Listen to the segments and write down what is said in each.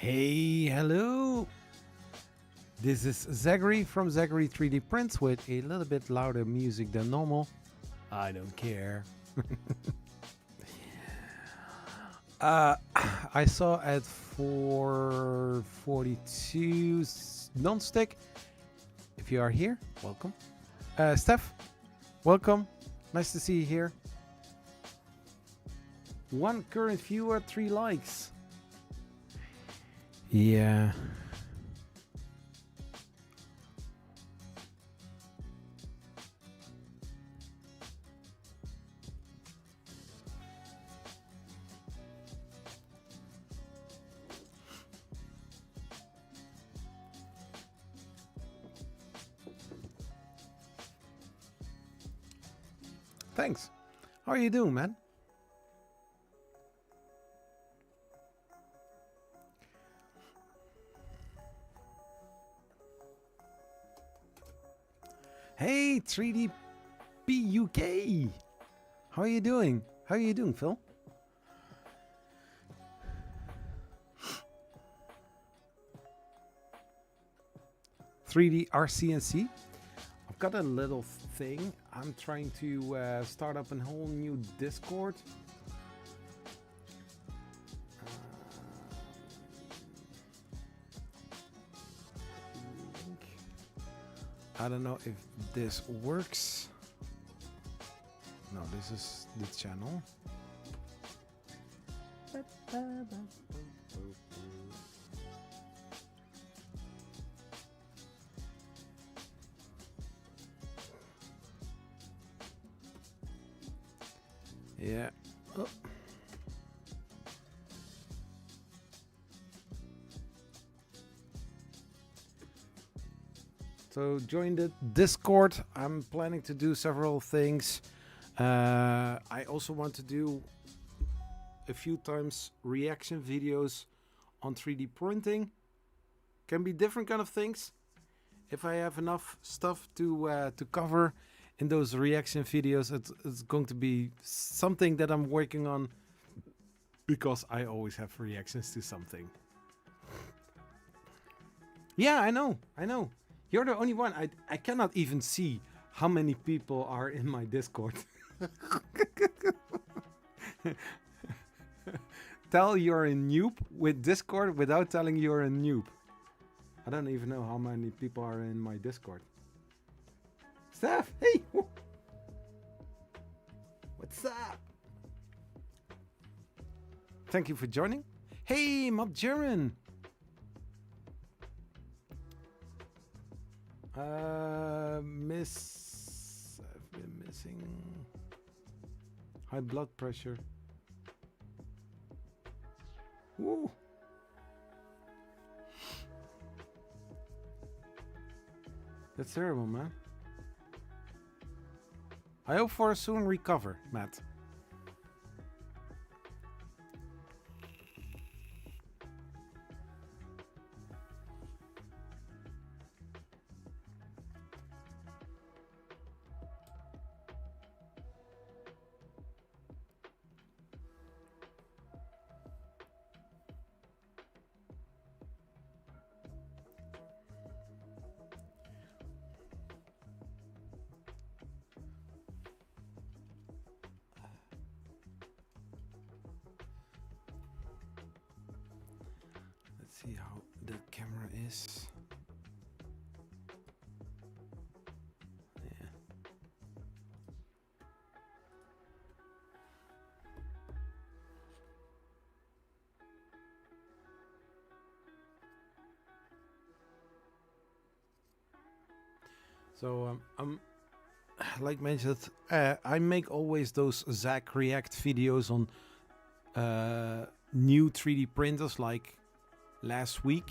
Hey, hello. This is Zachary from Zachary 3D Prints with a little bit louder music than normal. I don't care. I saw at 442 non-stick. If you are here, welcome. Steph, welcome. Nice to see you here. One current viewer, 3 likes. Yeah. Thanks. How are you doing, man? Hey, 3D PUK. How are you doing? How are you doing, Phil? "3D RCNC." I've got a little thing. I'm trying to start up a whole new Discord. I don't know if this works. No, this is the channel. Yeah. Oh. So join the Discord. I'm planning to do several things. I also want to do a few times reaction videos on 3D printing. Can be different kind of things. If I have enough stuff to cover in those reaction videos, it's going to be something that I'm working on, because I always have reactions to something. Yeah, I know. You're the only one. I cannot even see how many people are in my Discord. Tell you're a noob with Discord without telling you're a noob. I don't even know how many people are in my Discord. Steph, hey! What's up? Thank you for joining. Hey, Mob Jiren! I've been missing high blood pressure. Woo. That's terrible, man. I hope for a soon recover, Matt. See how the camera is. Yeah. So I'm like mentioned, I make always those Zach React videos on new 3D printers, like last week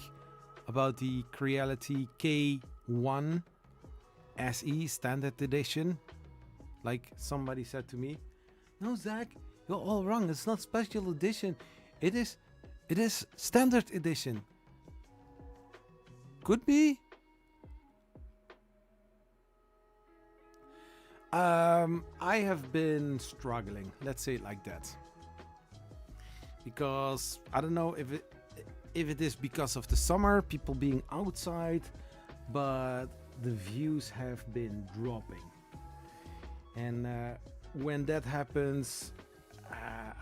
about the Creality K1 SE Standard Edition. Like somebody said to me, "No, Zach, you're all wrong. It's not Special Edition. It is Standard Edition." Could be. I have been struggling. Let's say it like that. Because I don't know if if it is because of the summer, people being outside, but the views have been dropping. And when that happens,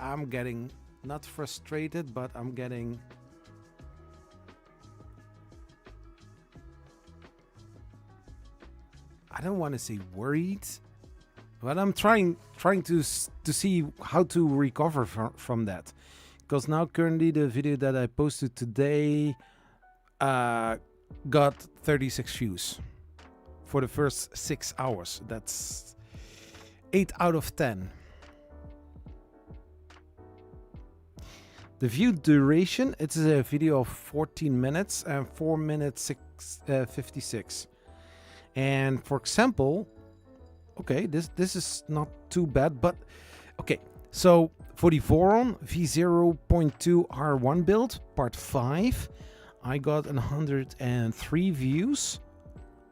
I'm getting not frustrated, but I'm getting I don't want to say worried, but I'm trying to see how to recover from that. Because now currently the video that I posted today got 36 views for the first 6 hours. That's 8 out of 10. The view duration, it's a video of 14 minutes and 4 minutes 56. And for example, okay, this is not too bad, but okay. So for the Voron V0.2 R1 build, part 5, I got 103 views,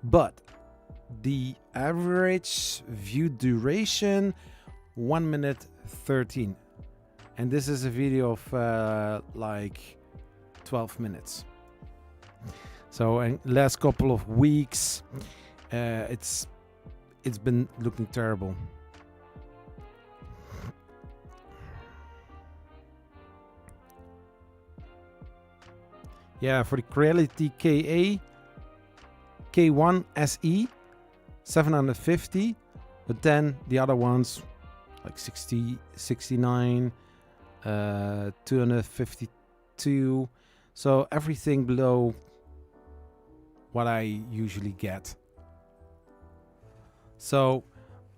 but the average view duration 1 minute 13. And this is a video of like 12 minutes. So in last couple of weeks, it's been looking terrible. Yeah, for the Creality KA K1 SE 750, but then the other ones like 60, 69, 252. So everything below what I usually get. So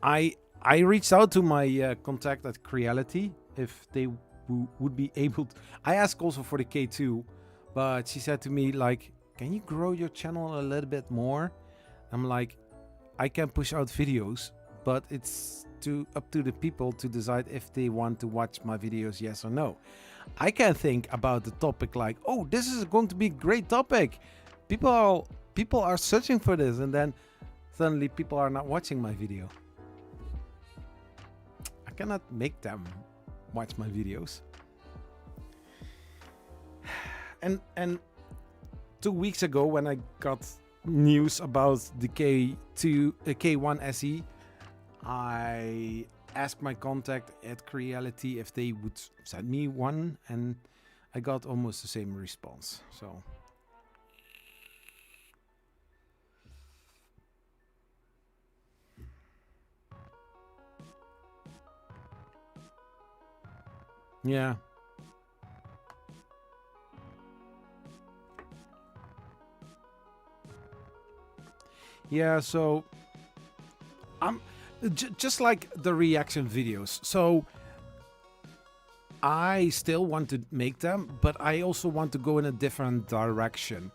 I reached out to my contact at Creality if they would be able to. I asked also for the K2, but she said to me like, can you grow your channel a little bit more? I'm like, I can push out videos, but it's up to the people to decide if they want to watch my videos, yes or no. I can think about the topic like, oh, this is going to be a great topic. People are searching for this, and then suddenly people are not watching my video. I cannot make them watch my videos. And 2 weeks ago, when I got news about the K1 SE, I asked my contact at Creality if they would send me one, and I got almost the same response. So yeah. Yeah, so I'm just like the reaction videos. So I still want to make them, but I also want to go in a different direction.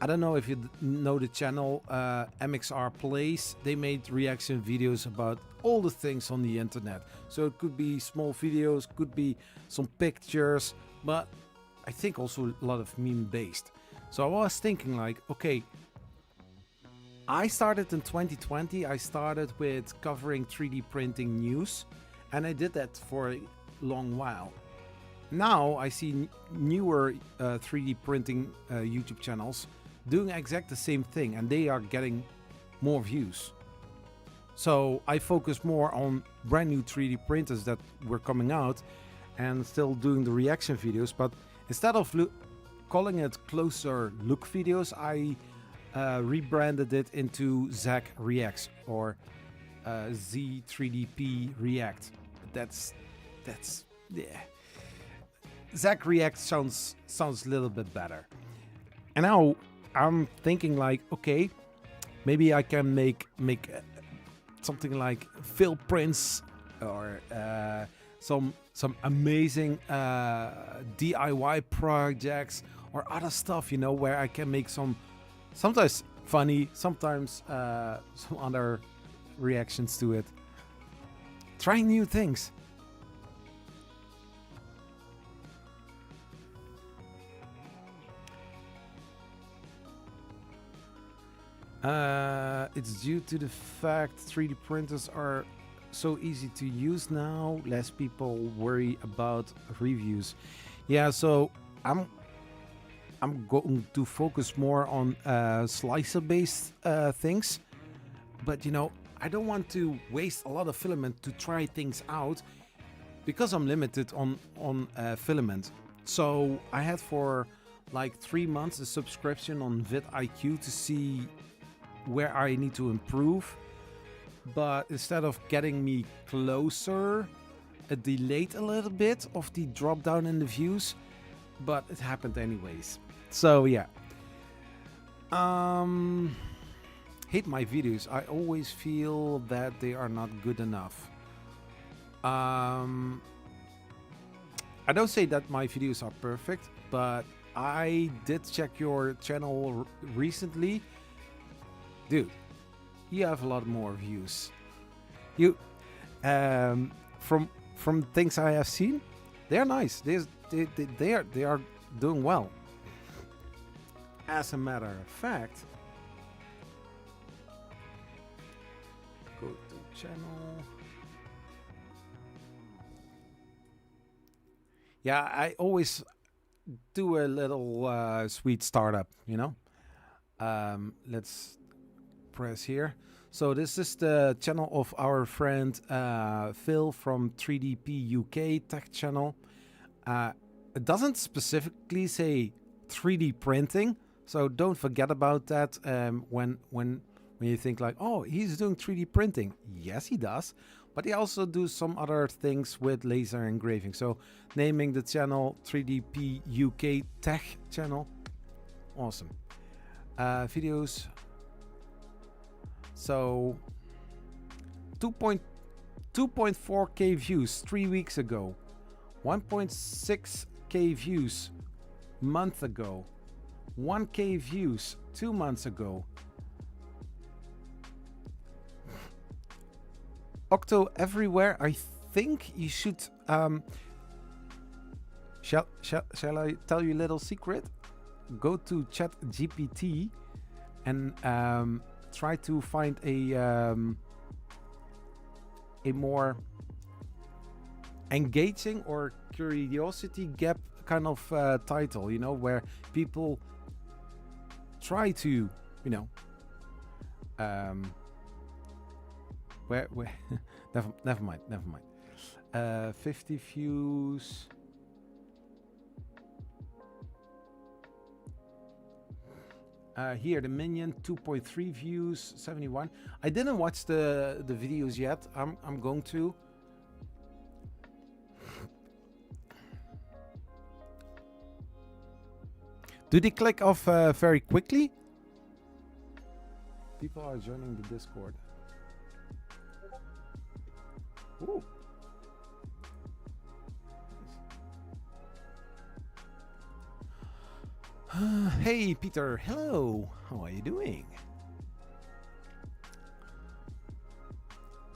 I don't know if you know the channel MXR Plays. They made reaction videos about all the things on the internet. So it could be small videos, could be some pictures, but I think also a lot of meme based. So I was thinking like, okay, I started in 2020. I started with covering 3D printing news, and I did that for a long while. Now I see newer 3D printing YouTube channels doing exactly the same thing, and they are getting more views. So I focus more on brand new 3D printers that were coming out and still doing the reaction videos, but instead of calling it closer look videos, I rebranded it into Zach Reacts or Z3DP React. That's yeah. Zach React sounds a little bit better. And now I'm thinking like, okay, maybe I can make something like Phil Prince or some amazing DIY projects or other stuff, you know, where I can make sometimes funny, sometimes some other reactions to it. Trying new things. It's due to the fact 3D printers are so easy to use now. Less people worry about reviews. Yeah, so I'm going to focus more on slicer-based things. But you know, I don't want to waste a lot of filament to try things out because I'm limited on filament. So I had for like 3 months a subscription on vidIQ to see where I need to improve. But instead of getting me closer, it delayed a little bit of the drop down in the views, but it happened anyways. So yeah. Hate my videos. I always feel that they are not good enough. I don't say that my videos are perfect, but I did check your channel recently. Dude, you have a lot more views. You, from things I have seen, they're nice. They are doing well. As a matter of fact, go to channel. Yeah, I always do a little sweet startup, you know. Let's press here. So this is the channel of our friend Phil from 3DP UK Tech Channel. It doesn't specifically say 3D printing, so don't forget about that when you think like, oh, he's doing 3D printing. Yes, he does, but he also does some other things with laser engraving. So naming the channel 3DP UK Tech Channel. Awesome. Videos. So 2.4k views 3 weeks ago, 1.6k views month ago, 1k views 2 months ago. Octo everywhere. I think you should shall I tell you a little secret? Go to ChatGPT and try to find a more engaging or curiosity gap kind of title, you know, where people try to, you know, where never mind. 50 views. Here, the Minion, 2.3 views, 71. I didn't watch the videos yet. I'm going to. Do they click off very quickly? People are joining the Discord. Ooh. Hey Peter, hello. How are you doing?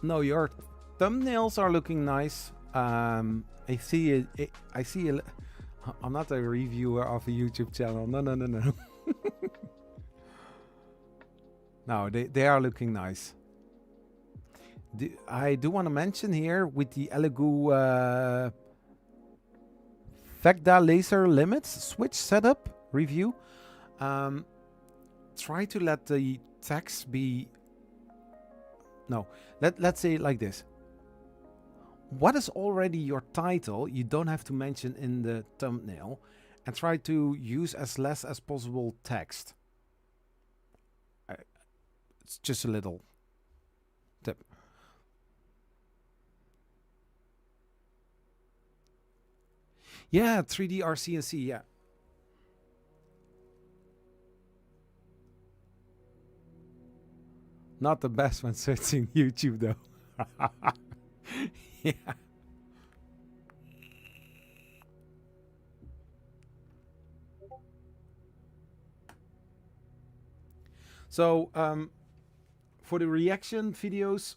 No, your thumbnails are looking nice. I see it. I see a. I'm not a reviewer of a YouTube channel. No. No, they are looking nice. I do want to mention here with the Elegoo Vecda laser limits switch setup review. Try to let the text be. No, let's say it like this. What is already your title, you don't have to mention in the thumbnail, and try to use as less as possible text. It's just a little tip. Yeah, 3D RCNC, yeah. Not the best when searching YouTube though. Yeah. So for the reaction videos,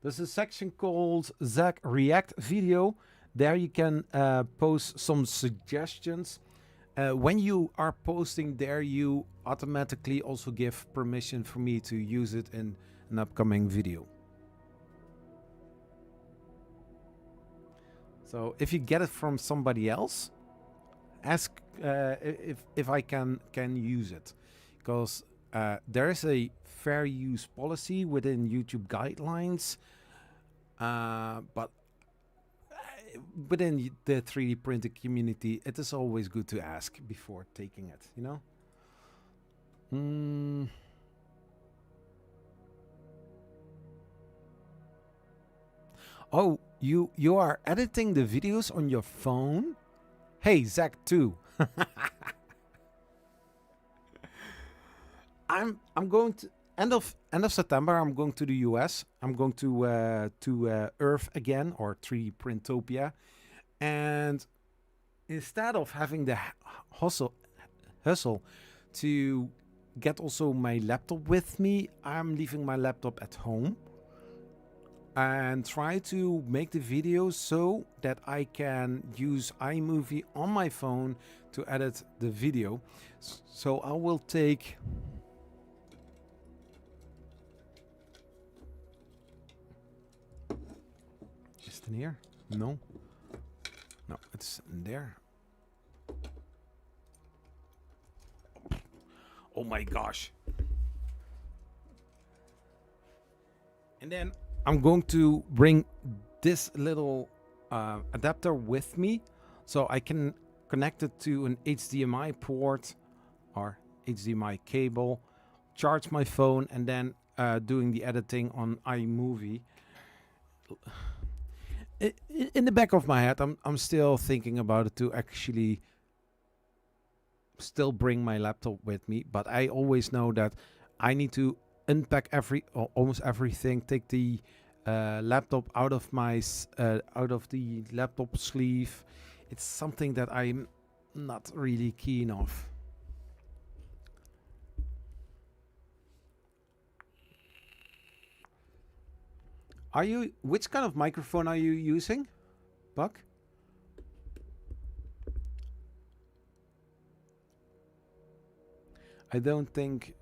there's a section called Zach React Video. There you can post some suggestions. When you are posting there, you automatically also give permission for me to use it in an upcoming video. So if you get it from somebody else, ask if I can use it, because there is a fair use policy within YouTube guidelines, but within the 3D printing community, it is always good to ask before taking it, you know? Oh, you are editing the videos on your phone? Hey, Zach too. I'm going to end of September. I'm going to the US. I'm going to Earth again, or 3D Printopia, and instead of having the hustle to get also my laptop with me, I'm leaving my laptop at home and try to make the videos so that I can use iMovie on my phone to edit the video. So I will take is it in here? No, it's in there. Oh my gosh. And then I'm going to bring this little adapter with me, so I can connect it to an HDMI port or HDMI cable, charge my phone, and then doing the editing on iMovie. In the back of my head, I'm still thinking about it to actually still bring my laptop with me, but I always know that I need to unpack almost everything, take the laptop out of the laptop sleeve. It's something that I'm not really keen of. Which kind of microphone are you using, Buck? I don't think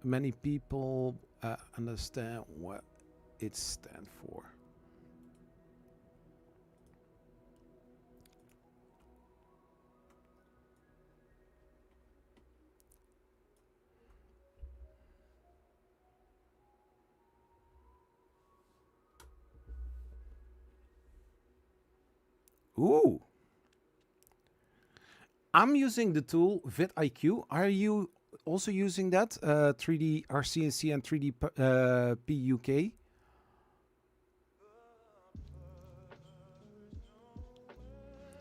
many people understand what it stands for. Ooh. I'm using the tool vidIQ. Are you also using that? 3D RCNC and 3D PUK?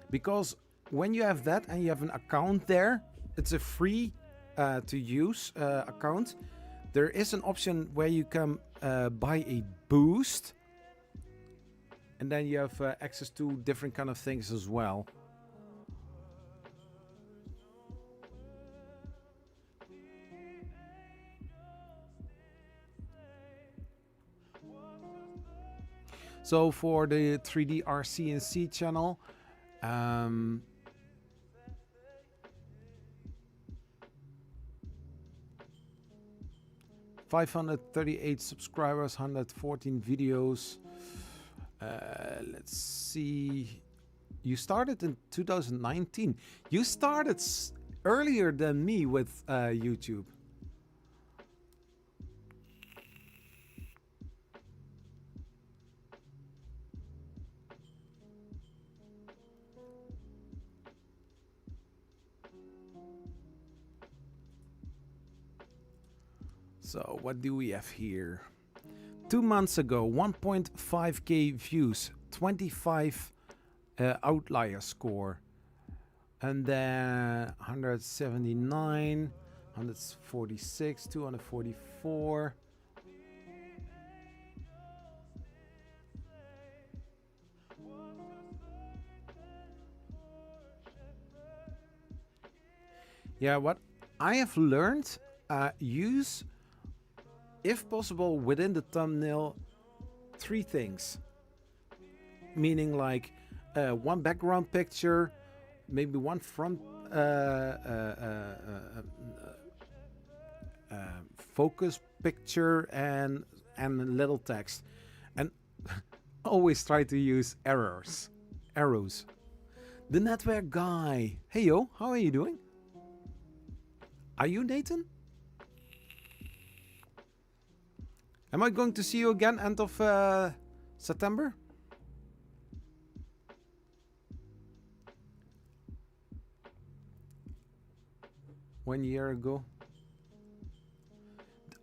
Because when you have that and you have an account there, it's a free to use account. There is an option where you can buy a boost, and then you have access to different kind of things as well. So for the 3D RCNC channel, 538 subscribers, 114 videos. Let's see. You started in 2019. You started earlier than me with YouTube. So what do we have here? 2 months ago, 1.5k views, 25 outlier score, and then 179, 146, 244. Yeah, what I have learned, use, if possible, within the thumbnail, 3 things. Meaning like one background picture, maybe one front focus picture, and a little text. And always try to use arrows. The network guy. Hey yo, how are you doing? Are you Nathan? Am I going to see you again end of September? One year ago.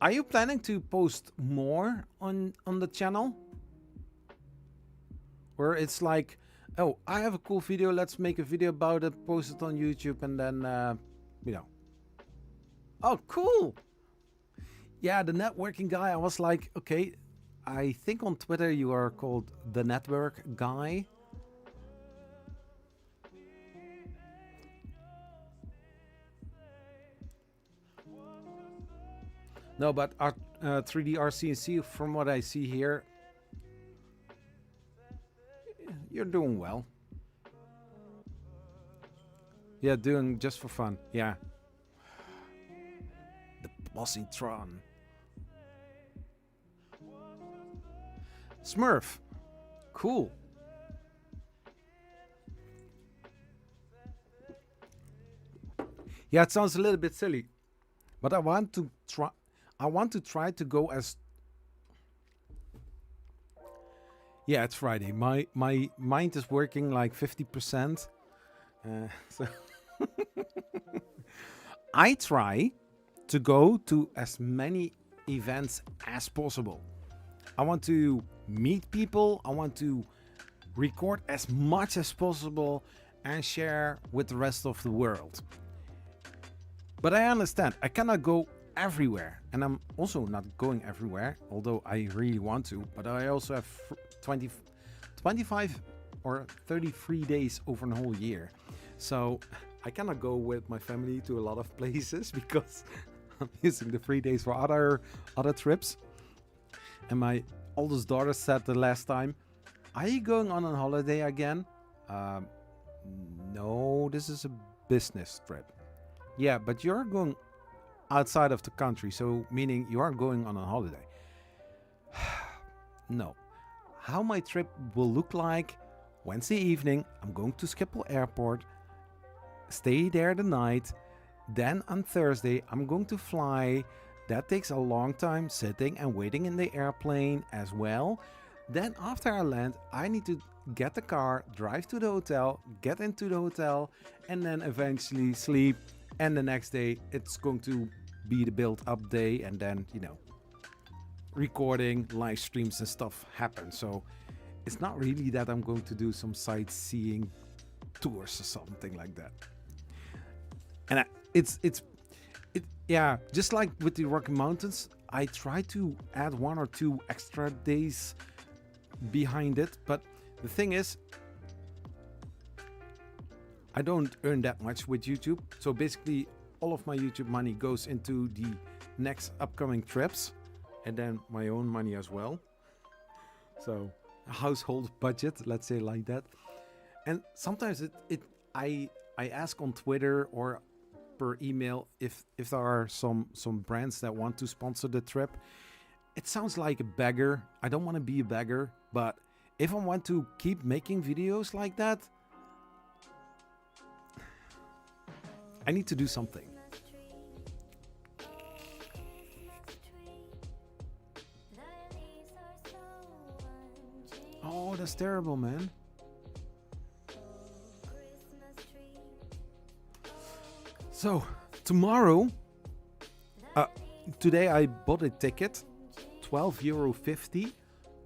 Are you planning to post more on the channel? Or it's like, oh, I have a cool video, let's make a video about it, post it on YouTube, and then, you know. Oh, cool! Yeah, the networking guy, I was like, okay, I think on Twitter you are called the network guy. No, but our 3D RCNC, from what I see here, you're doing well. Yeah, doing just for fun. Yeah. The Bossingtron. Smurf. Cool. Yeah, it sounds a little bit silly, but I want to try. I want to try to go as. Yeah, it's Friday. My mind is working like 50%. So I try to go to as many events as possible. I want to meet people. I want to record as much as possible and share with the rest of the world. But I understand I cannot go everywhere, and I'm also not going everywhere, although I really want to. But I also have 25 or 33 days over the whole year, so I cannot go with my family to a lot of places because I'm using the 3 days for other trips. And my oldest daughter said the last time, "Are you going on a holiday again?" No, this is a business trip. Yeah, but you're going outside of the country, so meaning you are going on a holiday. No. How my trip will look like: Wednesday evening, I'm going to Schiphol Airport, stay there the night. Then on Thursday, I'm going to fly. That takes a long time sitting and waiting in the airplane as well. Then after I land, I need to get the car, drive to the hotel, get into the hotel, and then eventually sleep. And the next day, it's going to be the build-up day, and then, you know, recording, live streams and stuff happen. So it's not really that I'm going to do some sightseeing tours or something like that. And yeah, just like with the Rocky Mountains, I try to add 1 or 2 extra days behind it. But the thing is, I don't earn that much with YouTube. So basically, all of my YouTube money goes into the next upcoming trips, and then my own money as well. So a household budget, let's say like that. And sometimes I ask on Twitter or per email if there are some brands that want to sponsor the trip. It sounds like a beggar. I don't want to be a beggar, but if I want to keep making videos like that, I need to do something. Oh, that's terrible, man. So, tomorrow, today I bought a ticket, €12.50,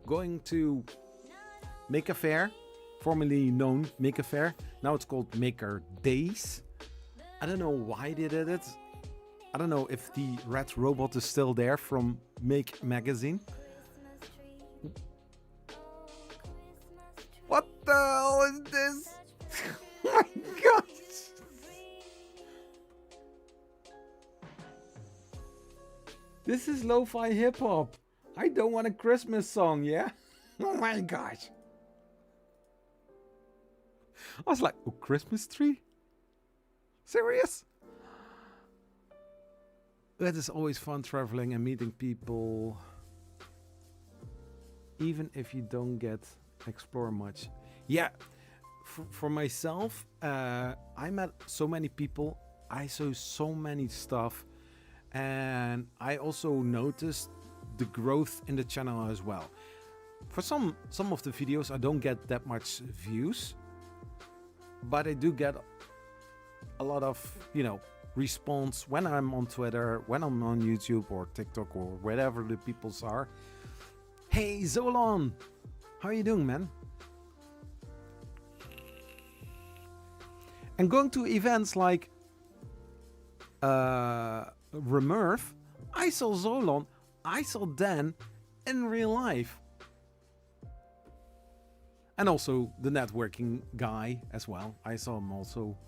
going to Maker Faire, formerly known Maker Faire. Now it's called Maker Days. I don't know why they did it. I don't know if the red robot is still there from Make Magazine. What the hell is this? Oh my gosh. This is lo-fi hip-hop. I don't want a Christmas song, yeah? Oh my gosh. I was like, a Christmas tree? Serious? It is always fun traveling and meeting people, even if you don't get explore much. Yeah, for myself, I met so many people. I saw so many stuff, and I also noticed the growth in the channel as well. For some of the videos, I don't get that much views, but I do get a lot of, response when I'm on Twitter, when I'm on YouTube or TikTok or wherever the peoples are. Hey Zolan, how are you doing, man? And going to events like Remurf, I saw Zolan, I saw Dan in real life. And also the networking guy as well. I saw him also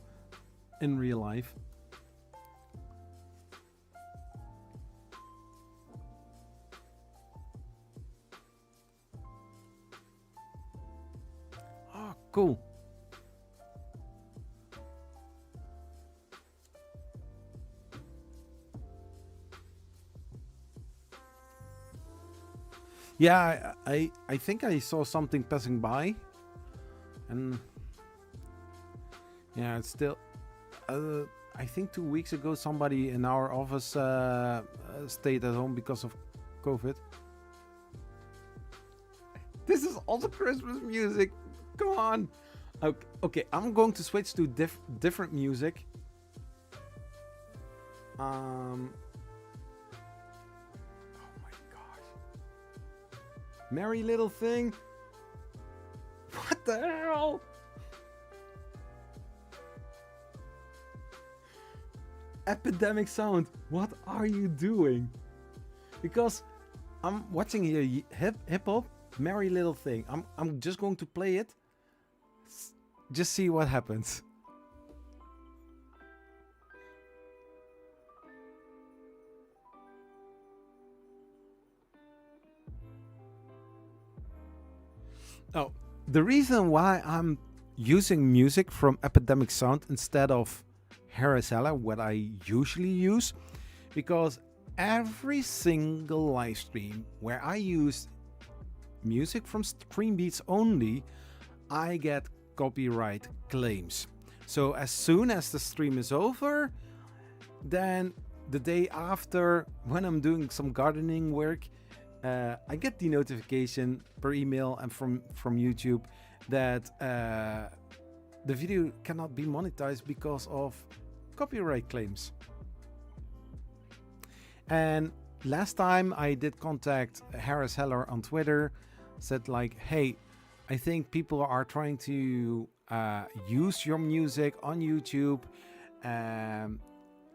in real life. Oh, cool. Yeah, I think I saw something passing by, and yeah, it's still. I think 2 weeks ago, somebody in our office stayed at home because of COVID. This is also Christmas music. Come on. Okay, I'm going to switch to different music. Oh my gosh. Merry Little Thing. What the hell? Epidemic Sound, what are you doing? Because I'm watching here hip hop, Merry Little Thing. I'm just going to play it. Just see what happens. Oh, the reason why I'm using music from Epidemic Sound instead of Harrisella, what I usually use, because every single live stream where I use music from Stream Beats only, I get copyright claims. So as soon as the stream is over, then the day after, when I'm doing some gardening work, I get the notification per email and from YouTube that the video cannot be monetized because of copyright claims. And last time I did contact Harris Heller on Twitter, said like, hey, I think people are trying to use your music on YouTube,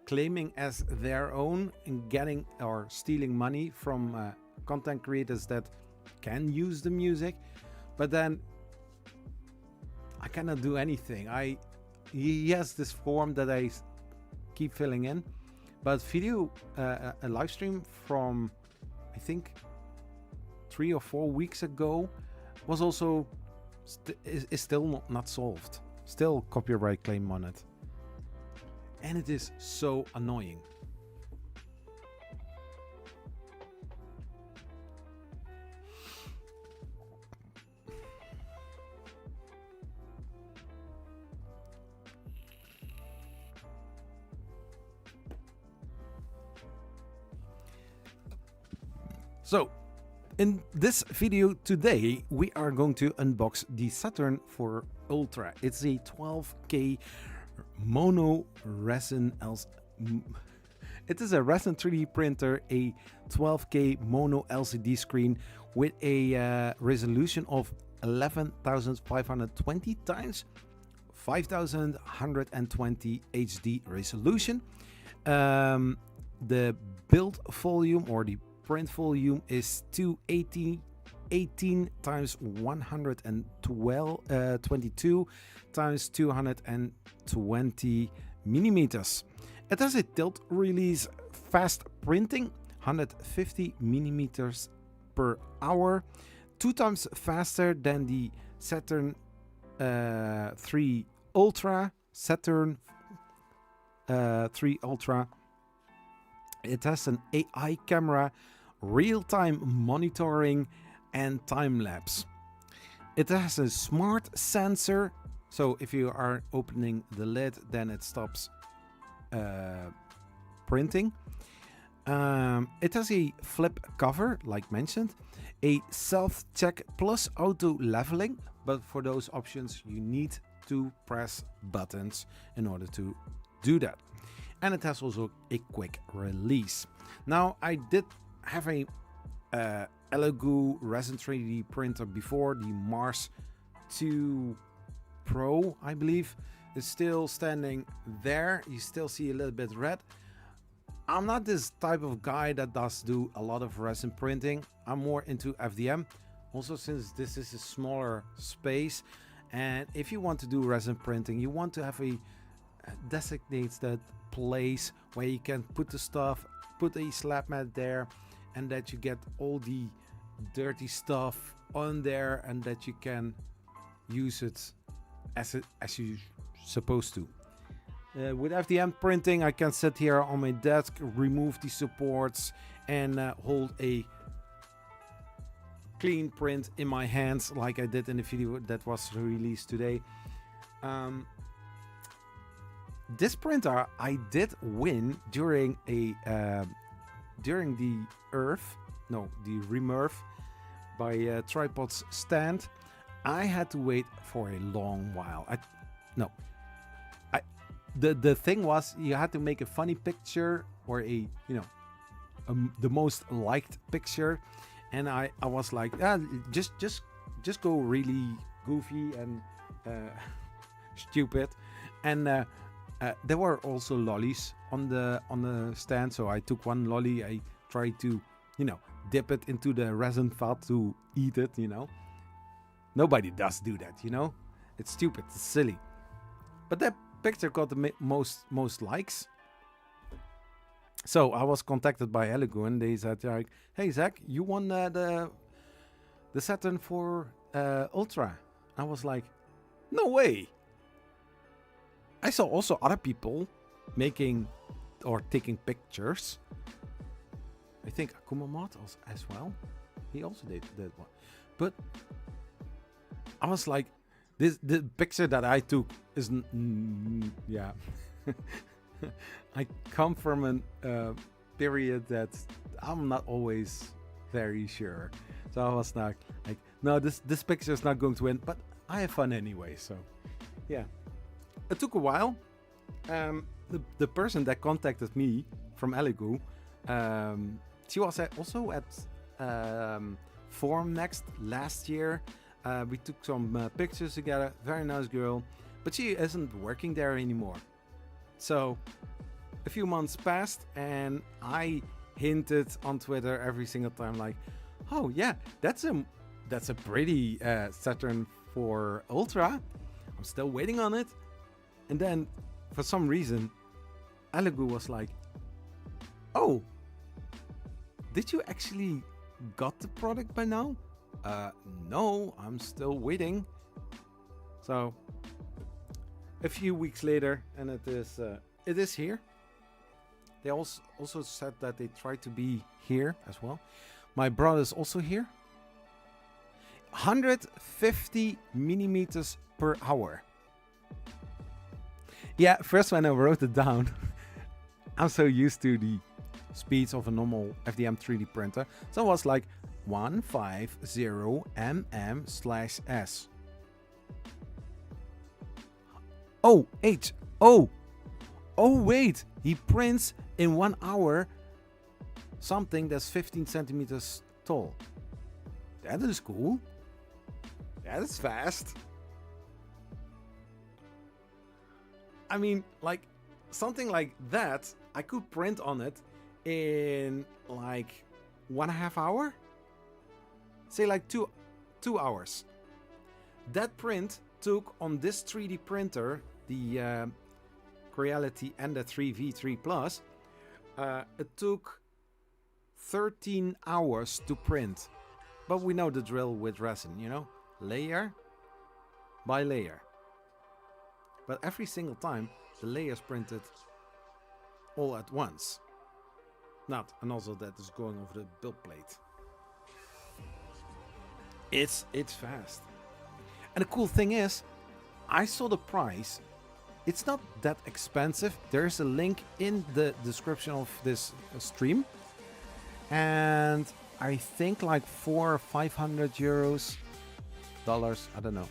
claiming as their own and getting or stealing money from content creators that can use the music, but then I cannot do anything. He has this form that I keep filling in, but video a live stream from I think 3 or 4 weeks ago was also is still not solved. Still copyright claim on it, and it is so annoying. So, in this video today, we are going to unbox the Saturn for Ultra. It's a 12K mono resin. It is a resin 3D printer, a 12K mono LCD screen with a resolution of 11,520 times 5,120 HD resolution. The build volume or the print volume is 218 times 122 times 220 millimeters. It has a tilt release fast printing, 150 millimeters per hour, 2 times faster than the Saturn 3 Ultra. Saturn 3 Ultra. It has an AI camera, real-time monitoring and time-lapse. It has a smart sensor So if you are opening the lid, then it stops printing. It has a flip cover, like mentioned, a self-check plus auto leveling, but for those options you need to press buttons in order to do that. And it has also a quick release. Now, I did have a Elegoo resin 3D printer before, the Mars 2 Pro, I believe. It's still standing there. You still see a little bit red. I'm not this type of guy that does do a lot of resin printing. I'm more into FDM. Also, since this is a smaller space, and if you want to do resin printing, you want to have a designated place where you can put the stuff, put a slab mat there, and that you get all the dirty stuff on there, and that you can use it as you're supposed to. With FDM printing, I can sit here on my desk, remove the supports, and hold a clean print in my hands, like I did in the video that was released today. This printer I did win during a during the Remurf by Tripod's stand. I had to wait for a long while. The thing was, you had to make a funny picture or the most liked picture, and I was like, just go really goofy and stupid. And there were also lollies on the stand, so I took one lolly. I tried to dip it into the resin vat to eat it. Nobody does do that. It's stupid, it's silly. But that picture got the most likes. So I was contacted by Elegoo, and they said, like, hey Zach, you won the Saturn for Ultra. I was like, no way. I saw also other people making or taking pictures. I think Akumamat as well. He also did that one. But I was like, the picture that I took is yeah. I come from a period that I'm not always very sure. So I was like no, this picture is not going to win, but I have fun anyway. So yeah, it took a while. The person that contacted me from Elegoo, she was also at Forum Next last year. We took some pictures together. Very nice girl, but she isn't working there anymore. So a few months passed, and I hinted on Twitter every single time, like, oh yeah, that's a pretty Saturn for Ultra. I'm still waiting on it. And then for some reason Elegoo was like, oh, did you actually got the product by now? No, I'm still waiting. So a few weeks later, and it is here. They also said that they try to be here as well. My brother's also here. 150 millimeters per hour. Yeah, first when I wrote it down, I'm so used to the speeds of a normal FDM 3D printer. So I was like 150 mm/s. Oh, H. Oh, wait. He prints in 1 hour something that's 15 centimeters tall. That is cool. That is fast. I mean, like, something like that, I could print on it in like 1.5 hours. Say like two hours. That print took on this 3D printer, the Creality and the 3V3 Plus, it took 13 hours to print. But we know the drill with resin, layer by layer. But every single time, the layers printed all at once. Not a nozzle that is going over the build plate. It's fast. And the cool thing is, I saw the price. It's not that expensive. There's a link in the description of this stream. And I think like 400 or 500 euros, dollars, I don't know.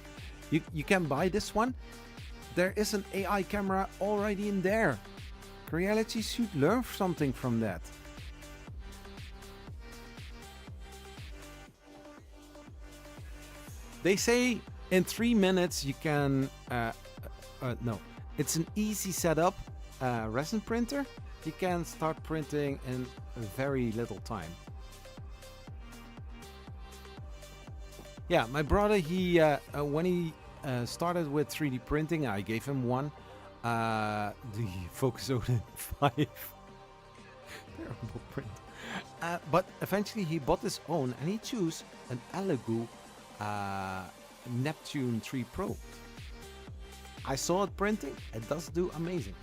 You can buy this one. There is an AI camera already in there. Creality should learn something from that. They say in 3 minutes you can, no, it's an easy setup resin printer. You can start printing in very little time. Yeah, my brother, he when he started with 3D printing, I gave him one, the Focus Odin 5. Terrible print. But eventually he bought his own and he chose an Elegoo Neptune 3 Pro. I saw it printing, it does do amazing.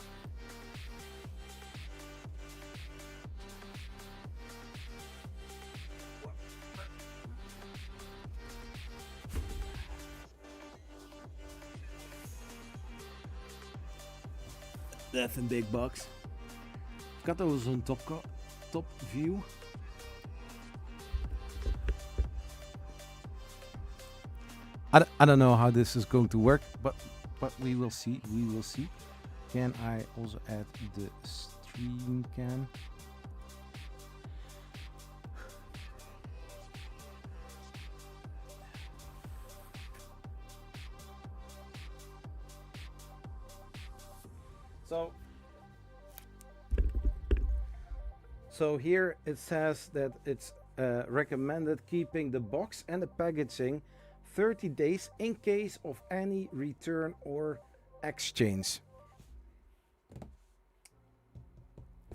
That's a big box. Got those on top view. I don't know how this is going to work, but we will see. We will see. Can I also add the stream cam? So here it says that it's recommended keeping the box and the packaging 30 days in case of any return or exchange.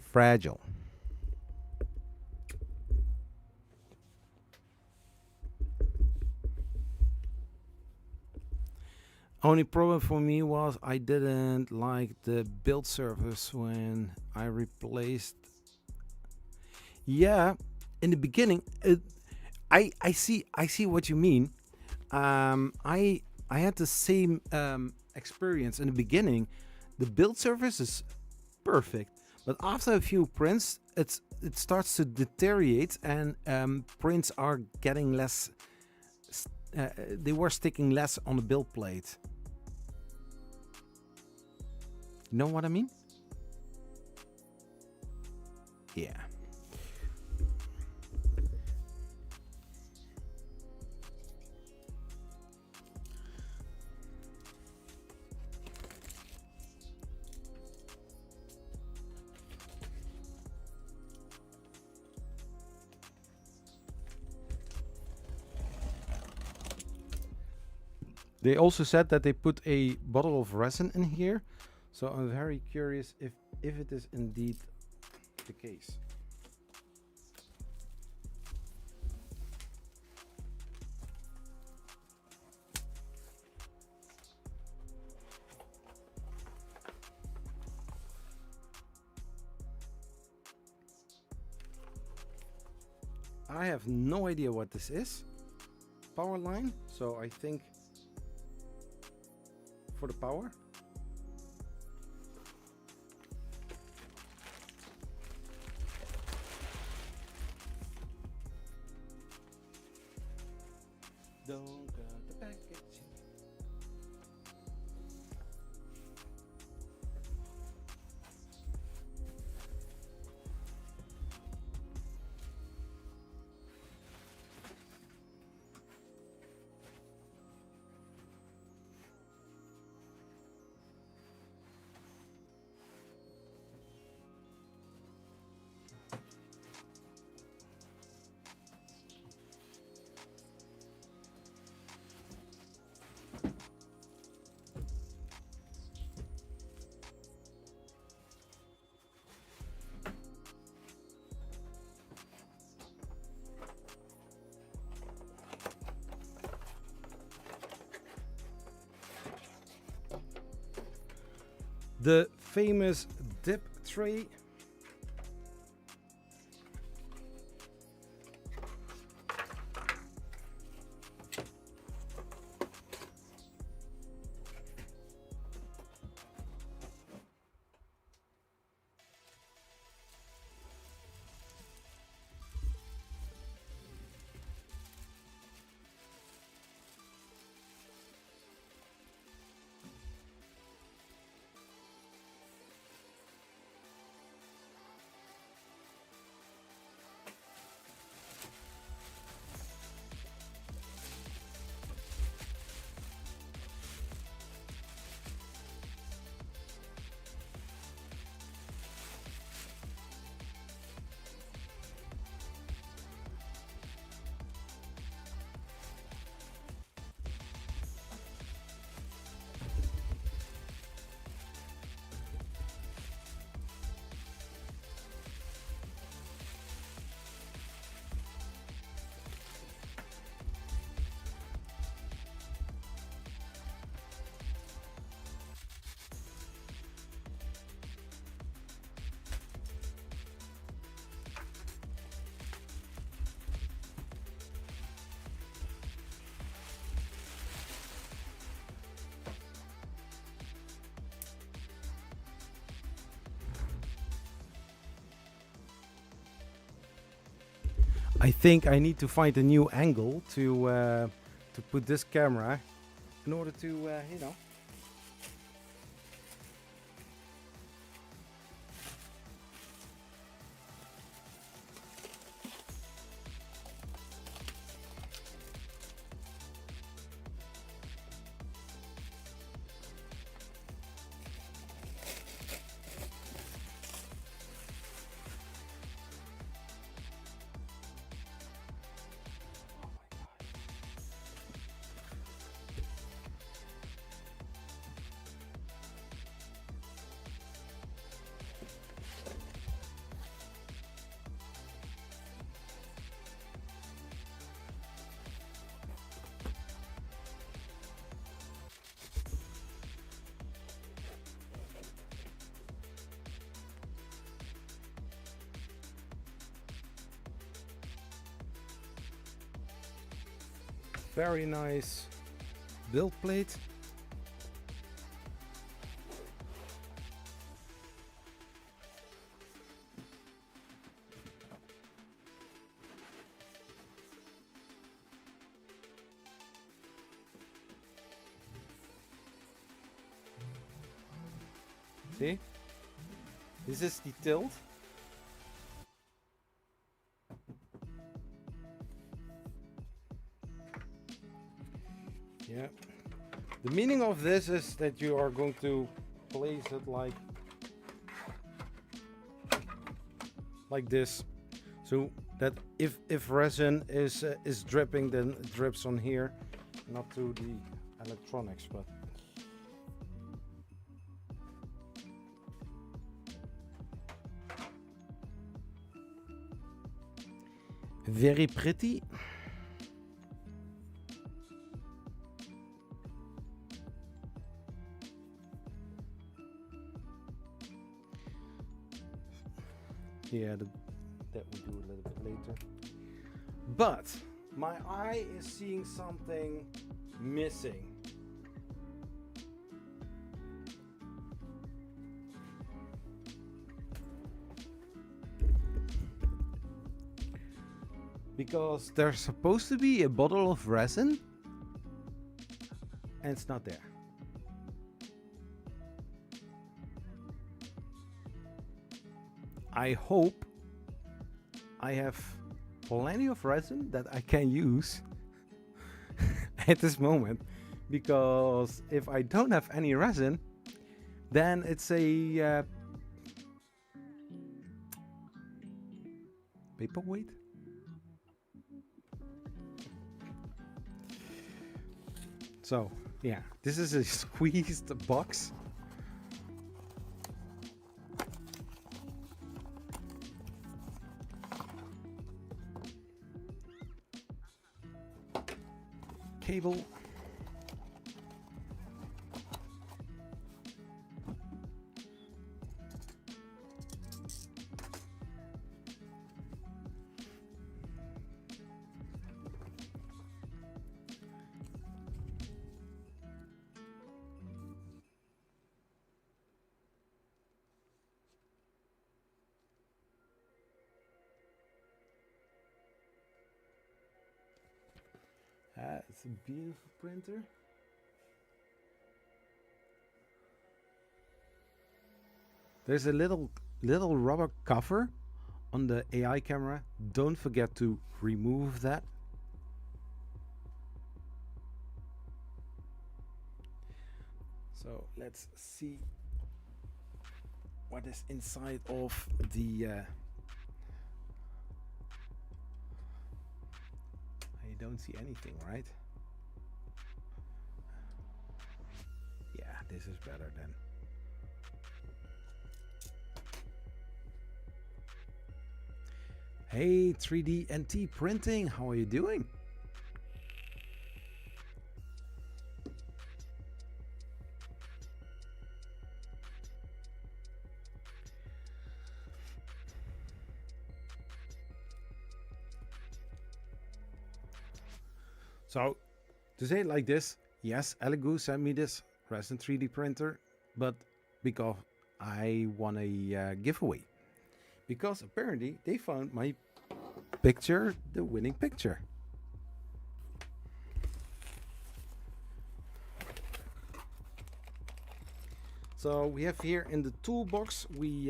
Fragile. Only problem for me was I didn't like the build surface when I replaced. Yeah, in the beginning, I see what you mean. I had the same experience in the beginning. The build surface is perfect, but after a few prints, it starts to deteriorate, and prints are getting less. They were sticking less on the build plate. You know what I mean? Yeah. They also said that they put a bottle of resin in here, so I'm very curious if it is indeed the case. I have no idea what this is. Power line, so I think for the power. Don't cut the package. The famous dip tray. I think I need to find a new angle to put this camera in order to, you know. Very nice build plate. See? This is the tilt. Yeah. The meaning of this is that you are going to place it like this, so that if resin is dripping, then it drips on here, not to the electronics, but. Very pretty. Yeah, that we'll do a little bit later. But my eye is seeing something missing. Because there's supposed to be a bottle of resin and it's not there. I hope I have plenty of resin that I can use at this moment, because if I don't have any resin, then it's a paperweight. So yeah, this is a squeezed box. Cable. It's a beautiful printer. There's a little rubber cover on the AI camera. Don't forget to remove that. So let's see what is inside of the I don't see anything, right? Yeah, this is better then. Hey, 3D NT Printing, how are you doing? So, to say it like this, yes, Elegoo sent me this resin 3D printer, but because I won a giveaway. Because apparently they found my picture the winning picture. So we have here in the toolbox, we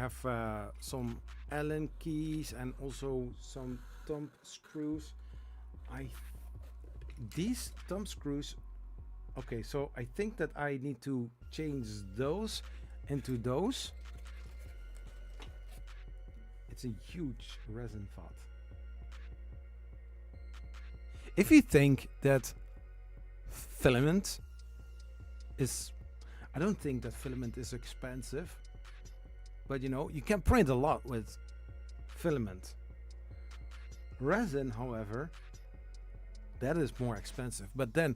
have some Allen keys and also some thumb screws. These thumb screws, okay, so I think that I need to change those into those. It's a huge resin vat. If you think that filament is, I don't think that filament is expensive, but you know, you can print a lot with filament. Resin, however, that is more expensive. But then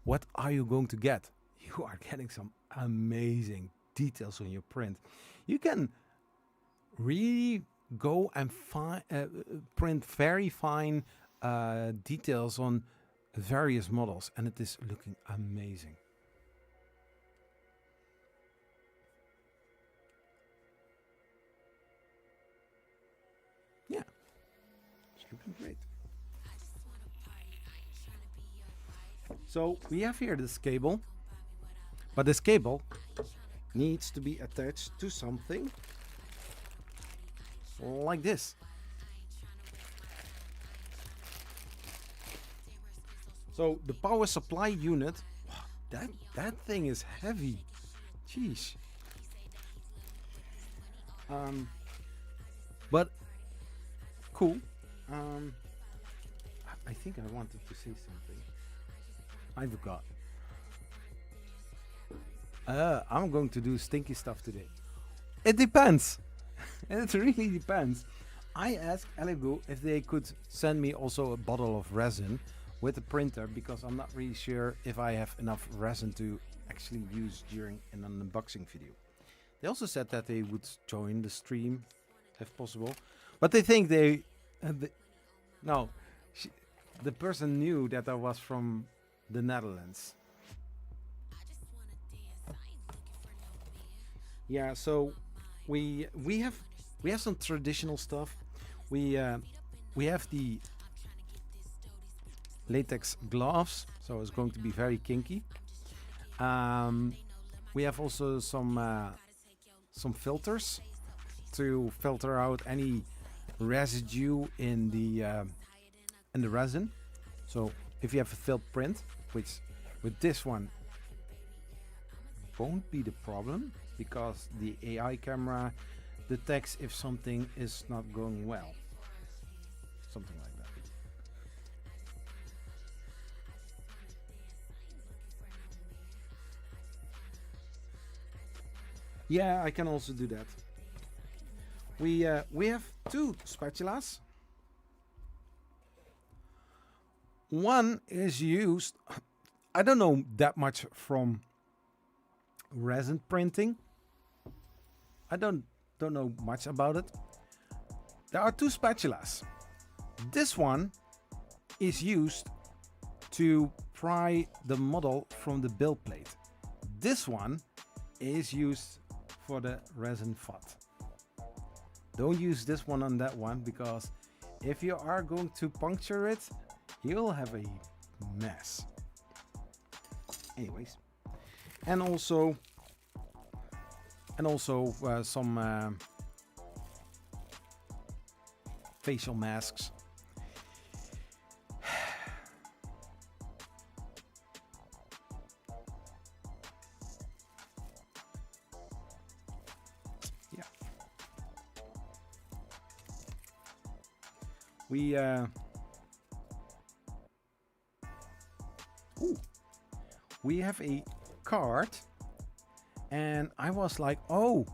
what are you going to get? You are getting some amazing details on your print. You can really go and print very fine details on various models, and it is looking amazing. Yeah, it's looking great. So we have here this cable, but this cable needs to be attached to something like this. So the power supply unit, that thing is heavy. Jeez. But cool. I think I wanted to say something. I forgot. I'm going to do stinky stuff today. It depends. It really depends. I asked Elegoo if they could send me also a bottle of resin with a printer, because I'm not really sure if I have enough resin to actually use during an unboxing video. They also said that they would join the stream if possible, but they think the person knew that I was from the Netherlands. Yeah, so we have some traditional stuff. We have the latex gloves, so it's going to be very kinky. We have also some filters to filter out any residue in the resin. So if you have a filled print, which with this one won't be the problem, because the AI camera detects if something is not going well, something like that. Yeah, I can also do that. We have two spatulas. One is used, I don't know that much from resin printing. I don't know much about it. There are two spatulas. This one is used to pry the model from the build plate. This one is used for the resin vat. Don't use this one on that one, because if you are going to puncture it, you'll have a mess. Anyways, and also some facial masks. Yeah. We have a card, and I was like, oh,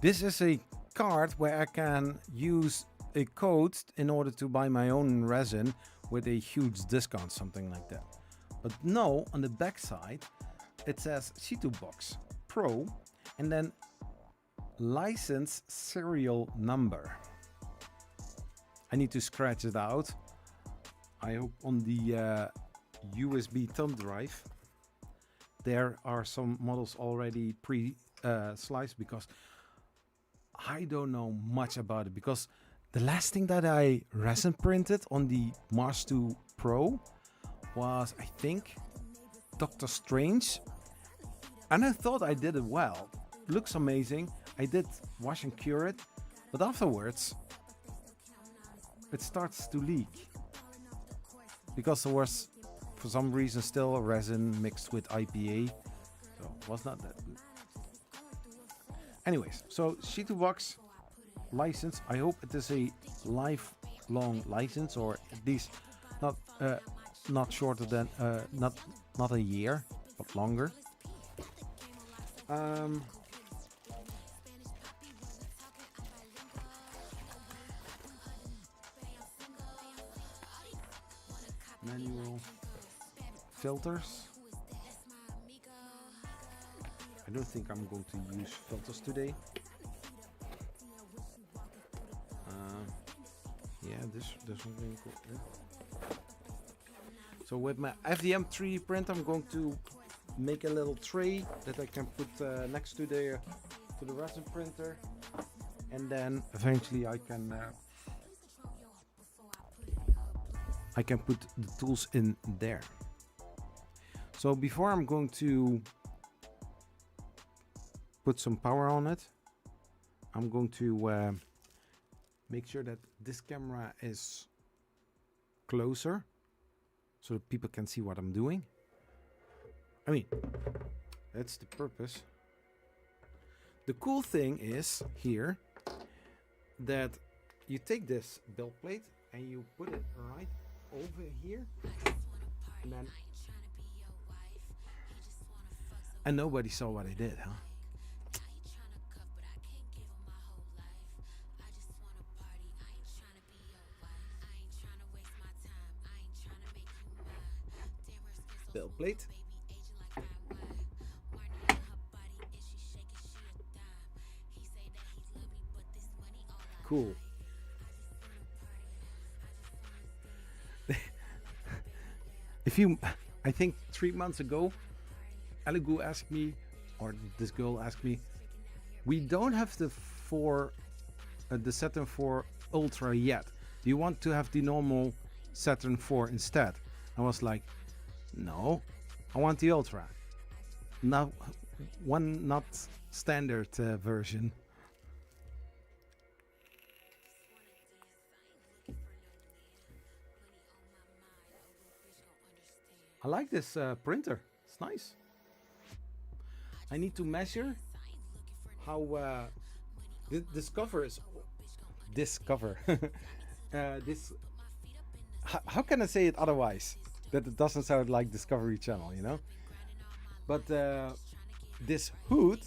this is a card where I can use a code in order to buy my own resin with a huge discount, something like that. But no, on the back side it says C2 Box Pro and then license serial number. I need to scratch it out. I hope on the USB thumb drive there are some models already pre-sliced, because I don't know much about it because the last thing that I resin printed on the Mars 2 Pro was, I think, Doctor Strange. And I thought I did it well. Looks amazing. I did wash and cure it, but afterwards it starts to leak because there was, for some reason, still resin mixed with IPA. So it was not that. Anyways, so Shitu Box license. I hope it is a lifelong license, or at least not shorter than not a year, but longer. Manual filters. I don't think I'm going to use filters today. Yeah, this one being cool. Yeah. So with my FDM3 print, I'm going to make a little tray that I can put next to the resin printer, and then eventually I can put the tools in there. So before I'm going to put some power on it, I'm going to make sure that this camera is closer so that people can see what I'm doing. I mean, that's the purpose. The cool thing is here that you take this build plate and you put it right over here, and then nobody saw what I did, huh? Build plate. Cool. I think 3 months ago, Elegoo asked me, or this girl asked me, we don't have the Saturn 4 Ultra yet. Do you want to have the normal Saturn 4 instead? I was like, no, I want the Ultra. Not standard version. I like this printer. It's nice. I need to measure how this cover is. This cover. This. How can I say it otherwise? That it doesn't sound like Discovery Channel, you know. But this hood,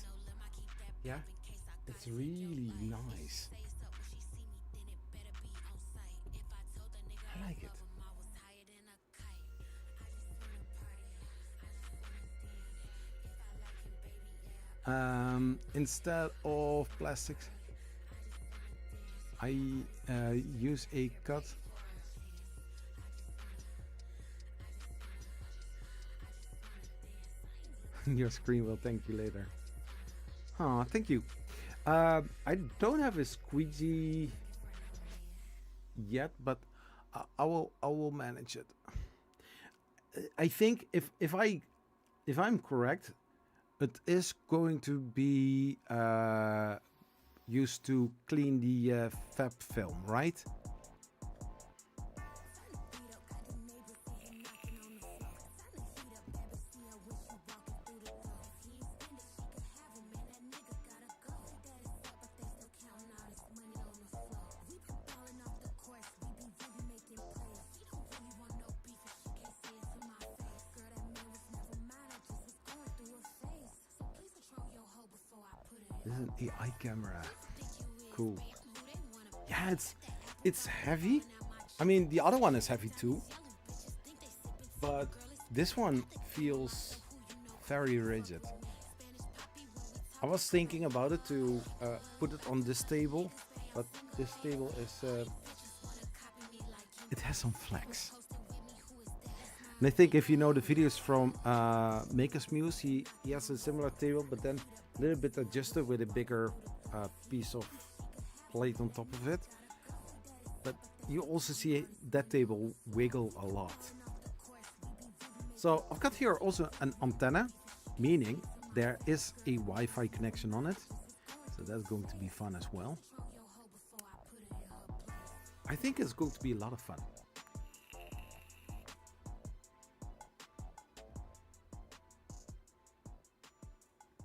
yeah, it's really nice. I like it. Instead of plastics, I use a cut. Your screen will thank you later. Oh, thank you. I don't have a squeegee yet, but I will manage it. I think if I'm correct, it is going to be used to clean the fab film, right? This is an AI camera. Cool. Yeah, it's heavy. I mean, the other one is heavy too, but this one feels very rigid. I was thinking about it to put it on this table, but this table is it has some flex. And I think if you know the videos from Maker's Muse, he has a similar table, but then a little bit adjusted with a bigger piece of plate on top of it. But you also see that table wiggle a lot. So I've got here also an antenna, meaning there is a Wi-Fi connection on it. So that's going to be fun as well. I think it's going to be a lot of fun.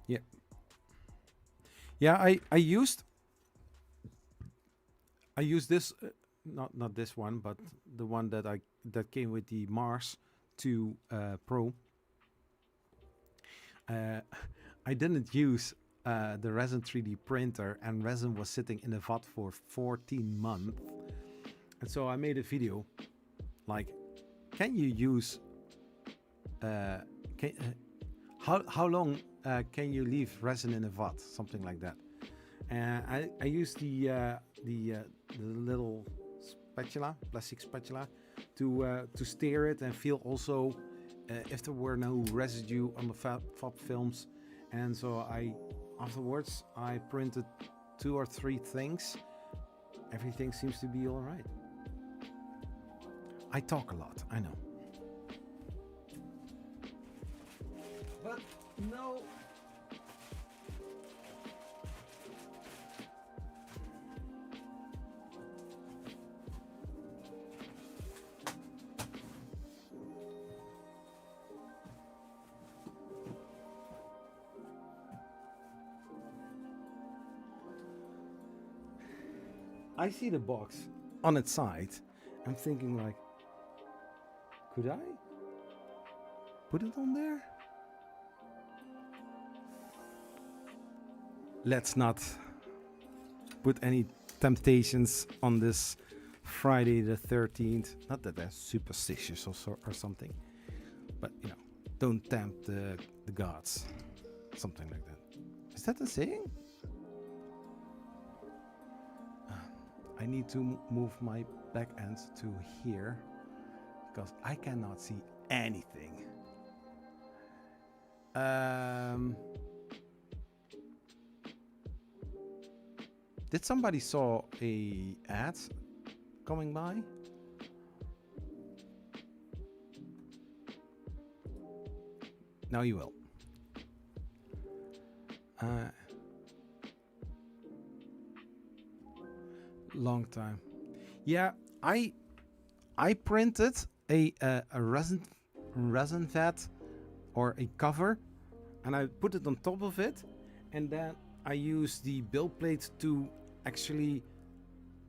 Yeah. Yeah, I used this not this one, but the one that came with the Mars 2 Pro. I didn't use the resin 3D printer, and resin was sitting in the vat for 14 months. And so I made a video like, can you use how long can you leave resin in a vat, something like that. And I used the little spatula, plastic spatula, to stir it and feel also if there were no residue on the fab films. And so afterwards I printed 2 or 3 things. Everything seems to be all right. I talk a lot, I know. But no. I see the box on its side. I'm thinking like, could I put it on there? Let's not put any temptations on this Friday the 13th. Not that they're superstitious or something, but you know, don't tempt the gods. Something like that. Is that a saying? I need to move my back end to here because I cannot see anything. Did somebody saw a ad coming by? Now you will. Long time. Yeah, I printed a resin vat or a cover, and I put it on top of it, and then I used the build plate to actually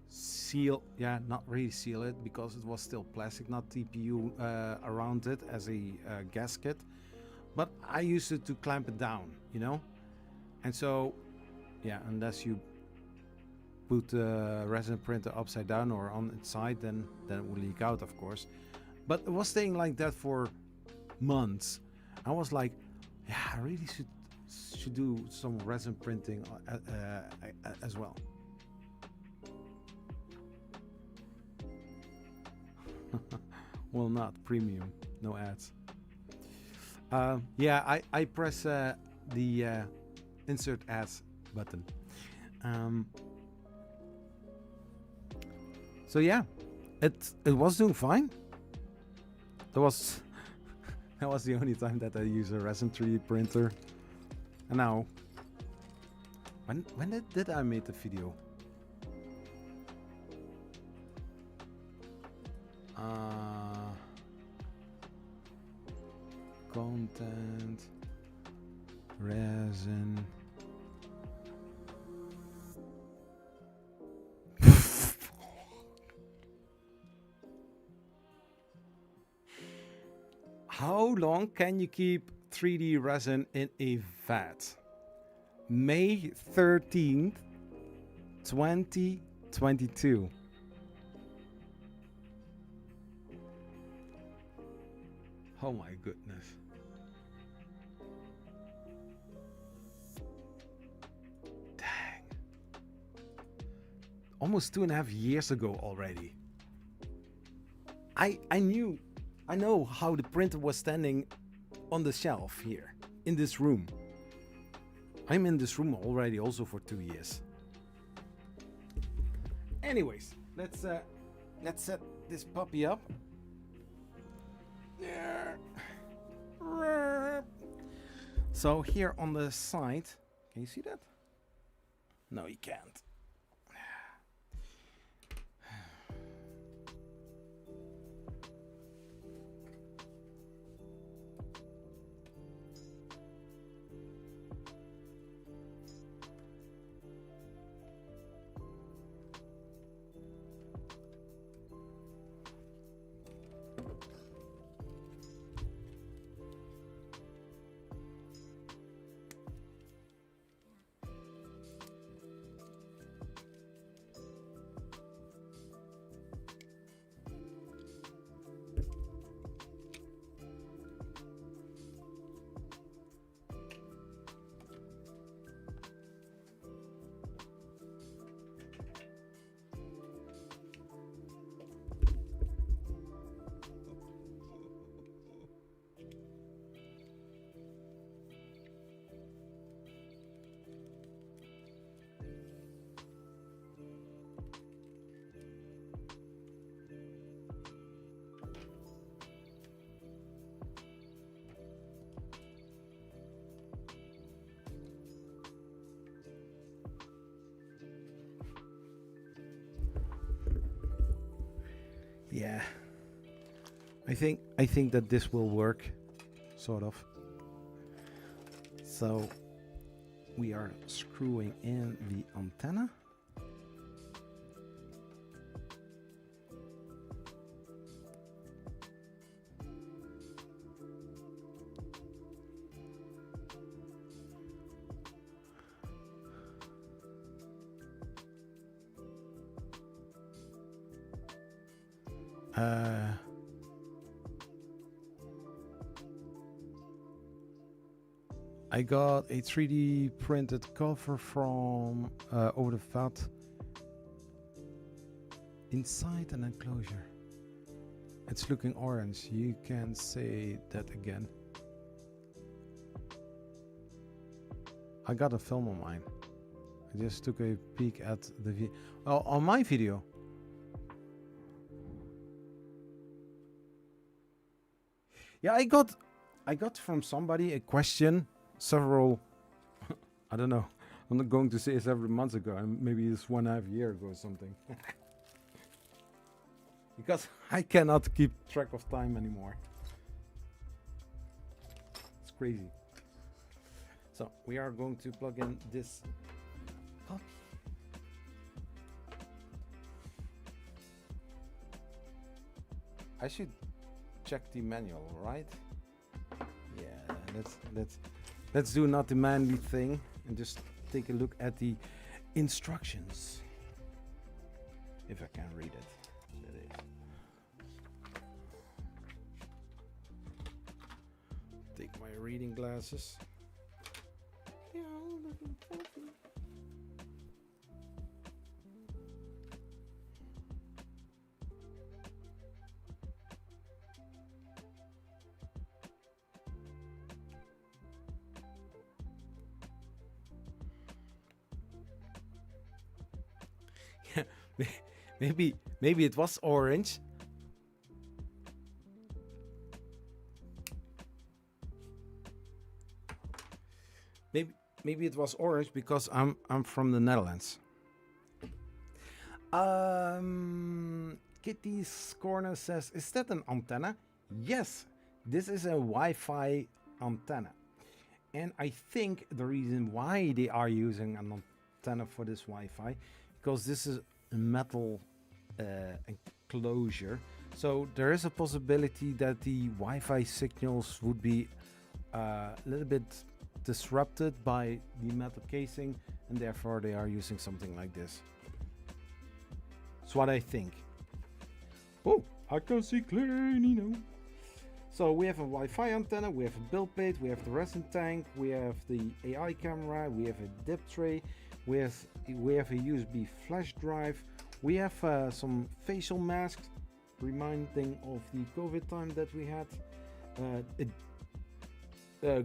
seal. Yeah, not really seal it because it was still plastic, not TPU around it as a gasket, but I used it to clamp it down, you know. And so, yeah, unless you put the resin printer upside down or on its side, then it will leak out, of course. But it was staying like that for months. I was like, yeah, I really should do some resin printing as well. Well, not premium, no ads. Yeah, I press the insert ads button. So yeah, it was doing fine. That was the only time that I use a resin 3D printer. And now, when did I make the video? Content, resin. How long can you keep 3D resin in a vat? May 13th, 2022. Oh my goodness. Dang. Almost 2.5 years ago already. I knew I know how the printer was standing on the shelf here in this room. I'm in this room already also for 2 years. Anyways, let's set this puppy up. There. So here on the side, can you see that? No, you can't. Yeah, I think that this will work, sort of. So we are screwing in the antenna. I got a 3D printed cover from over the vat inside an enclosure. It's looking orange. You can say that again. I got a film on mine. I just took a peek at the on my video. Yeah, I got from somebody a question several I don't know, I'm not going to say several months ago, maybe it's 1.5 years ago or something. Because I cannot keep track of time anymore. It's crazy. So we are going to plug in this puppy. I should check the manual, right? Yeah, let's do not the manly thing and just take a look at the instructions. If I can read it. That is. Take my reading glasses. Maybe it was orange. Maybe it was orange because I'm from the Netherlands. Kitty's Corner says, is that an antenna? Yes, this is a Wi-Fi antenna. And I think the reason why they are using an antenna for this Wi-Fi, because this is a metal enclosure. So there is a possibility that the Wi-Fi signals would be a little bit disrupted by the metal casing, and therefore they are using something like this. That's what I think. Oh, I can see clearly now. So we have a Wi-Fi antenna, we have a build plate, we have the resin tank, we have the AI camera, we have a dip tray, we have a USB flash drive, we have some facial masks, reminding of the COVID time that we had.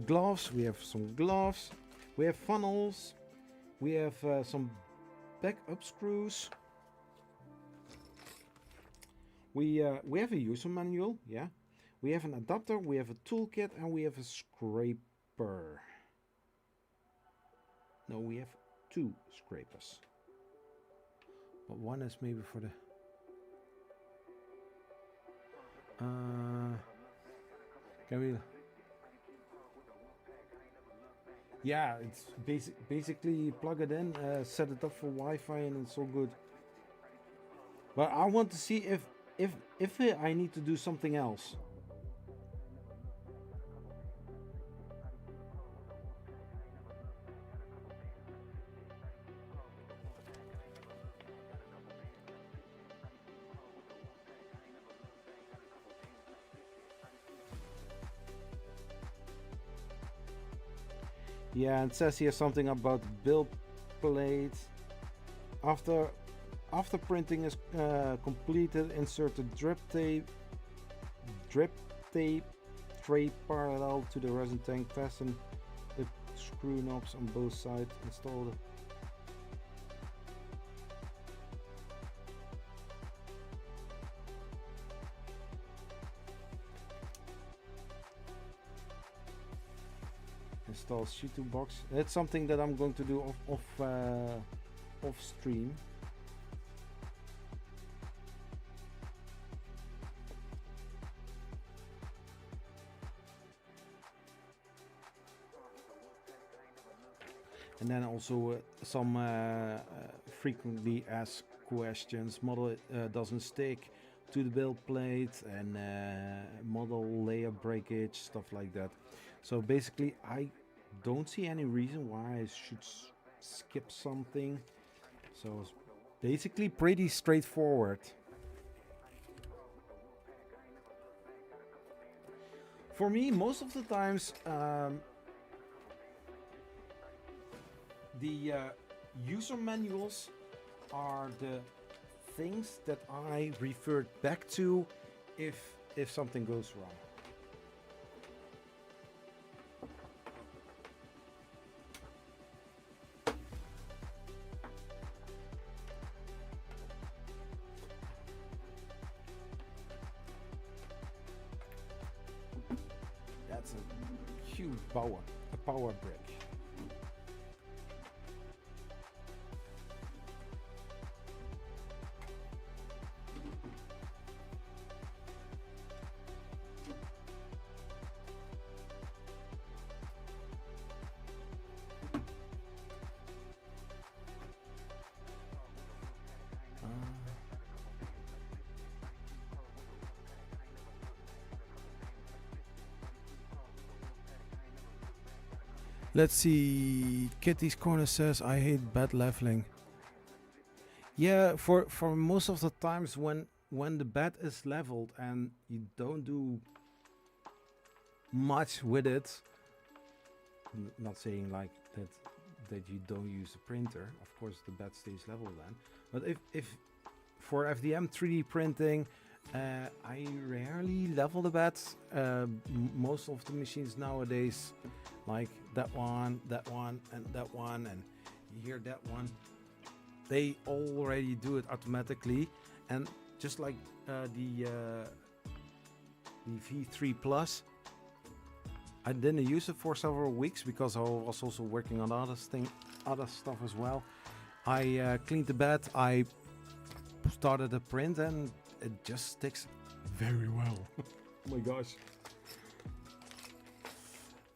Gloves, we have some gloves, we have funnels, we have some backup screws. We have a user manual, yeah. We have an adapter, we have a toolkit, and we have a scraper. No, we have 2 scrapers. But one is maybe for the... can we... Yeah, it's basically plug it in, set it up for Wi-Fi, and it's all good. But I want to see if I need to do something else. Yeah, it says here something about build plate. After printing is completed, insert the drip tape tray parallel to the resin tank. Fasten the screw knobs on both sides. Install the install sheet box. That's something that I'm going to do off stream. And then also some frequently asked questions. Model doesn't stick to the build plate, and model layer breakage, stuff like that. So basically I don't see any reason why I should skip something. So it's basically pretty straightforward. For me, most of the times the user manuals are the things that I revert back to if something goes wrong. That's a huge power brick. Let's see. Kitty's Corner says, I hate bad leveling. Yeah, for most of the times when the bed is leveled and you don't do much with it, not saying like that you don't use the printer, of course the bed stays level then. But if for FDM 3D printing, I rarely level the beds. Most of the machines nowadays, like that one, and that one, and here that one, they already do it automatically. And just like the V3 Plus, I didn't use it for several weeks because I was also working on other stuff as well. I cleaned the bed, I started a print, and it just sticks very well. Oh my gosh.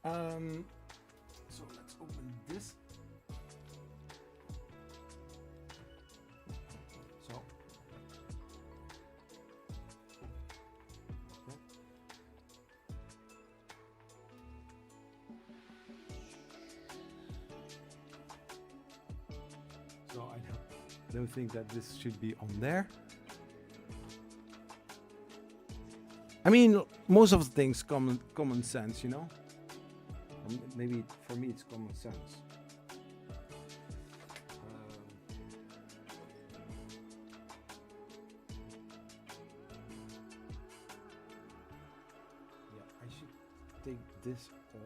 So let's open this. So. Yeah. So I don't think that this should be on there. I mean, most of the things common sense, you know. Maybe for me it's common sense. this off.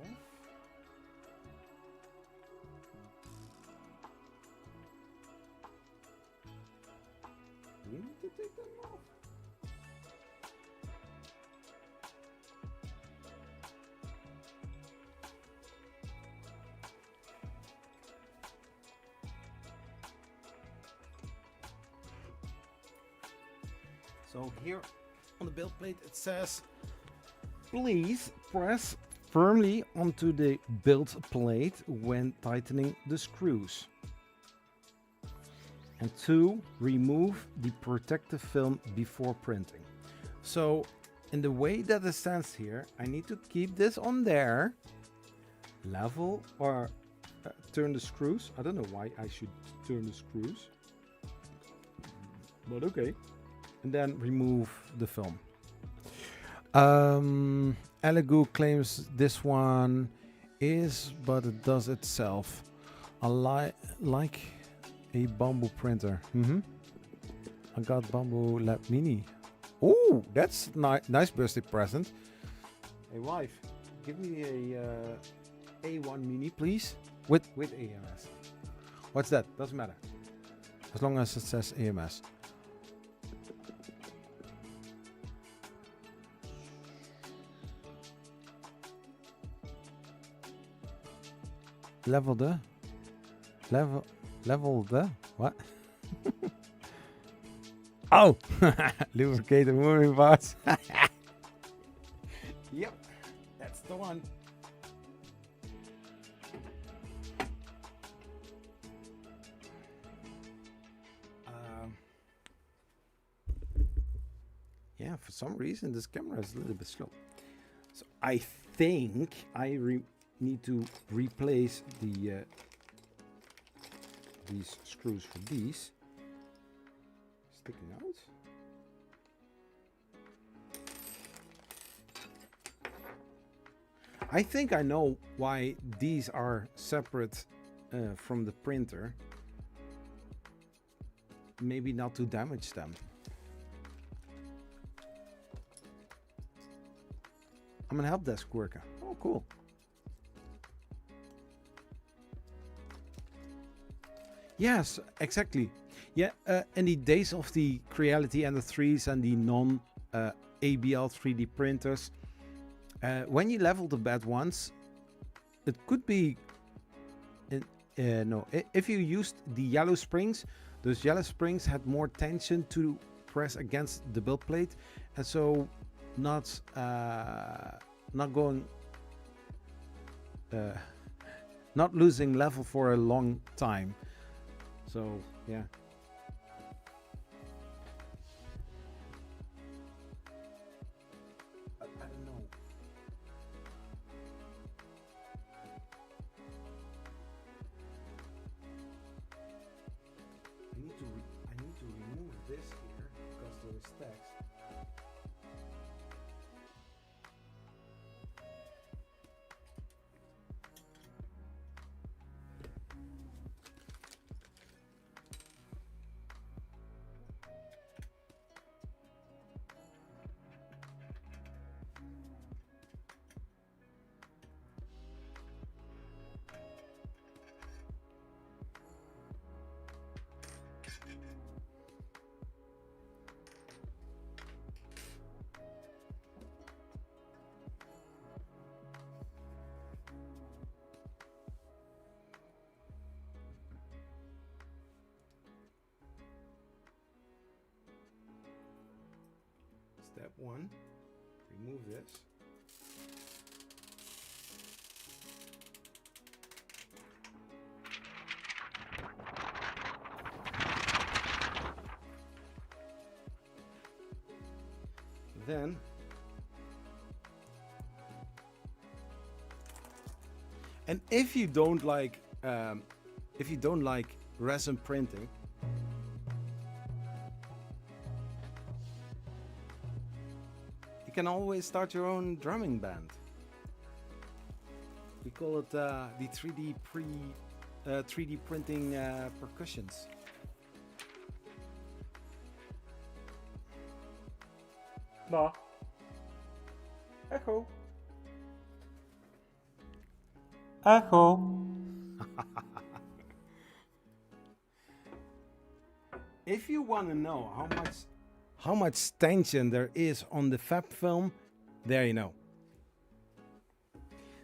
We need to take them off. So here on the build plate it says, please press firmly onto the build plate when tightening the screws. And 2, remove the protective film before printing. So in the way that it stands here, I need to keep this on there, level or turn the screws. I don't know why I should turn the screws, but okay. And then remove the film. Elegoo claims this one is, but it does itself. I like a bamboo printer. I got bamboo lab mini. Oh, that's nice birthday present. Hey wife, give me a A1 mini please, with AMS. What's that? Doesn't matter, as long as it says AMS. Level the what? Oh, lubricated moving parts. Yep, that's the one. Yeah, for some reason this camera is a little bit slow. So I think I need to replace the these screws for these sticking out. I think I know why these are separate from the printer. Maybe not to damage them. I'm an help desk worker. Oh, cool. Yes, exactly. Yeah, in the days of the Creality and the 3s and the non-ABL 3D printers, when you level the bed once, it could be... no, if you used the yellow springs, those yellow springs had more tension to press against the build plate, and so not going... not losing level for a long time. So, yeah. I don't know. I need to remove this here because there is text. Step 1, remove this. Then and if you don't like resin printing, you can always start your own drumming band. We call it the 3D printing percussions. Ma. Echo. Echo. If you want to know how much tension there is on the fab film, there you know.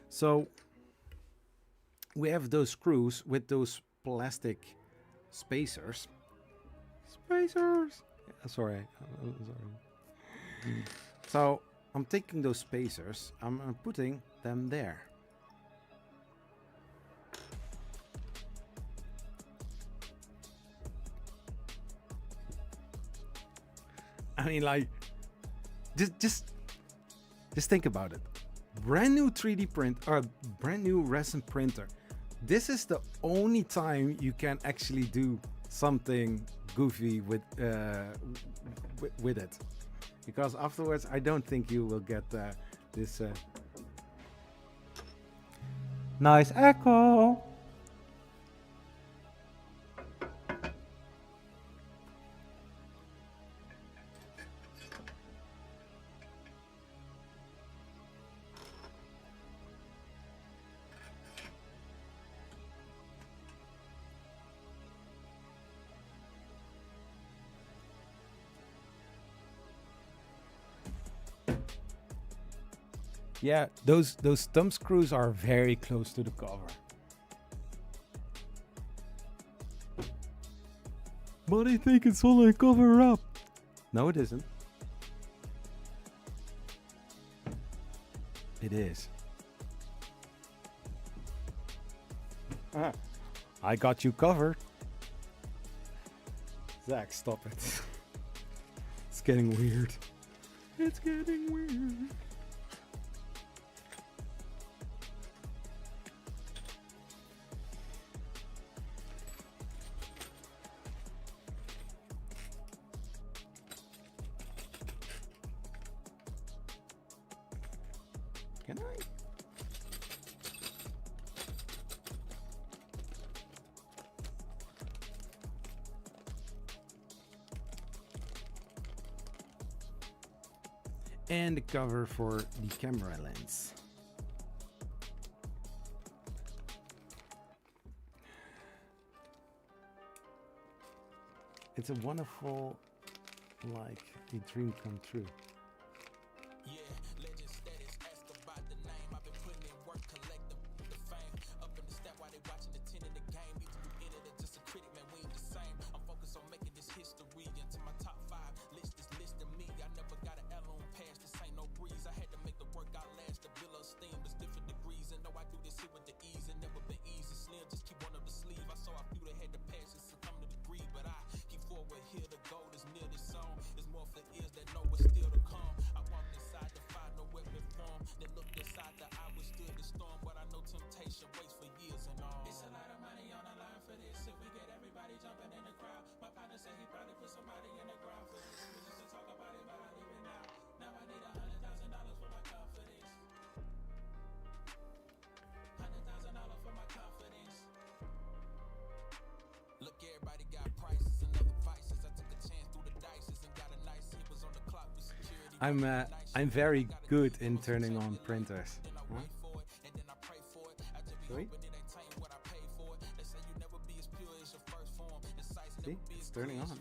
So we have those screws with those plastic spacers. Spacers. Yeah, sorry. Sorry. So I'm taking those spacers. I'm putting them there. I mean, like, just think about it. Brand new 3D print or brand new resin printer. This is the only time you can actually do something goofy with it, because afterwards I don't think you will get this. Nice echo. Yeah, those thumb screws are very close to the cover. But I think it's all a cover up. No, it isn't. It is. I got you covered. Zach, stop it. It's getting weird. It's getting weird. Can I? And the cover for the camera lens. It's a wonderful, like, a dream come true. I'm very good in turning on printers. Huh? Sorry? See, it's turning on.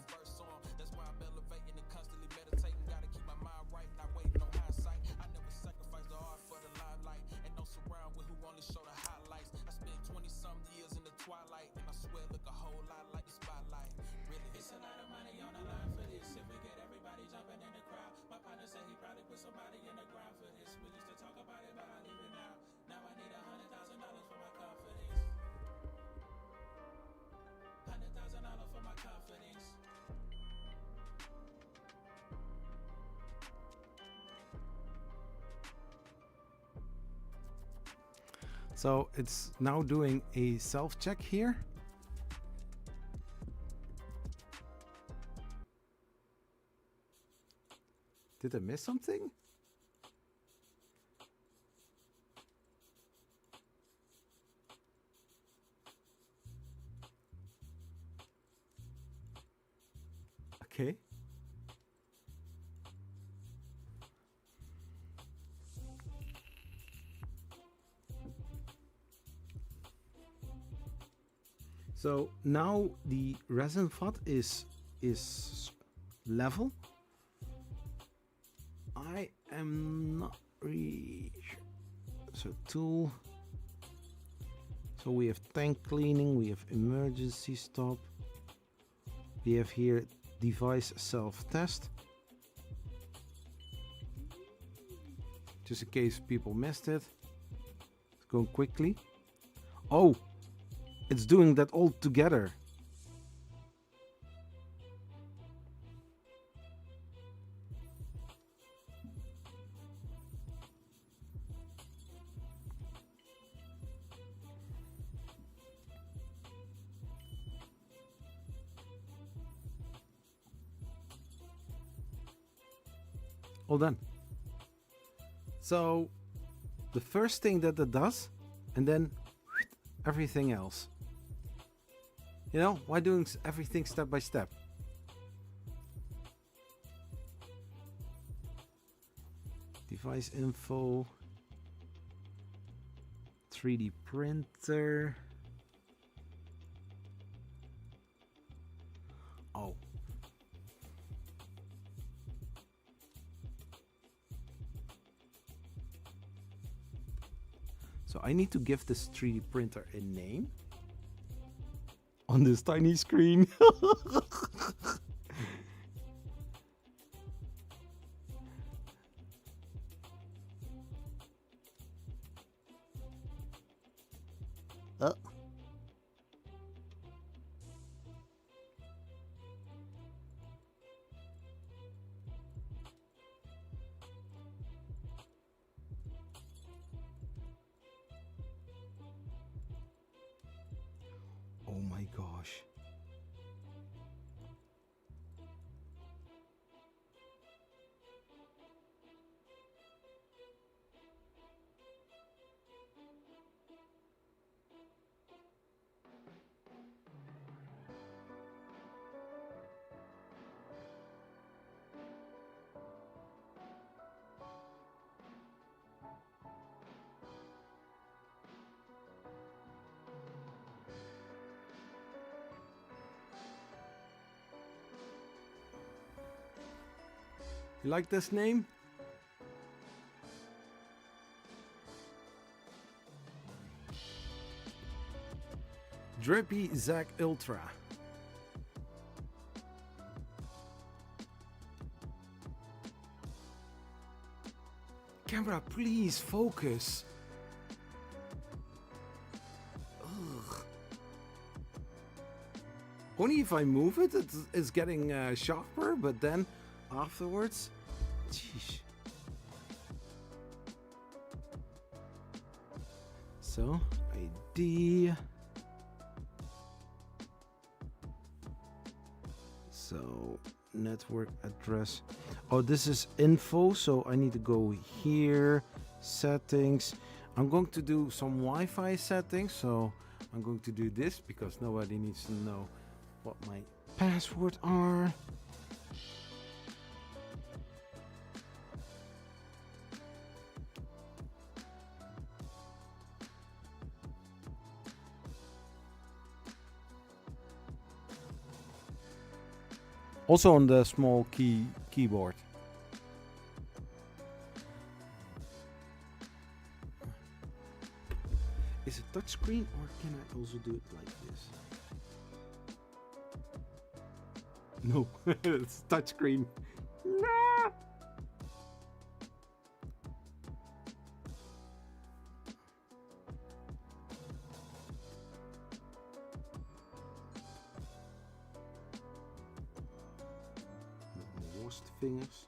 So it's now doing a self-check here. Did I miss something? Okay. So now the resin vat is level. I am not really sure. So tool. So we have tank cleaning, we have emergency stop. We have here device self-test. Just in case people missed it. It's going quickly. Oh, it's doing that all together. All done. So the first thing that it does, and then everything else. You know, why doing everything step by step? Device info, 3D printer. Oh. So I need to give this 3D printer a name on this tiny screen. Oh my gosh. You like this name? Drippy Zach Ultra. Camera, please focus. Ugh. Only if I move it, it's getting sharper, but then afterwards, jeez. So, ID. So, network address. Oh, this is info, so I need to go here, settings. I'm going to do some Wi-Fi settings, so I'm going to do this because nobody needs to know what my passwords are. Also on the small keyboard. Is it touchscreen or can I also do it like this? No, it's touchscreen. No. Worst fingers.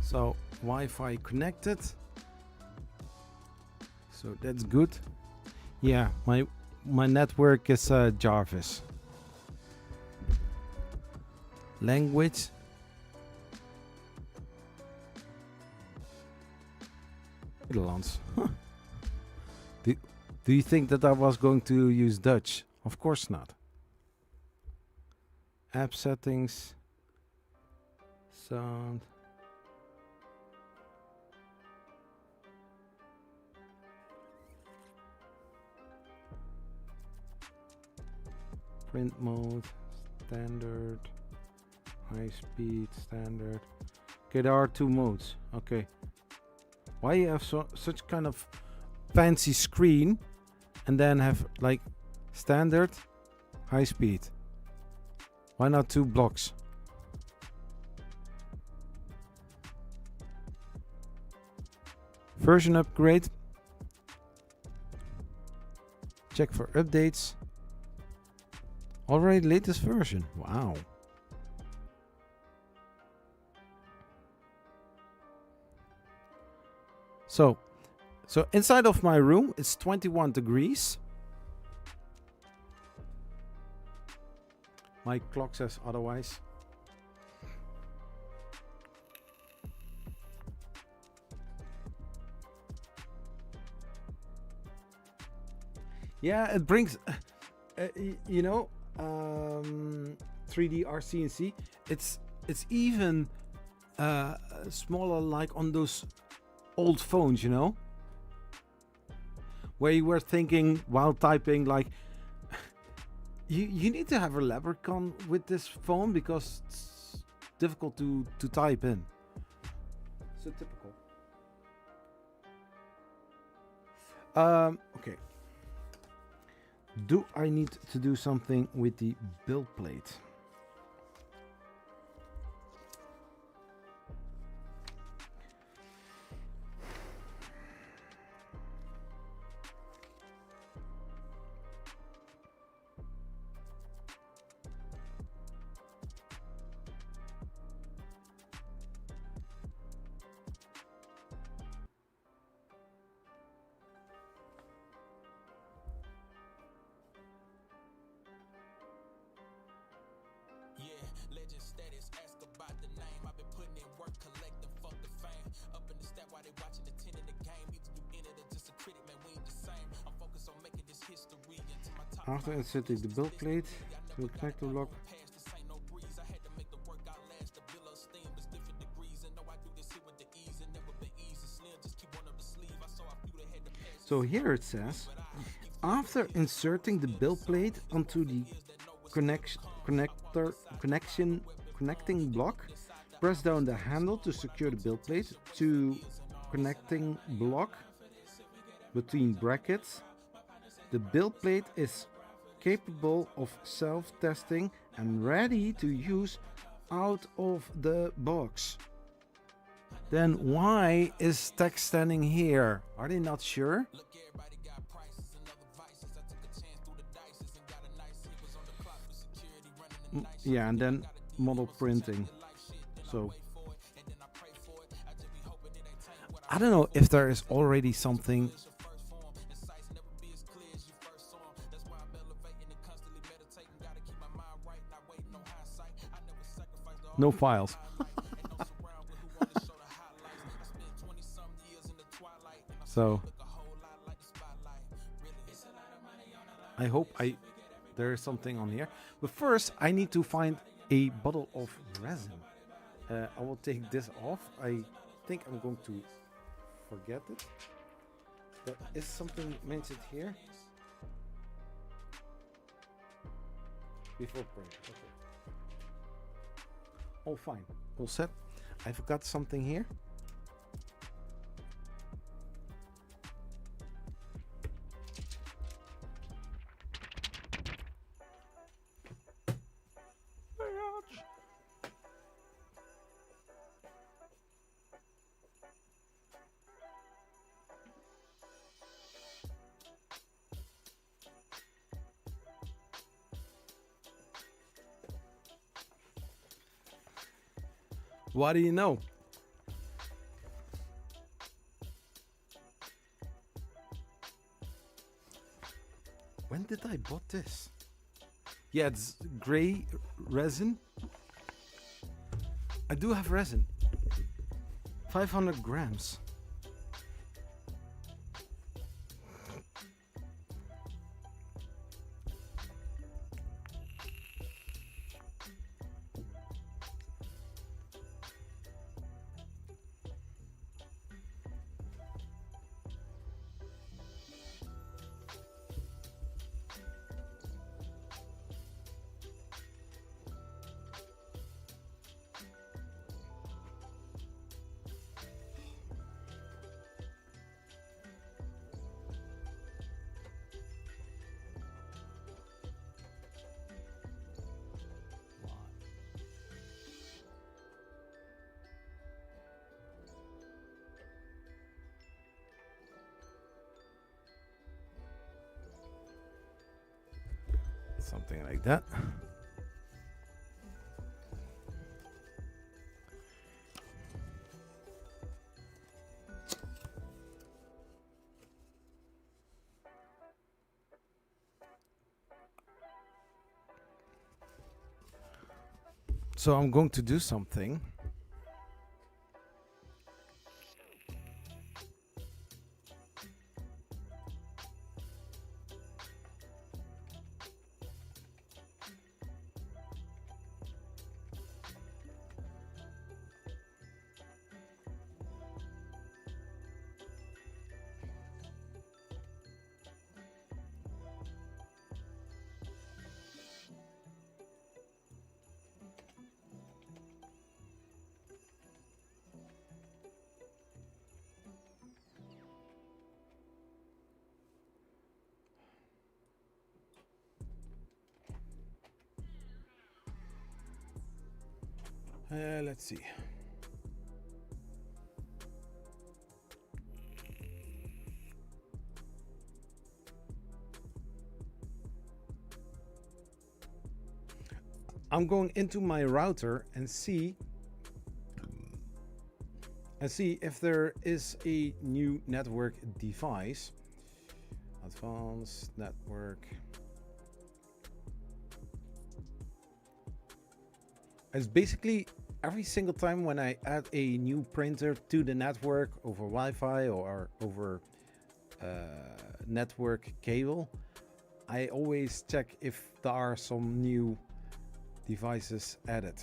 So Wi-Fi connected. So that's good. Yeah, my network is Jarvis. Language. Nederlands. Do you think that I was going to use Dutch? Of course not. App settings. Sound. Print mode. Standard. High speed. Standard. Okay, there are two modes. Okay. Why you have such kind of fancy screen and then have like standard, high speed? Why not two blocks? Version upgrade. Check for updates. Already latest version. Wow. So inside of my room it's 21 degrees. My clock says otherwise. Yeah, it brings, you know, 3D RCNC. It's even smaller, like on those old phones, you know, where you were thinking while typing, like, you need to have a leprechaun with this phone because it's difficult to type in. So typical. Okay. Do I need to do something with the build plate? After inserting the build plate to connect the block. So here it says, after inserting the build plate onto the connecting block, press down the handle to secure the build plate to connecting block between brackets. The build plate is capable of self-testing and ready to use out of the box. Then why is text standing here? Are they not sure? Yeah, and then model printing. So I don't know if there is already something. No files. So I hope there is something on here. But first I need to find a bottle of resin. I will take this off. I think I'm going to forget it. There is something mentioned here. Before print. Okay. All fine. All set. I forgot something here. What do you know? When did I bought this? Yeah, it's gray resin. I do have resin. 500 grams. Something like that. So I'm going to do something. Let's see. I'm going into my router and see if there is a new network device. Advanced network. It's basically every single time when I add a new printer to the network over Wi-Fi or over network cable, I always check if there are some new devices added.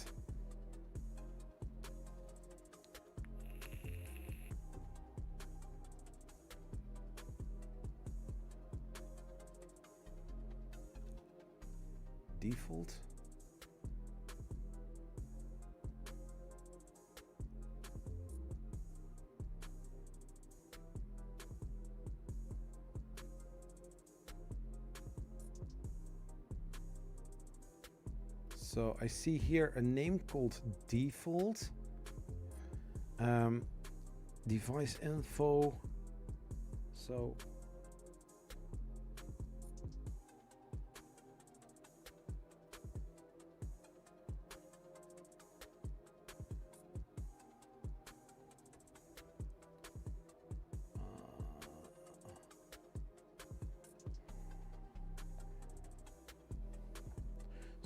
Default. So I see here a name called default. Device info.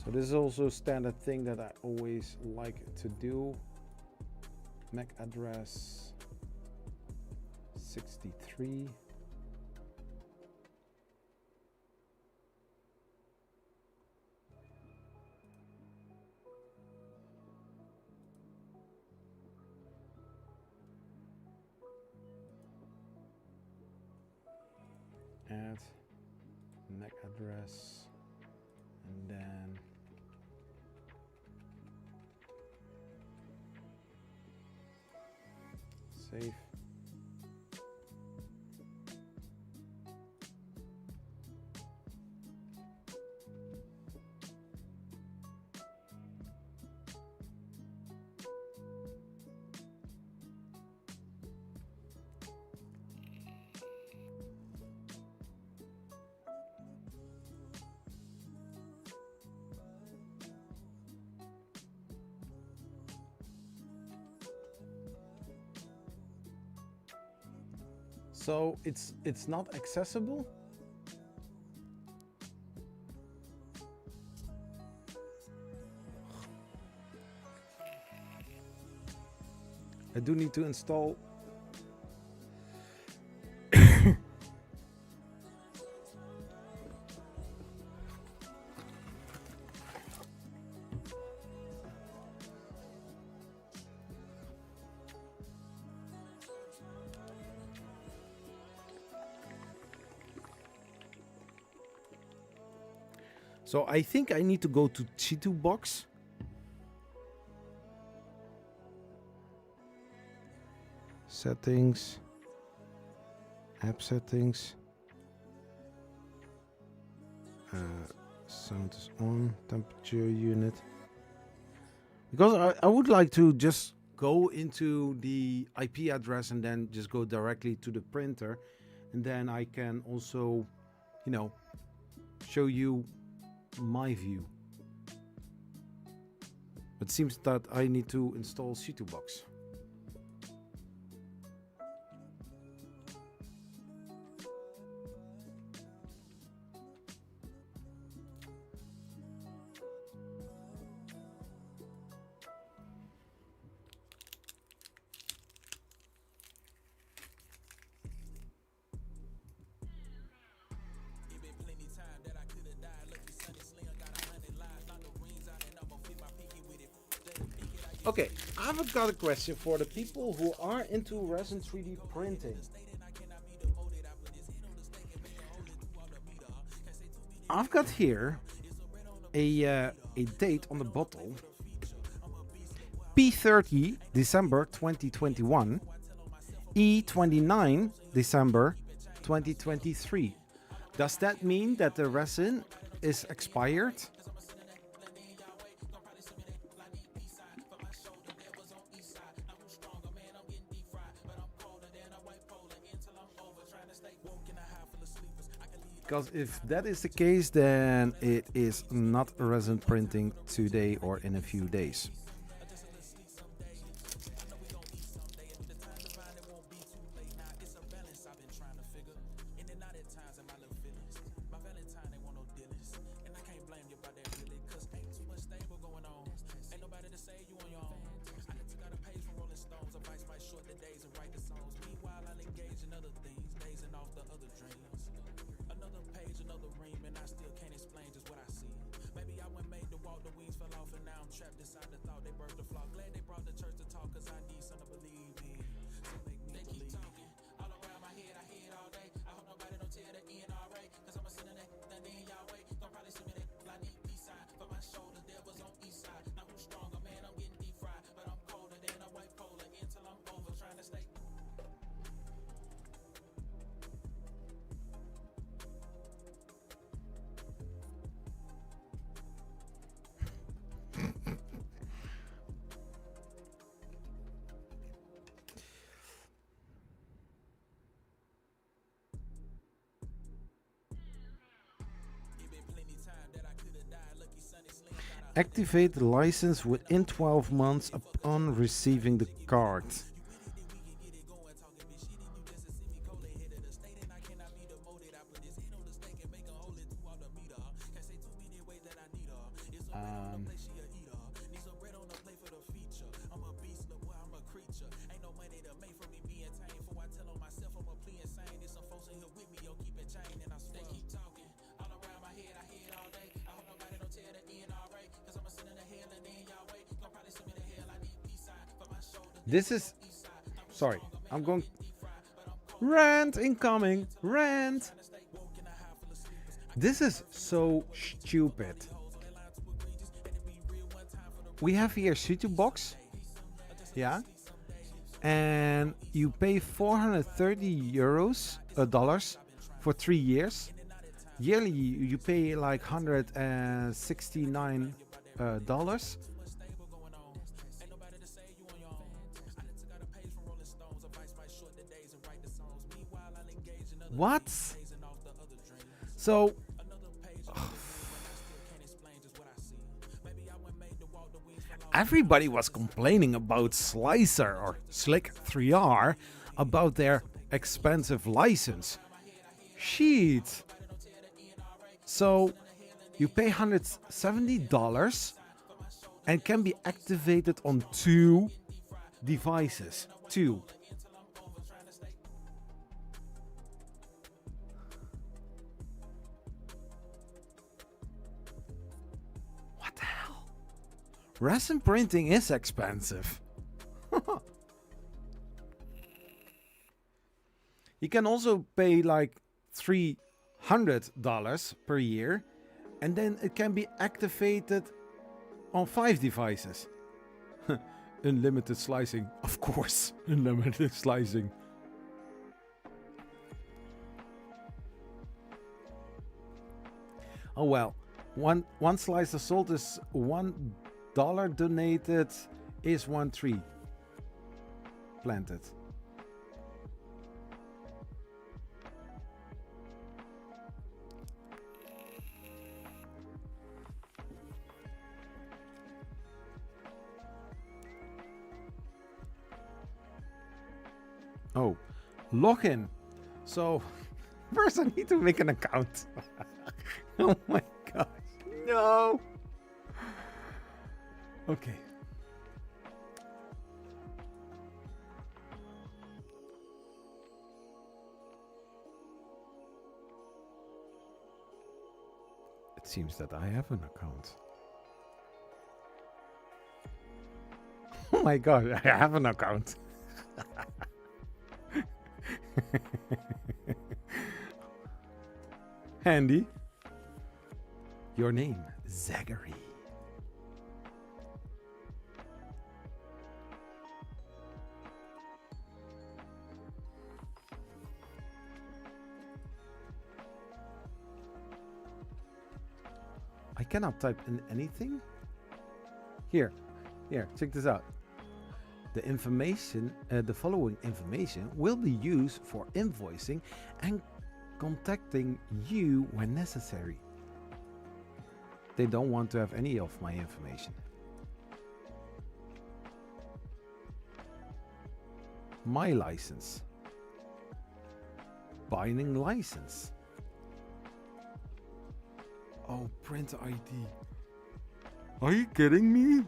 So this is also a standard thing that I always like to do. MAC address 63. Add MAC address and then save. So it's not accessible. I do need to install. So I think I need to go to T2 box. Settings. App settings. Sound is on. Temperature unit. Because I would like to just go into the IP address and then just go directly to the printer. And then I can also, you know, show you my view. It seems that I need to install C2 box. Okay, I've got a question for the people who are into resin 3D printing. I've got here a date on the bottle. P30 December 2021, E29 December 2023. Does that mean that the resin is expired? Because if that is the case, then it is not resin printing today or in a few days. Activate the license within 12 months upon receiving the card. This is, sorry, I'm going, rant incoming, rant. This is so stupid. We have here C2 box, yeah, and you pay 430 euros, dollars for 3 years. Yearly, you pay like 169 dollars. What? So everybody was complaining about Slicer or Slick 3R about their expensive license. Shit. So you pay $170 and can be activated on 2 devices. 2. What the hell? Resin printing is expensive. You can also pay like $300 per year, and then it can be activated on 5 devices. Unlimited slicing, of course. Unlimited slicing. Oh well, one slice of salt is $1 donated, is 1 tree planted. Oh, login. So first I need to make an account. Oh my gosh, no. Okay. It seems that I have an account. Oh my god, I have an account. Handy. Your name, Zachary. I cannot type in anything. Here, check this out. The information, the following information will be used for invoicing and contacting you when necessary. They don't want to have any of my information. My license. Binding license. Oh, print ID. Are you kidding me?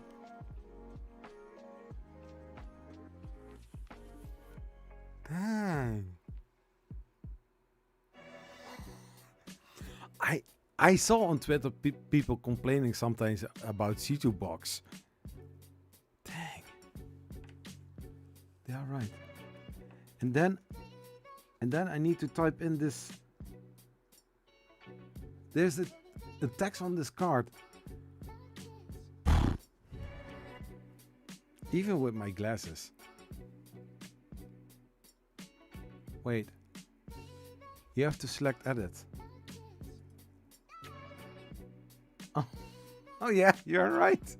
Dang. I saw on Twitter people complaining sometimes about C2 box. Dang. They are right. And then I need to type in this. There's the text on this card. Even with my glasses. Wait. You have to select edit. Oh yeah, you're right.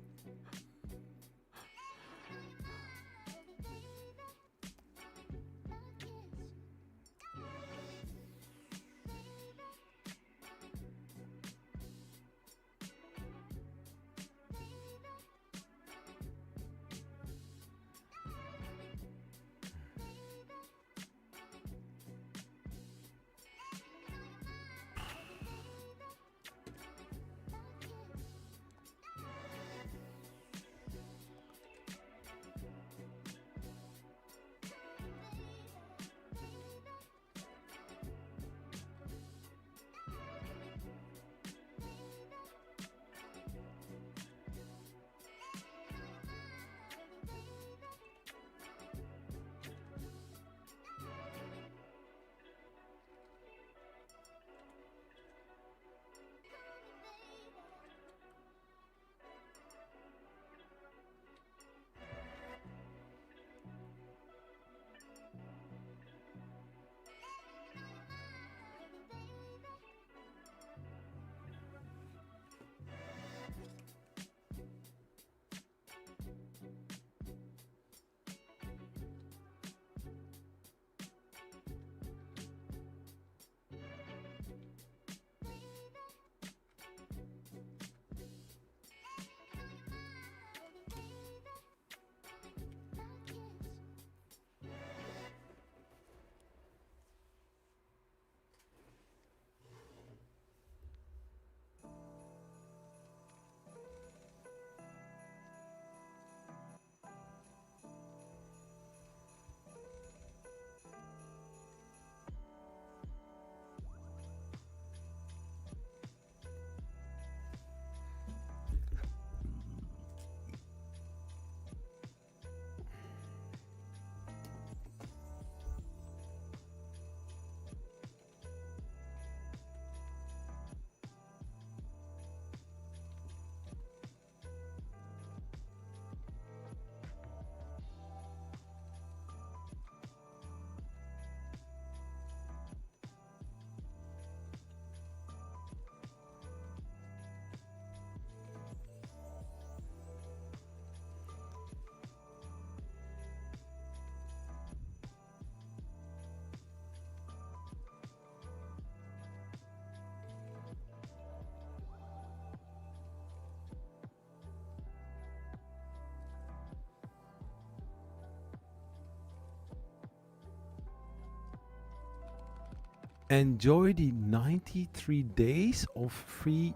Enjoy the 93 days of free.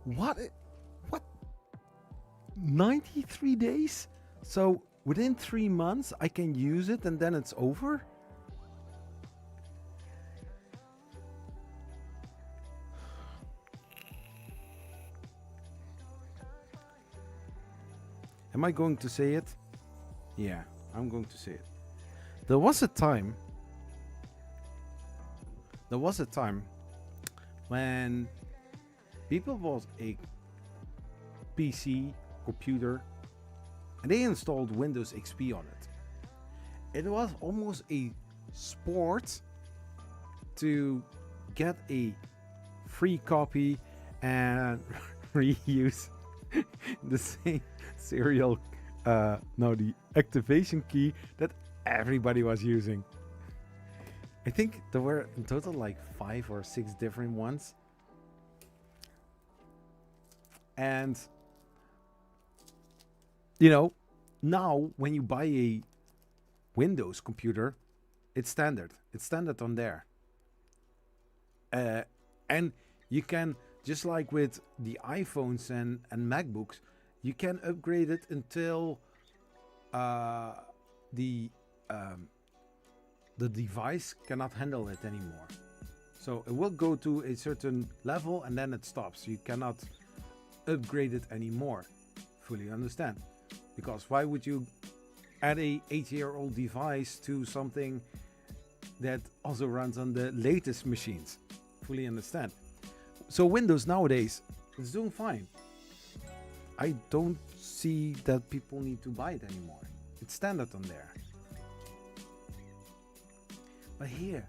What? What? 93 days? So within 3 months I can use it and then it's over? Am I going to say it? Yeah, I'm going to say it. There was a time when people bought a PC computer and they installed Windows XP on it. It was almost a sport to get a free copy and reuse the same serial the activation key that everybody was using. I think there were in total like 5 or 6 different ones. And you know, now when you buy a Windows computer, it's standard. It's standard on there. And you can, just like with the iPhones and MacBooks, you can upgrade it until the device cannot handle it anymore. So it will go to a certain level and then it stops. You cannot upgrade it anymore. Fully understand. Because why would you add a 8-year-old device to something that also runs on the latest machines? Fully understand. So Windows nowadays is doing fine. I don't see that people need to buy it anymore. It's standard on there. But here,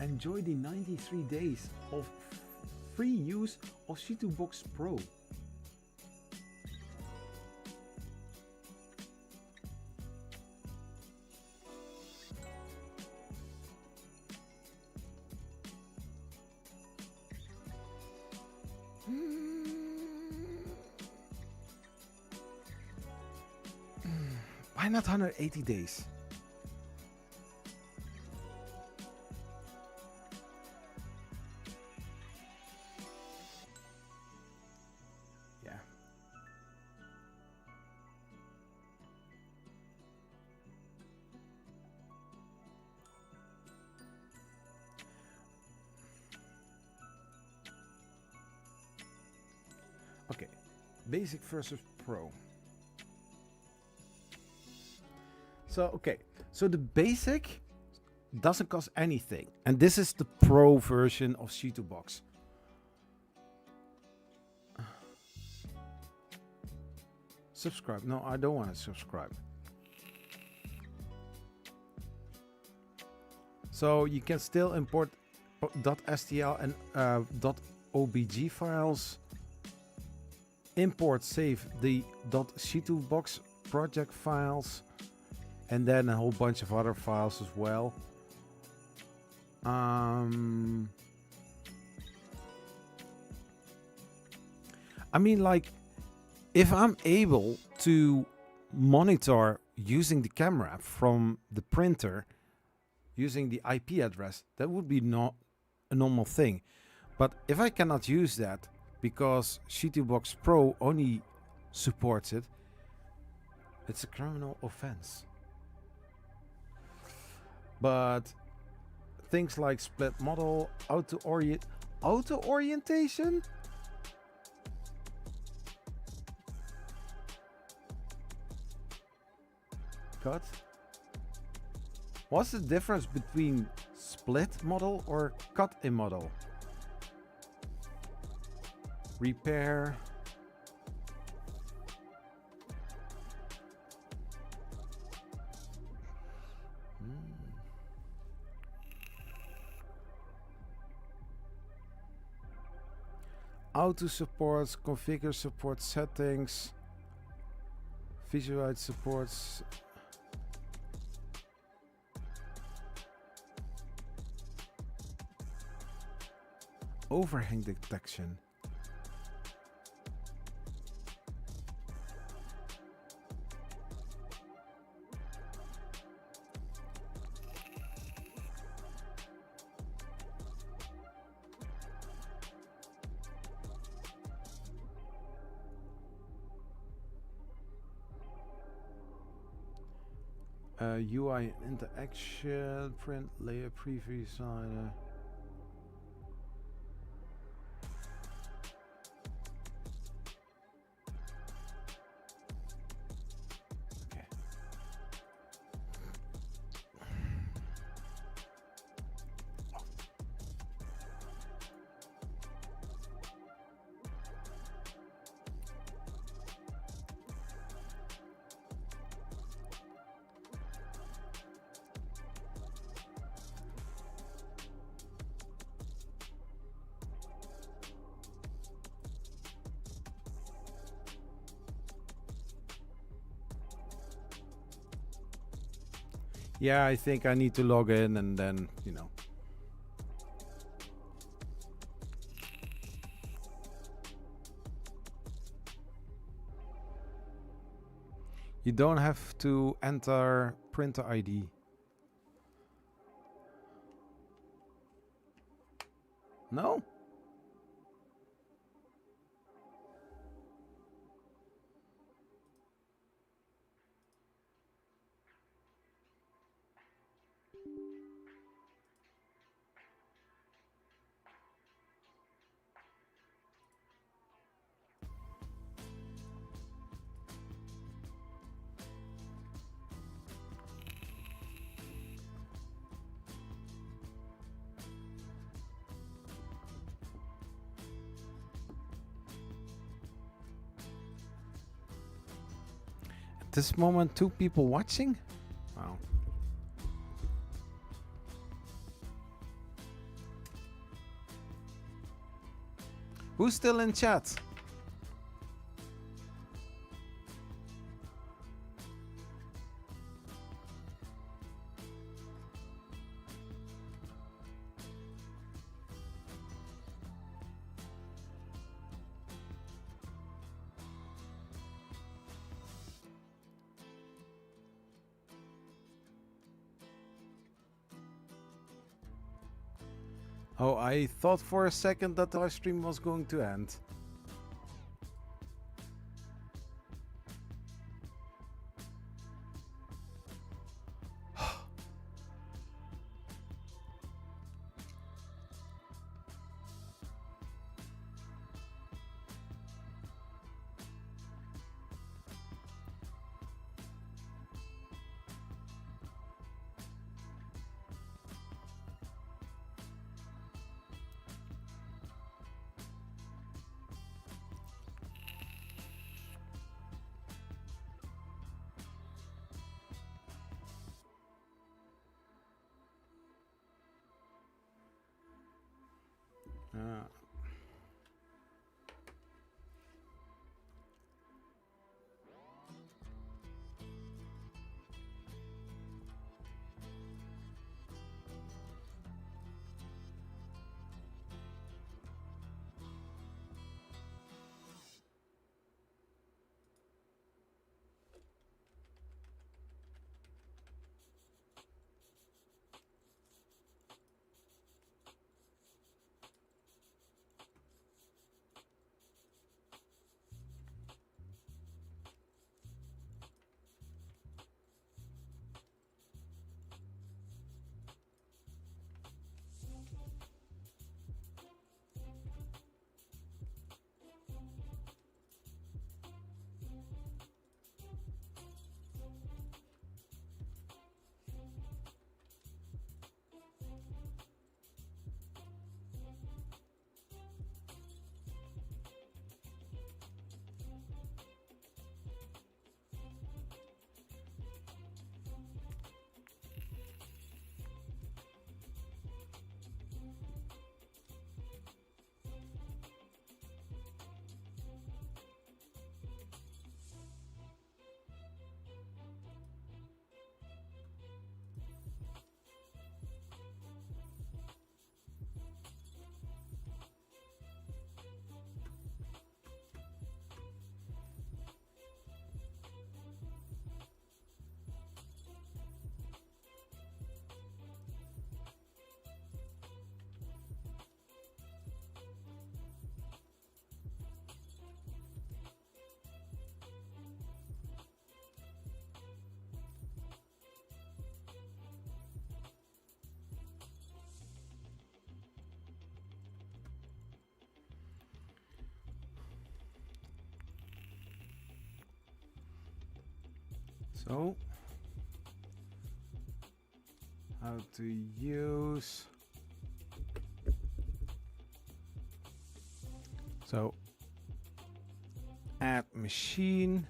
enjoy the 93 days of free use of C2Box Pro. Why not 180 days? Yeah. Okay. Basic versus Pro. So the basic doesn't cost anything, and this is the Pro version of C2Box. Subscribe? No, I don't want to subscribe. So you can still import .stl and .obj files. Import, save the .c2box project files. And then a whole bunch of other files as well. I mean, like, if I'm able to monitor using the camera from the printer, using the IP address, that would be not a normal thing. But if I cannot use that because C2Box Pro only supports it, it's a criminal offense. But things like split model, auto orientation. Cut. What's the difference between split model or cut a model? Repair. Auto supports, configure support settings, visualize supports. Overhang detection. UI interaction, print layer preview designer. Okay. Yeah, I think I need to log in and then, you know. You don't have to enter printer ID. No? At this moment, 2 people watching? Wow. Who's still in chat? Oh, I thought for a second that the live stream was going to end. Uh, So, how to use. So, add machine.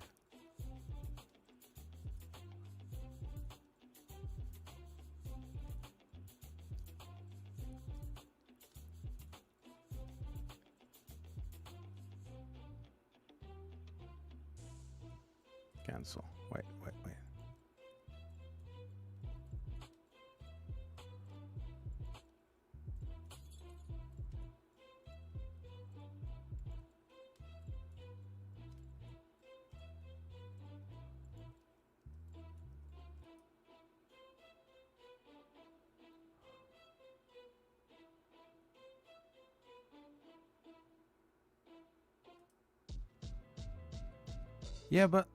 Cancel. Wait. Yeah, but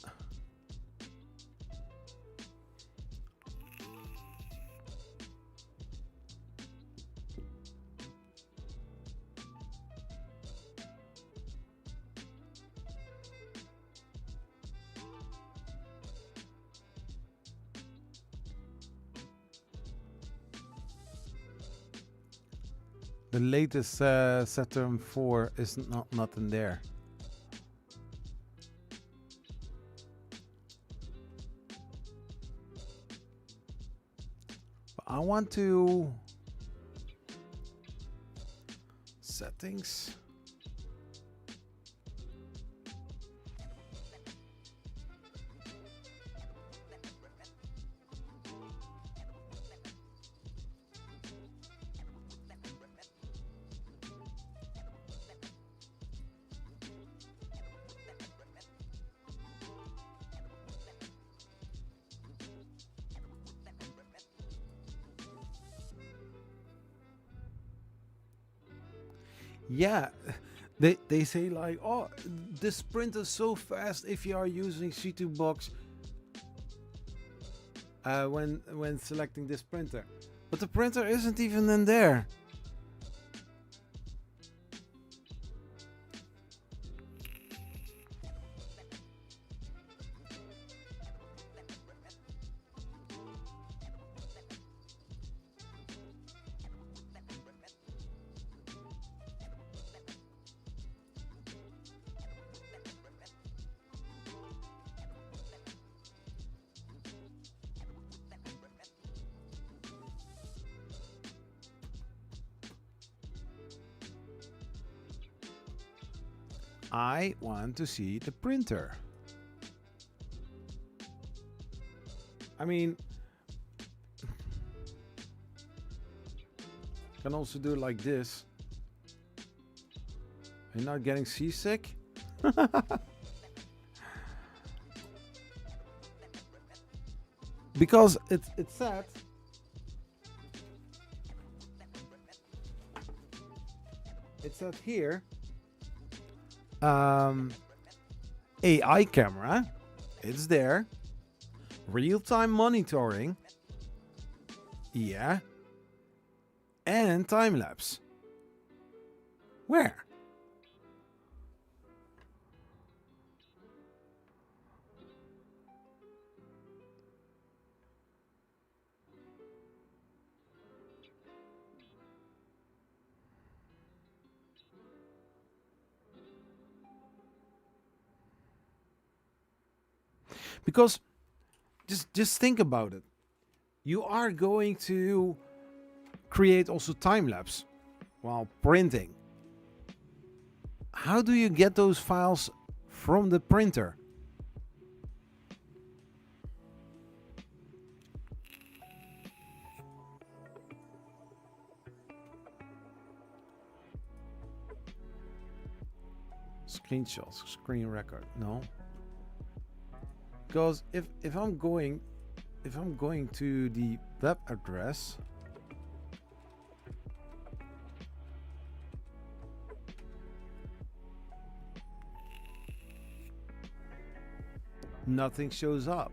the latest Saturn 4 is not in there. But I want to settings. Yeah, they say like, oh, this print is so fast if you are using C2 box when selecting this printer, but the printer isn't even in there. I want to see the printer. I mean, can also do it like this. Are you not getting seasick? Because it said here AI camera, it's there, real-time monitoring, yeah, and time-lapse. Where? Because just think about it. You are going to create also time lapse while printing. How do you get those files from the printer? Screenshots, screen record. No. Because if I'm going to the web address, nothing shows up.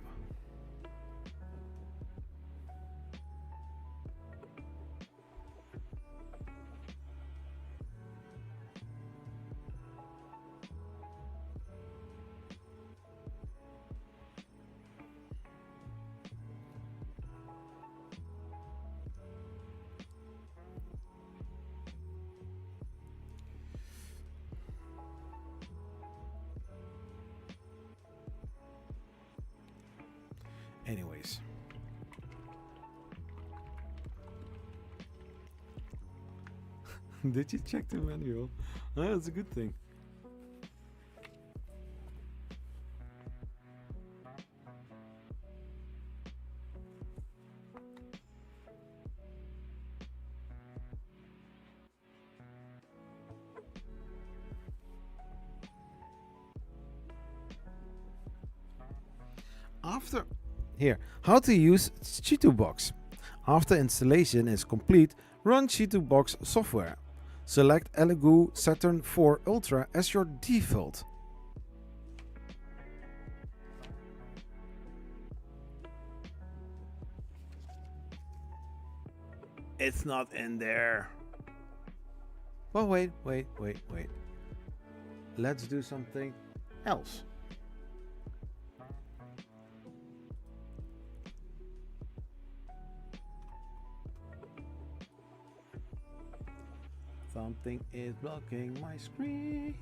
Anyways. Did you check the manual? That's a good thing. After here, how to use Box. After installation is complete, run Box software. Select Elegoo Saturn 4 Ultra as your default. It's not in there. Well, wait. Let's do something else. Something is blocking my screen.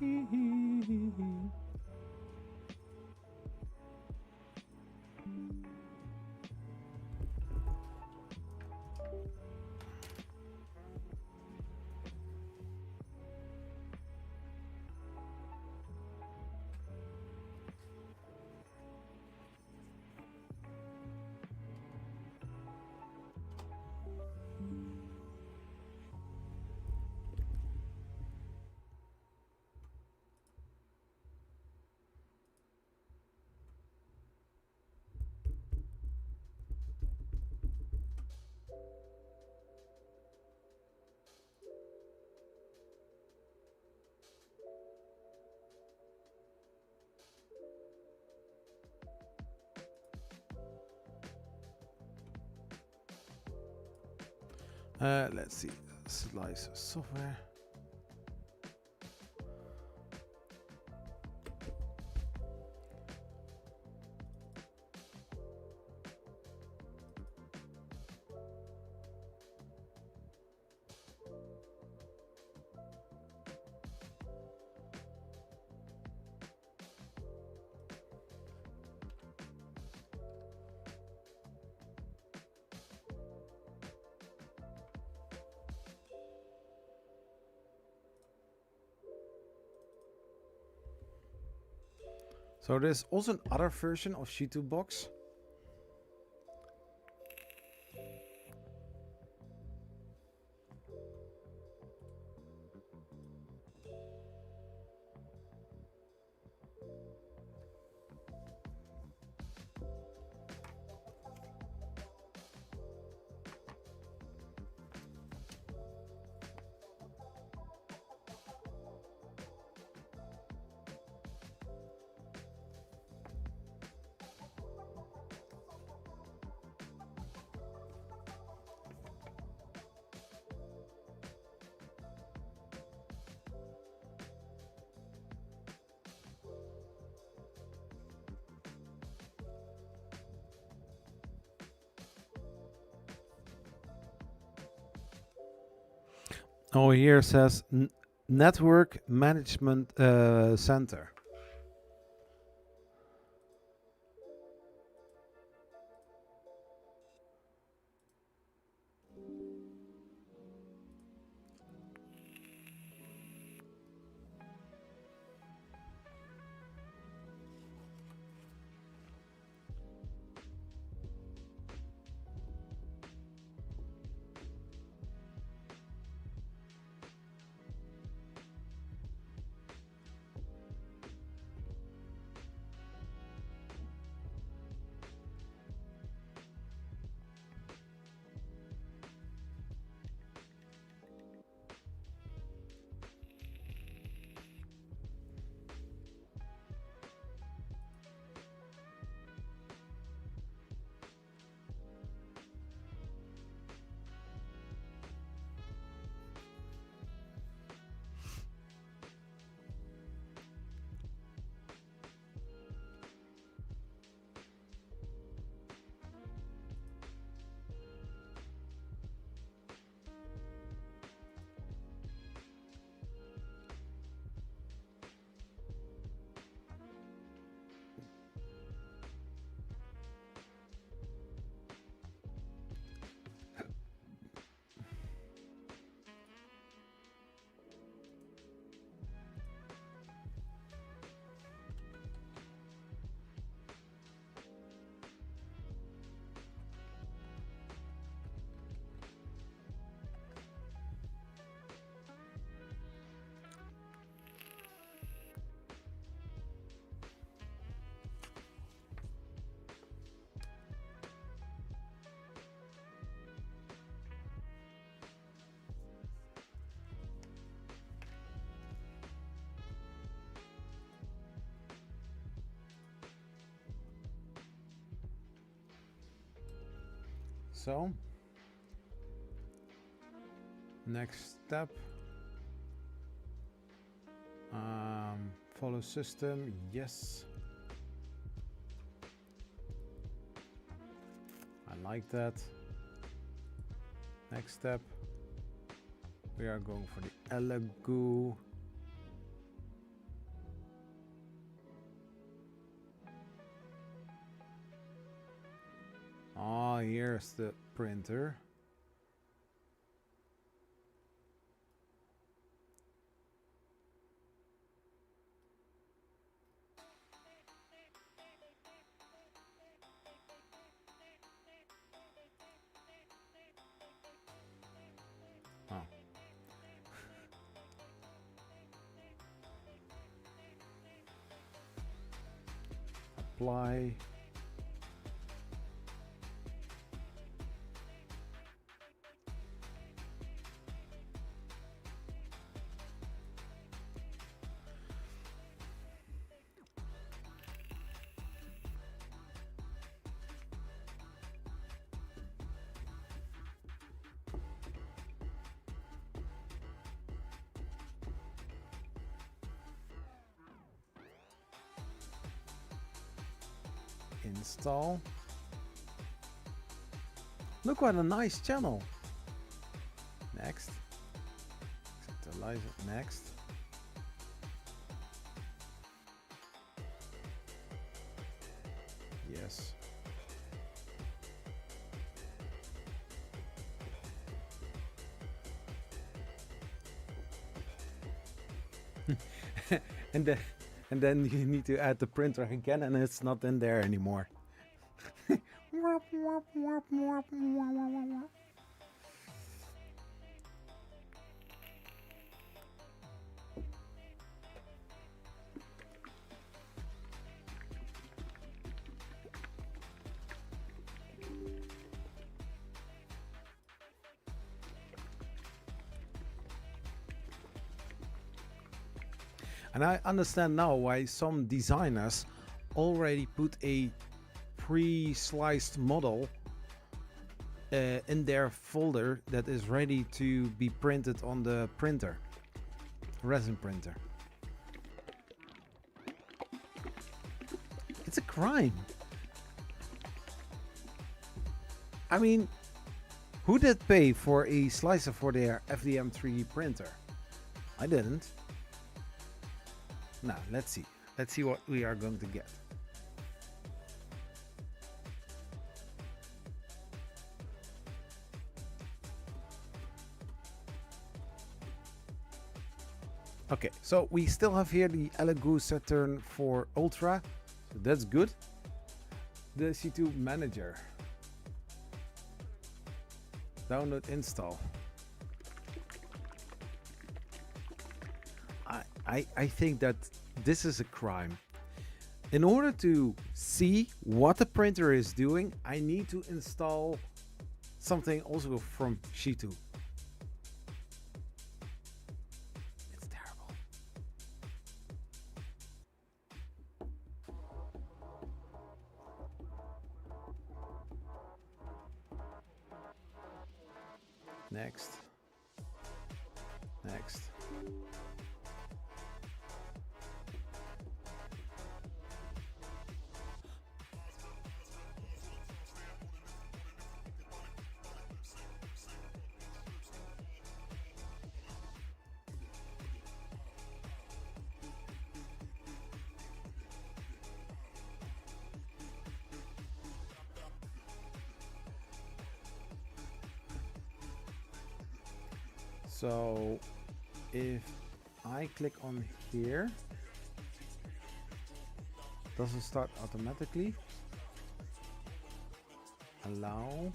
Let's see. Slice software. So there's also another version of Box. Oh, here says Network Management Center. So, next step, follow system, yes. I like that. Next step, we are going for the Elegoo. Oh, here's the printer. Oh. Apply. Install. Look what a nice channel. Next. Accept the license. Next. Yes. and then you need to add the printer again, and it's not in there anymore. And I understand now why some designers already put a pre-sliced model in their folder that is ready to be printed on the printer, resin printer. It's a crime. I mean, who did pay for a slicer for their FDM 3D printer? I didn't. Now, let's see. Let's see what we are going to get. Okay, so we still have here the Elegoo Saturn for Ultra. So that's good. The C2 Manager. Download, install. I think that this is a crime. In order to see what the printer is doing, I need to install something also from C2. It's terrible. Next. Next. So if I click on here, does it start automatically? Allow,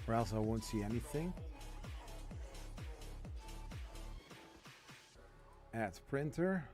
or else I won't see anything. Add printer.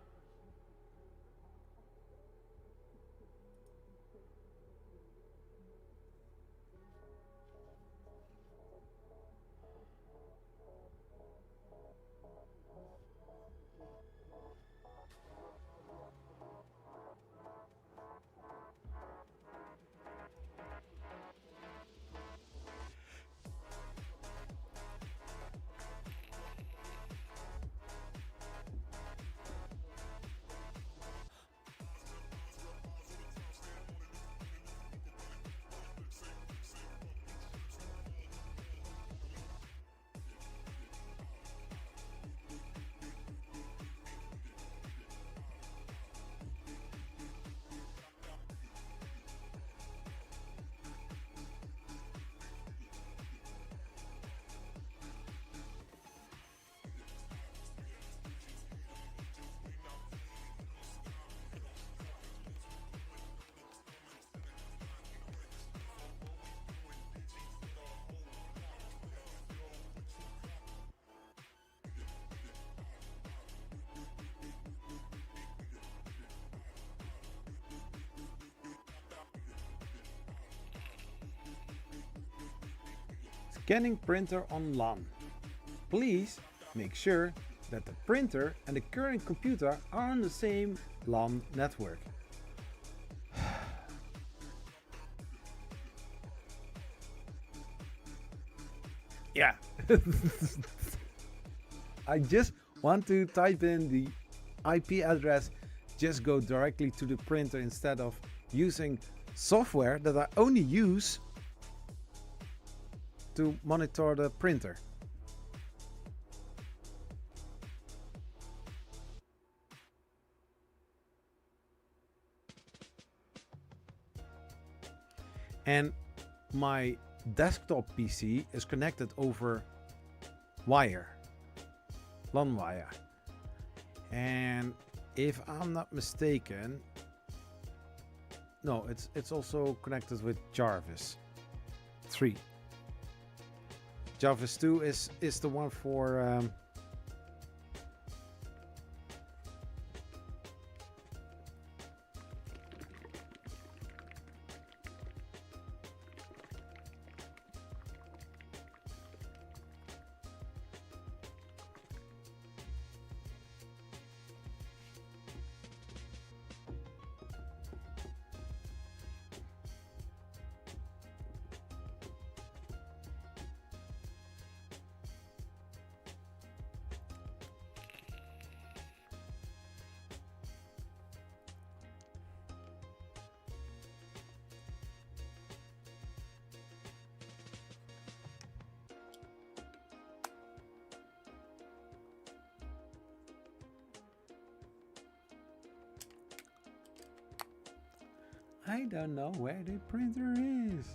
Scanning printer on LAN. Please make sure that the printer and the current computer are on the same LAN network. Yeah. I just want to type in the IP address, just go directly to the printer instead of using software that I only use to monitor the printer. And my desktop PC is connected over wire, LAN wire. And if I'm not mistaken, no, it's also connected with Jarvis 3. Jarvis 2 is the one for I don't know where the printer is.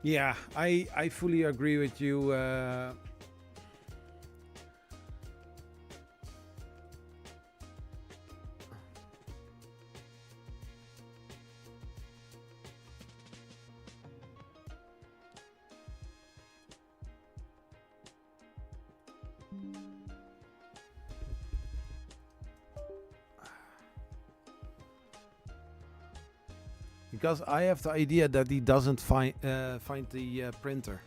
Yeah, I fully agree with you. Because I have the idea that he doesn't find the printer.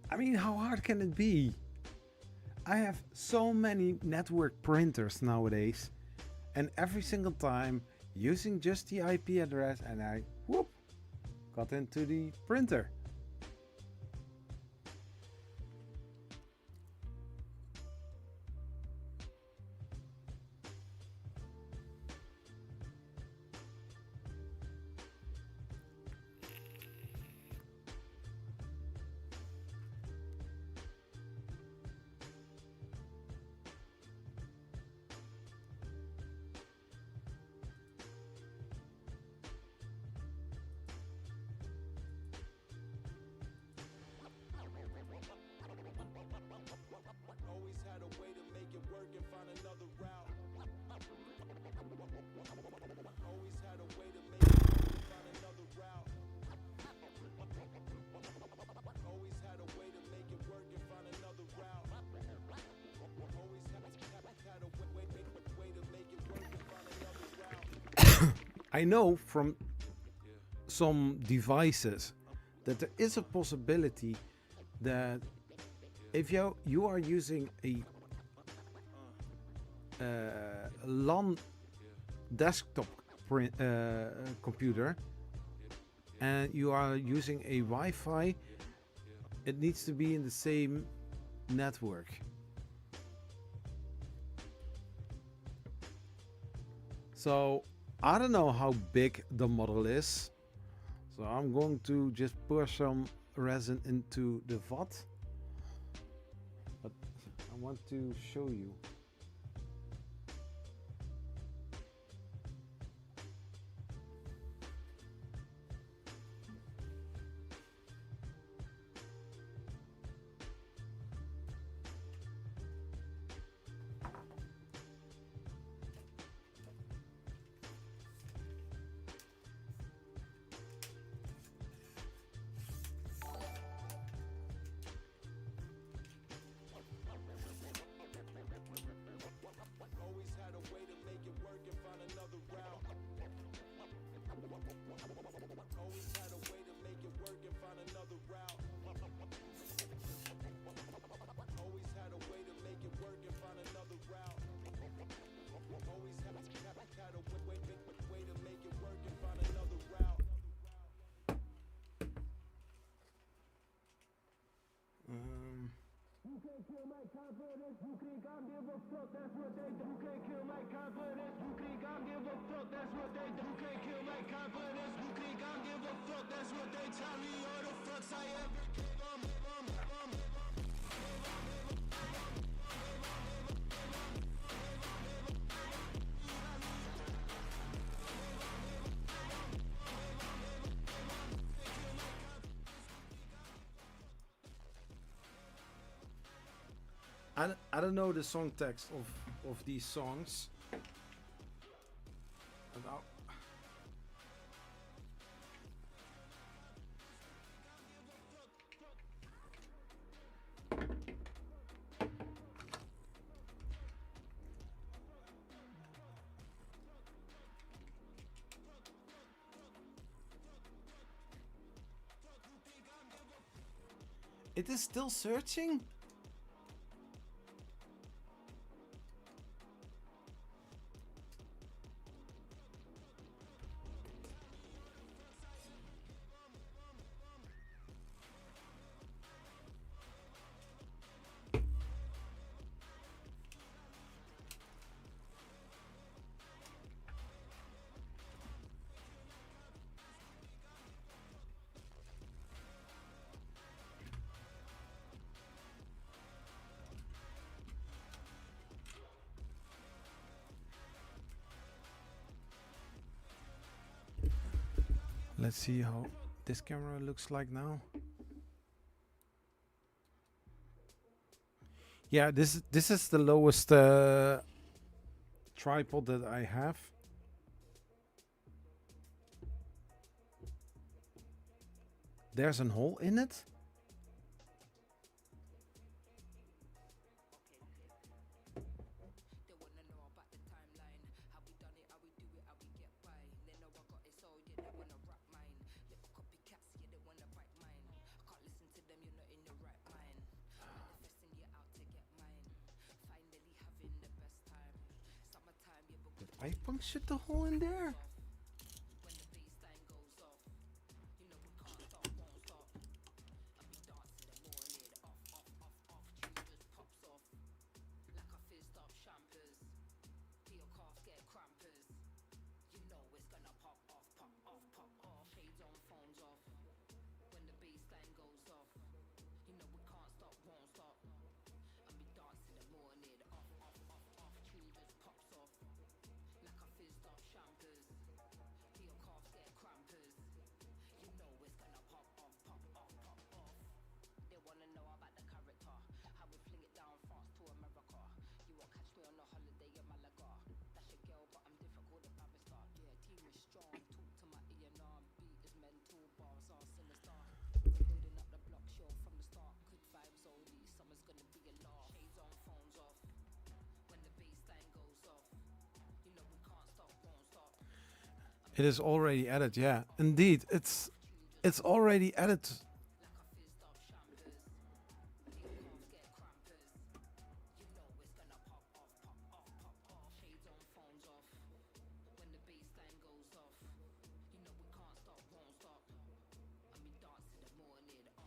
I mean, how hard can it be? I have so many network printers nowadays, and every single time using just the IP address, and I whoop got into the printer. work and find another route. Always had a way to make it work and find another route. Always had a way to make it work and find another route. Always had a way to make it work and find another route. I know from some devices that there is a possibility that if you are using a LAN desktop computer and you are using a Wi-Fi, it needs to be in the same network. So I don't know how big the model is, so I'm going to just pour some resin into the vat, but I want to show you. Always had a way to make it work and find another route. Always had a way to make it work and find another route. Always had a way to make it work and find another route. Always had a way to make it work and find another route. You can't kill my confidence, you think I give a fuck, that's what they do. You can't kill my confidence, you think I give a fuck, that's what they do. You can't kill my confidence, you think I give a fuck, that's what they tell me. All the fucks I ever gave. I don't know the song text of these songs. But it is still searching? Let's see how this camera looks like now. Yeah, this is the lowest tripod that I have. There's an hole in it. I punctured the hole in there. It is already added, yeah. Indeed, it's already added.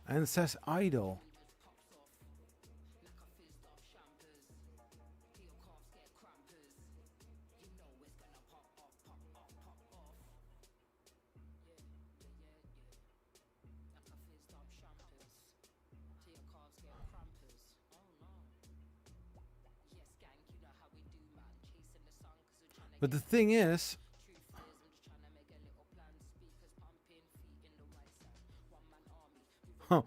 And it says idle. But the thing is, oh,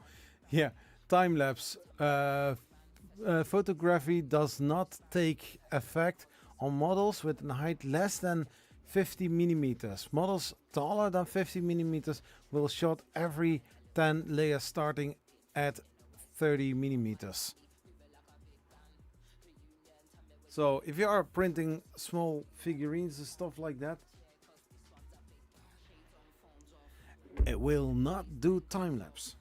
yeah, time lapse. Photography does not take effect on models with a height less than 50 millimeters. Models taller than 50 millimeters will shot every 10 layers starting at 30 millimeters. So if you are printing small figurines and stuff like that, it will not do time lapse.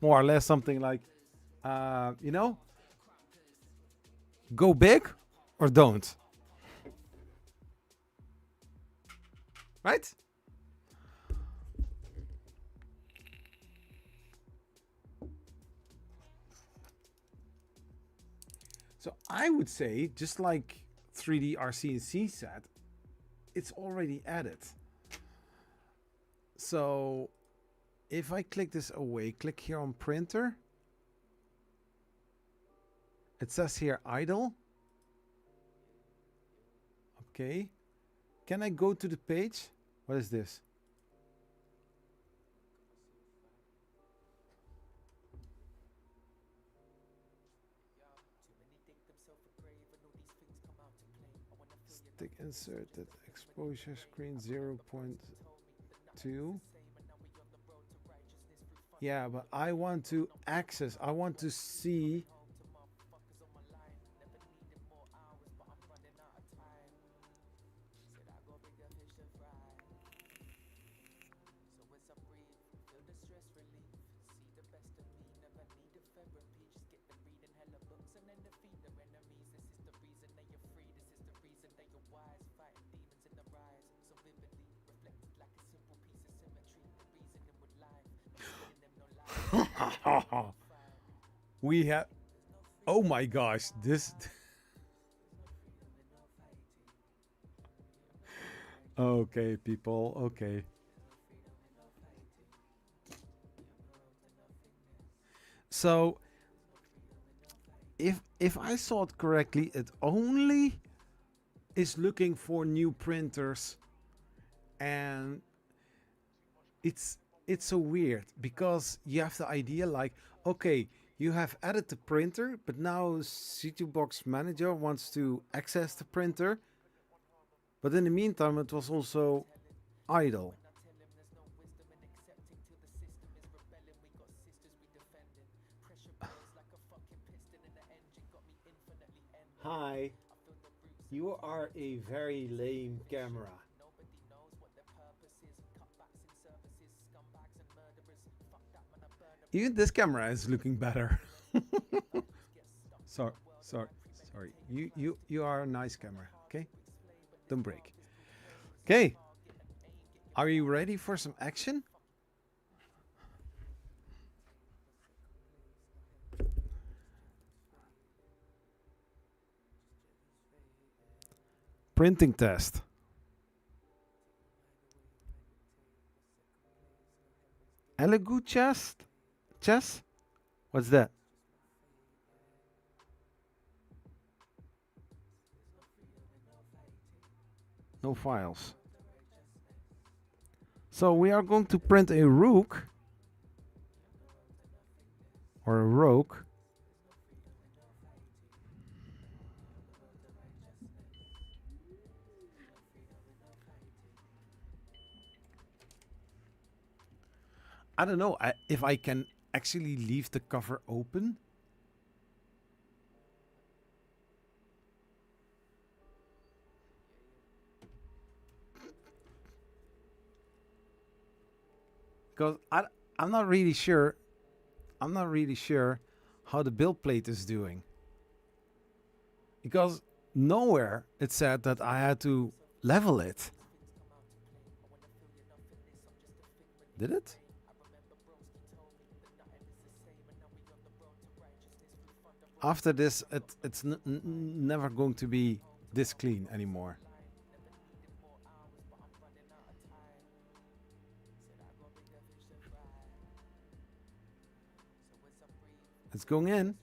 More or less something like, you know, go big or don't. Right? So I would say, just like 3D RCNC said, it's already added. So if I click this away, click here on printer, it says here idle. Okay. Can I go to the page? What is this? Stick inserted, exposure screen 0.2. Yeah, but I want to access, I want to see. We have, oh my gosh, this. Okay, people, okay. So if I saw it correctly, it only is looking for new printers, and it's so weird because you have the idea like, okay, you have added the printer, but now C2Box Manager wants to access the printer, but in the meantime it was also idle. Hi, you are a very lame camera. Even this camera is looking better. sorry, sorry, sorry. You are a nice camera, okay? Don't break. Okay. Are you ready for some action? Printing test. Elegoo chess? What's that? No files. So we are going to print a rook or a rogue. I don't know if I can actually leave the cover open. because I'm not really sure. I'm not really sure how the build plate is doing, because nowhere it said that I had to level it. Did it? After this, it's never going to be this clean anymore. It's going in.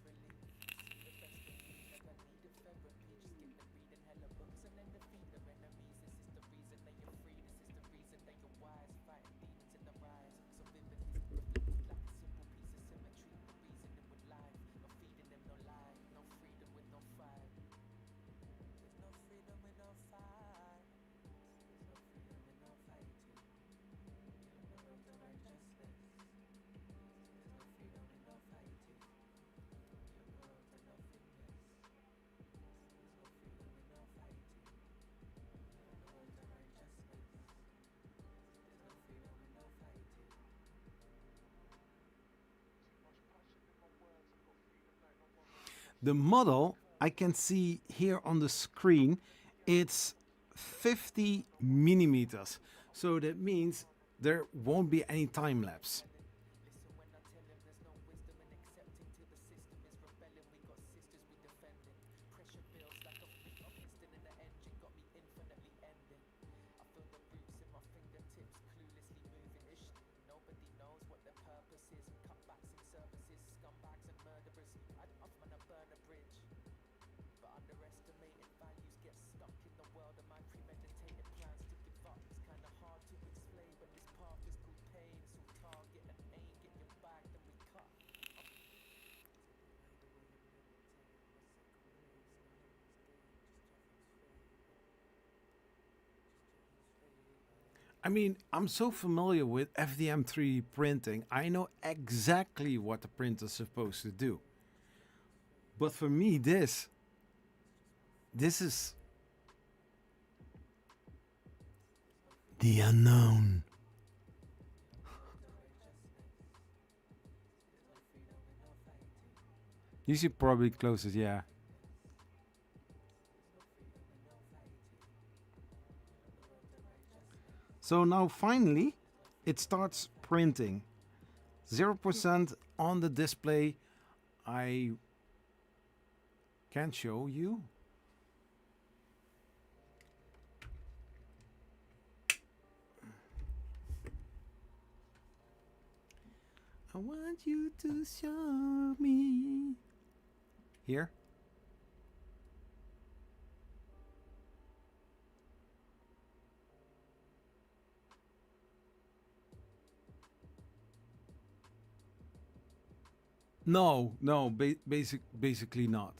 The model I can see here on the screen, it's 50 millimeters. So that means there won't be any time lapse. I mean, I'm so familiar with FDM 3D printing. I know exactly what the printer's supposed to do. But for me, this is the unknown. You should probably close it, yeah. So now finally, it starts printing. 0% on the display. I can show you. I want you to show me. Here. No, basically not.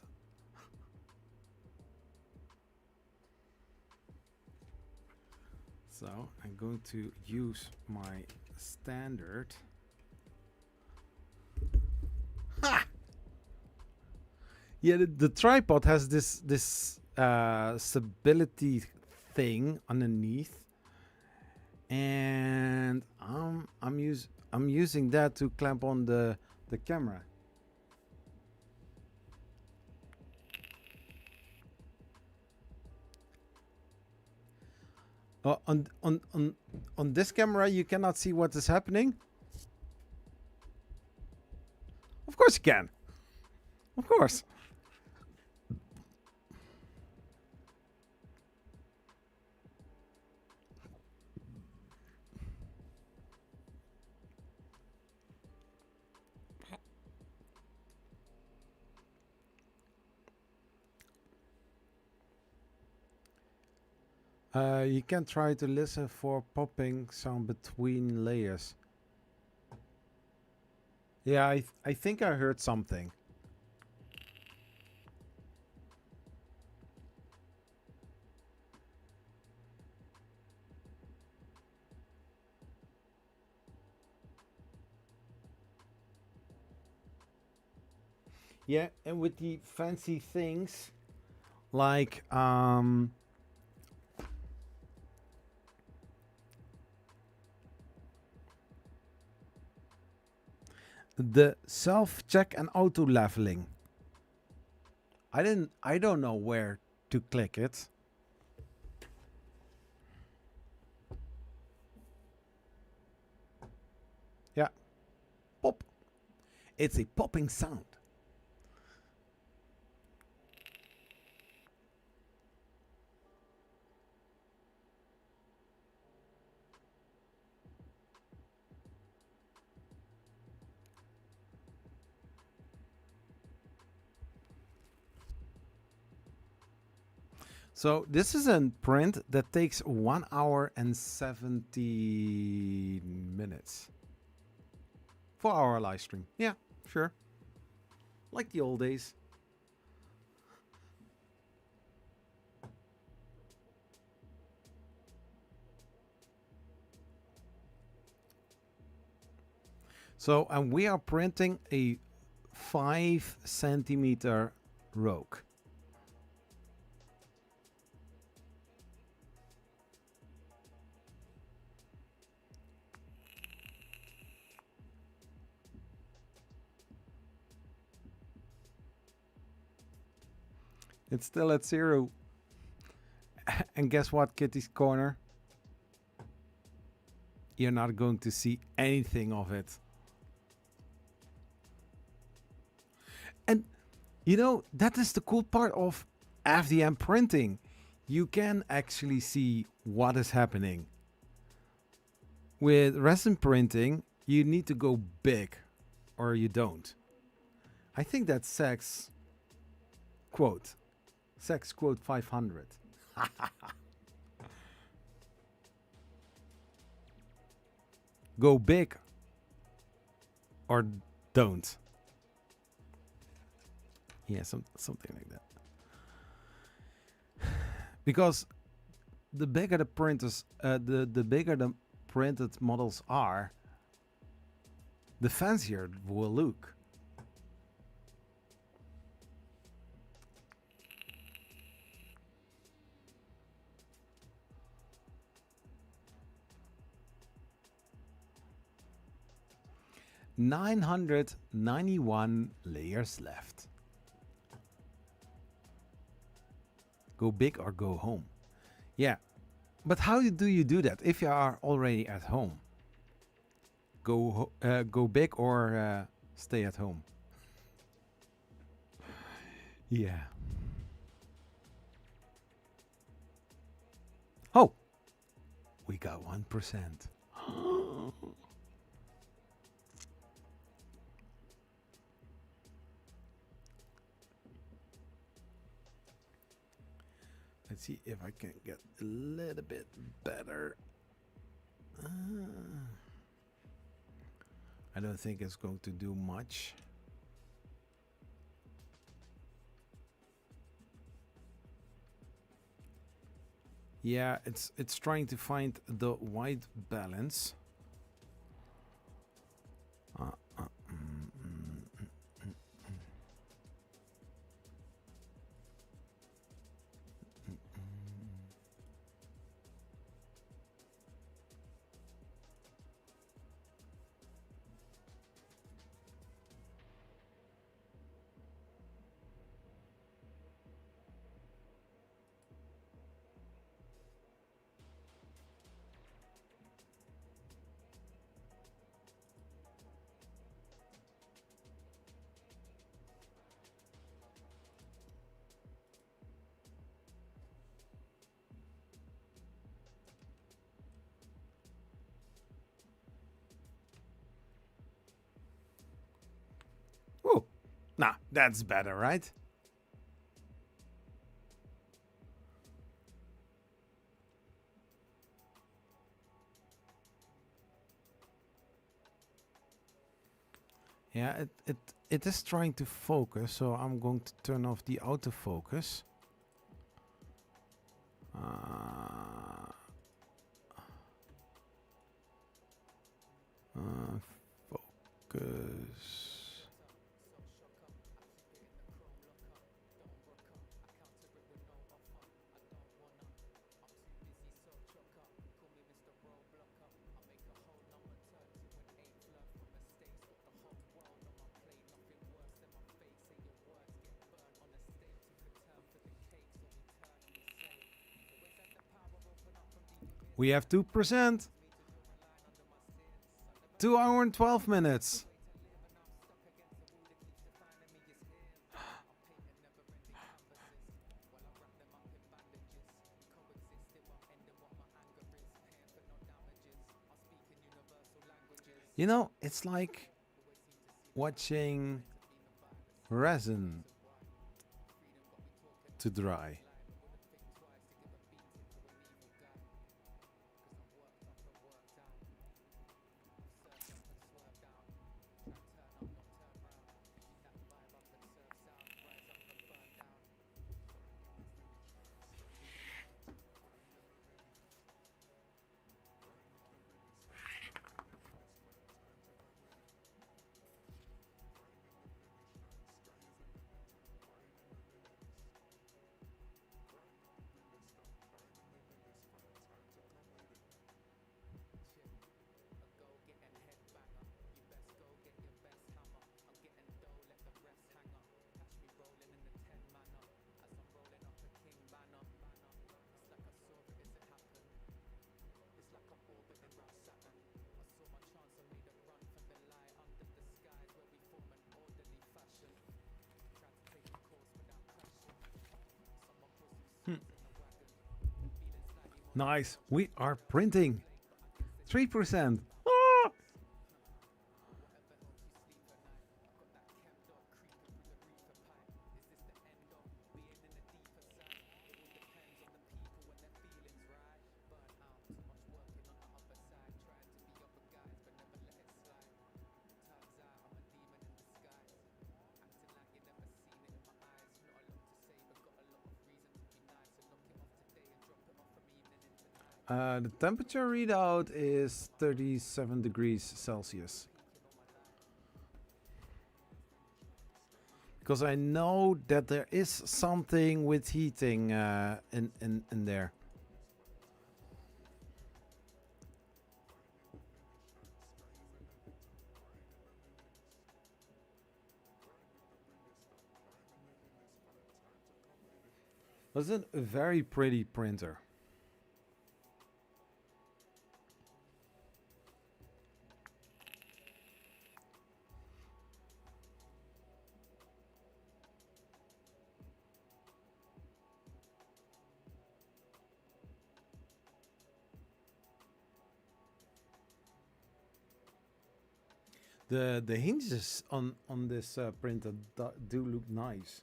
So I'm going to use my standard. Ha! Yeah, the tripod has this stability thing underneath, and I'm using that to clamp on the camera. On this camera, you cannot see what is happening. Of course you can. Of course. You can try to listen for popping sound between layers. Yeah, I think I heard something. Yeah, and with the fancy things like the self-check and auto-leveling. I don't know where to click it. Yeah. Pop. It's a popping sound. So this is a print that takes 1 hour and 70 minutes. 4-hour live stream. Yeah, sure. Like the old days. So, and we are printing a 5 centimeter rogue. It's still at 0. And guess what, Kitty's Corner? You're not going to see anything of it. And you know, that is the cool part of FDM printing. You can actually see what is happening. With resin printing, you need to go big or you don't. I think that's Sex quote 500. Go big or don't. Yeah, something like that. Because the bigger the printers, the bigger the printed models are, the fancier it will look. $991 layers left. Go big or go home. Yeah, but how do you do that if you are already at home? Go big or stay at home. Yeah. Oh, we got 1%. Let's see if I can get a little bit better. I don't think it's going to do much. Yeah, it's trying to find the white balance. Oh, nah, that's better, right? Yeah, it is trying to focus, so I'm going to turn off the autofocus. Focus. We have 2%. 2 hour and 12 minutes. You know, it's like watching resin to dry. Nice. We are printing. 3%. Ah! The temperature readout is 37 degrees Celsius. Because I know that there is something with heating in there. Was it a very pretty printer? The hinges on this printer do look nice.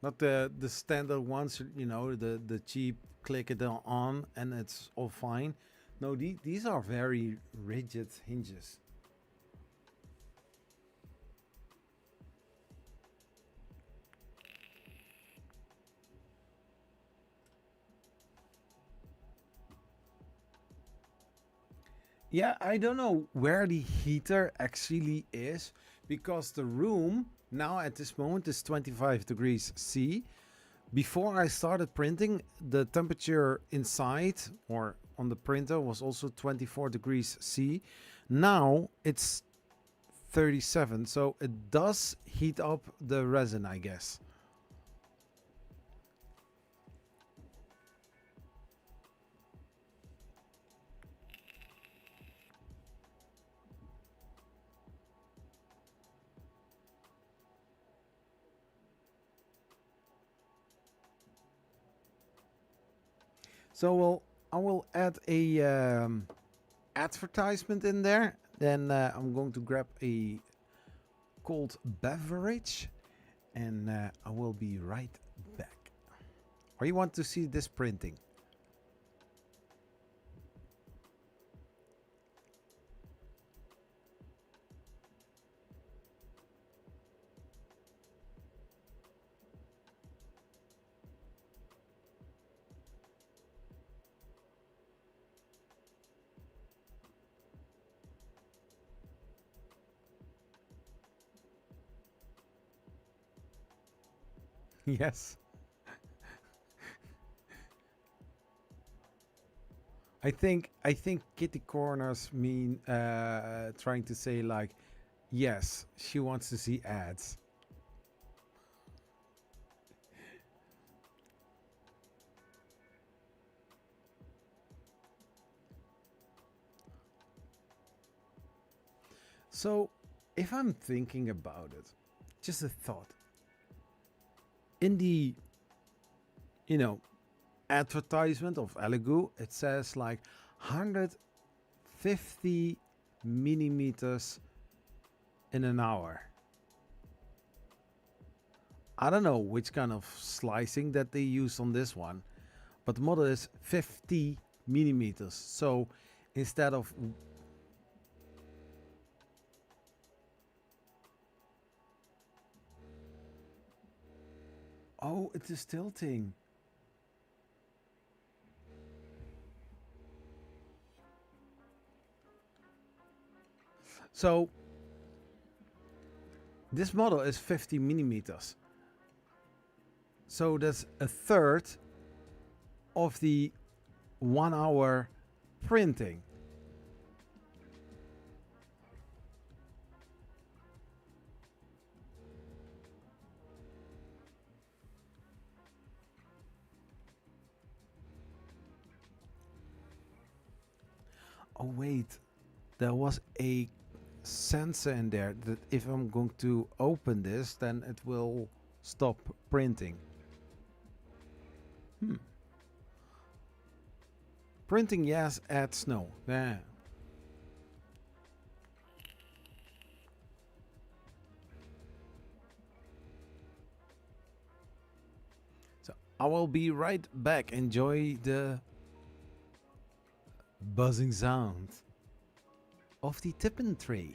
Not the standard ones, you know, the cheap click it on and it's all fine. No, these are very rigid hinges. Yeah, I don't know where the heater actually is because the room now at this moment is 25 degrees C. Before I started printing, the temperature inside or on the printer was also 24 degrees C. Now it's 37, so it does heat up the resin, I guess. So I will add a advertisement in there. Then I'm going to grab a cold beverage and I will be right back. Or you want to see this printing? Yes. I think kitty corners mean trying to say like, yes, she wants to see ads. So, if I'm thinking about it, just a thought. In the, you know, advertisement of Elegoo, it says like 150 millimeters in an hour. I don't know which kind of slicing that they use on this one, but the model is 50 millimeters. So instead of oh, it is tilting. So this model is 50 millimeters. So that's a third of the 1 hour printing. Oh wait, there was a sensor in there that if I'm going to open this, then it will stop printing. Printing yes, adds no. Yeah. So I will be right back. Enjoy the buzzing sound of the tipping tray.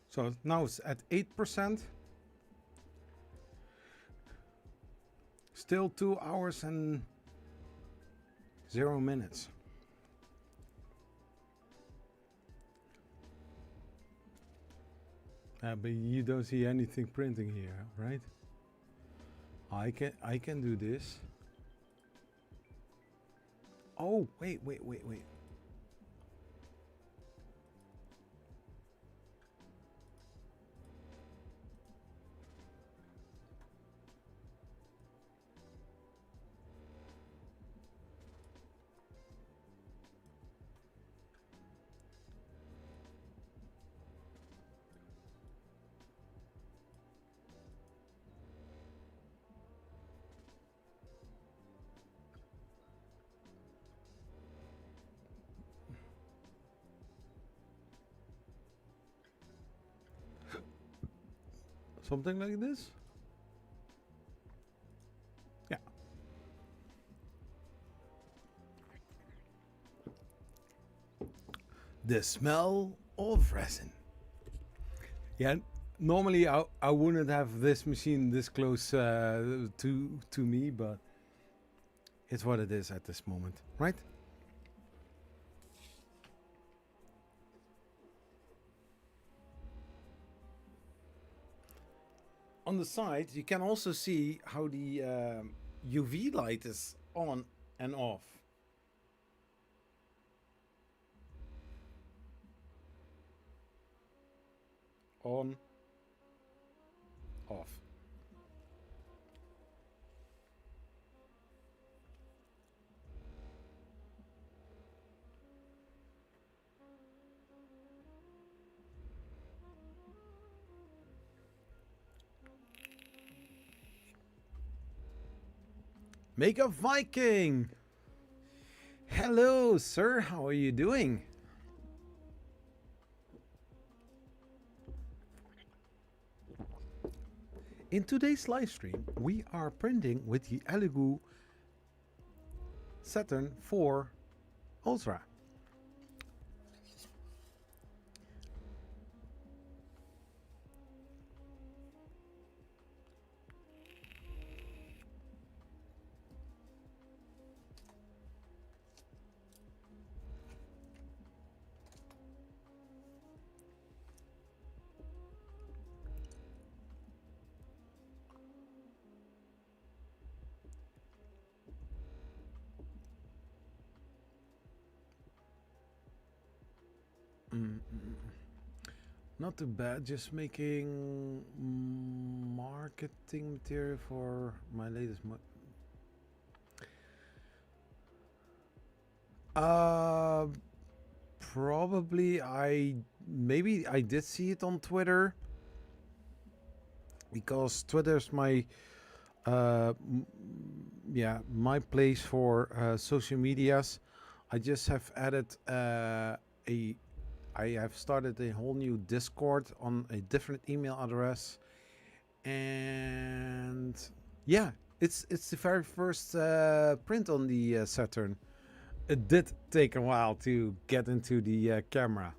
So now it's at 8%. Still 2 hours and 0 minutes. But you don't see anything printing here, right? I can do this. Oh, wait. Something like this. Yeah. The smell of resin. Yeah, normally I wouldn't have this machine this close to me, but it's what it is at this moment, right? On the side, you can also see how the UV light is on and off. On, off. Make a Viking! Hello, sir. How are you doing? In today's live stream, we are printing with the Elegoo Saturn 4 Ultra. Not too bad, just making marketing material for my latest probably maybe I did see it on Twitter, because Twitter's my my place for social medias. I just have added I have started a whole new Discord on a different email address, and yeah, it's the very first print on the Saturn. It did take a while to get into the camera.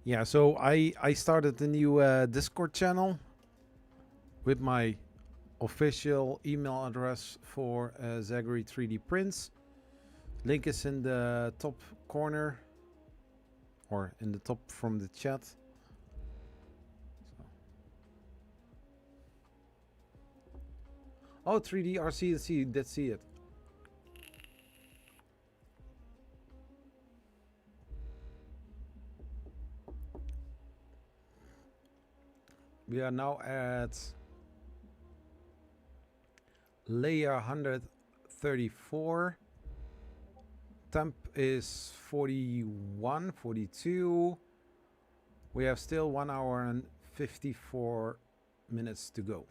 Yeah, so I started a new Discord channel with my official email address for Zachary 3D prints. Link is in the top corner, or in the top from the chat. So. Oh, 3D RC, let's see it. We are now at layer 134. Temp is 41, 42. We have still 1 hour and 54 minutes to go.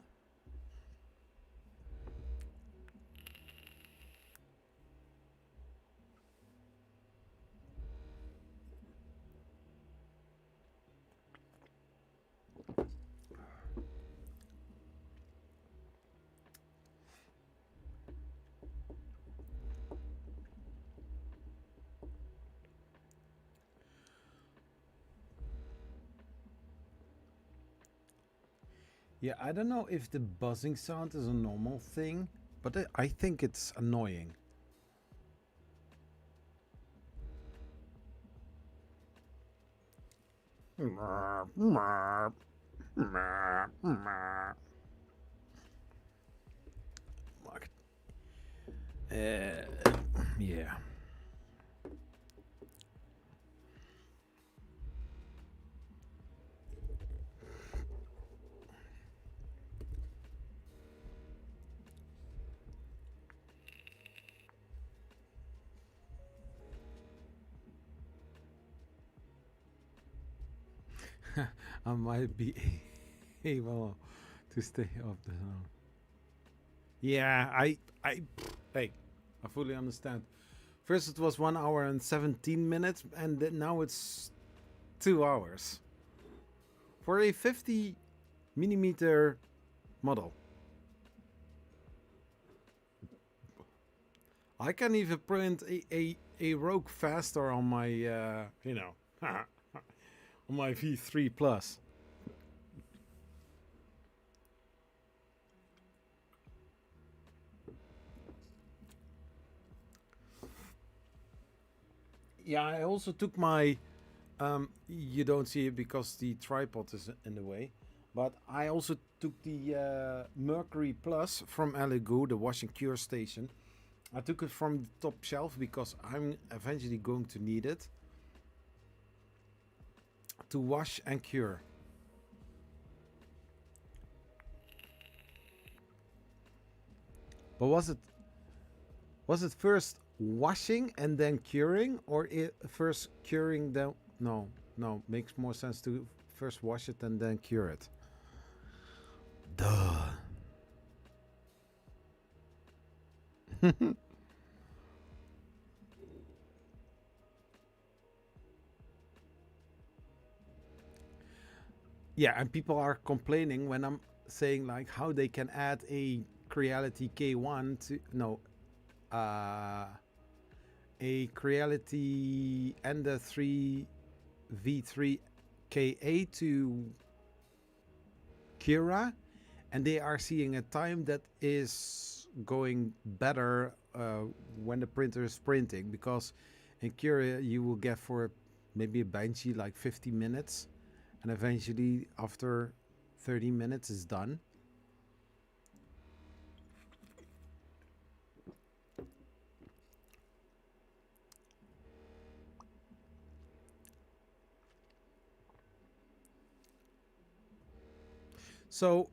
Yeah, I don't know if the buzzing sound is a normal thing, but I think it's annoying. Yeah. I might be able to stay off the zone. Yeah, hey, I fully understand. First it was 1 hour and 17 minutes, and now it's 2 hours. For a 50 millimeter model. I can even print a Rogue faster on my, you know, on my V3 Plus. Yeah, I also took my, you don't see it because the tripod is in the way, but I also took the Mercury Plus from Elegoo, the wash and cure station. I took it from the top shelf because I'm eventually going to need it to wash and cure. But was it first washing and then curing, or first curing then? No, makes more sense to first wash it and then cure it. Duh. Yeah, and people are complaining when I'm saying like how they can add a Creality K1 to a Creality Ender 3 V3 KA to Kira, and they are seeing a time that is going better when the printer is printing, because in Kira you will get for maybe a Banshee like 50 minutes, and eventually after 30 minutes is done. So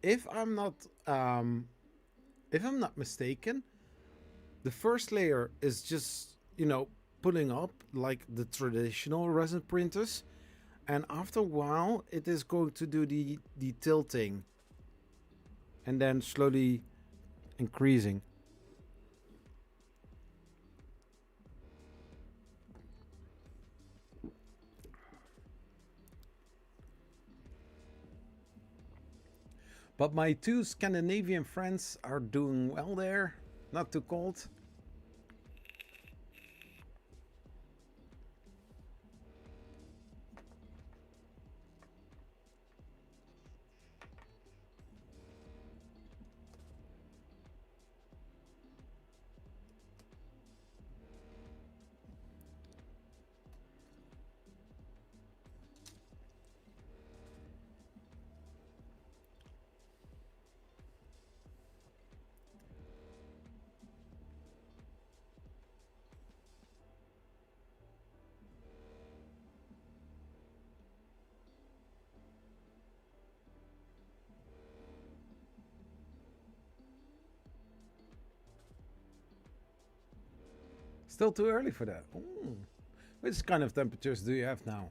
if I'm not mistaken, the first layer is just, pulling up like the traditional resin printers, and after a while it is going to do the tilting and then slowly increasing. But my two Scandinavian friends are doing well there, not too cold. Still too early for that. Ooh. Which kind of temperatures do you have now?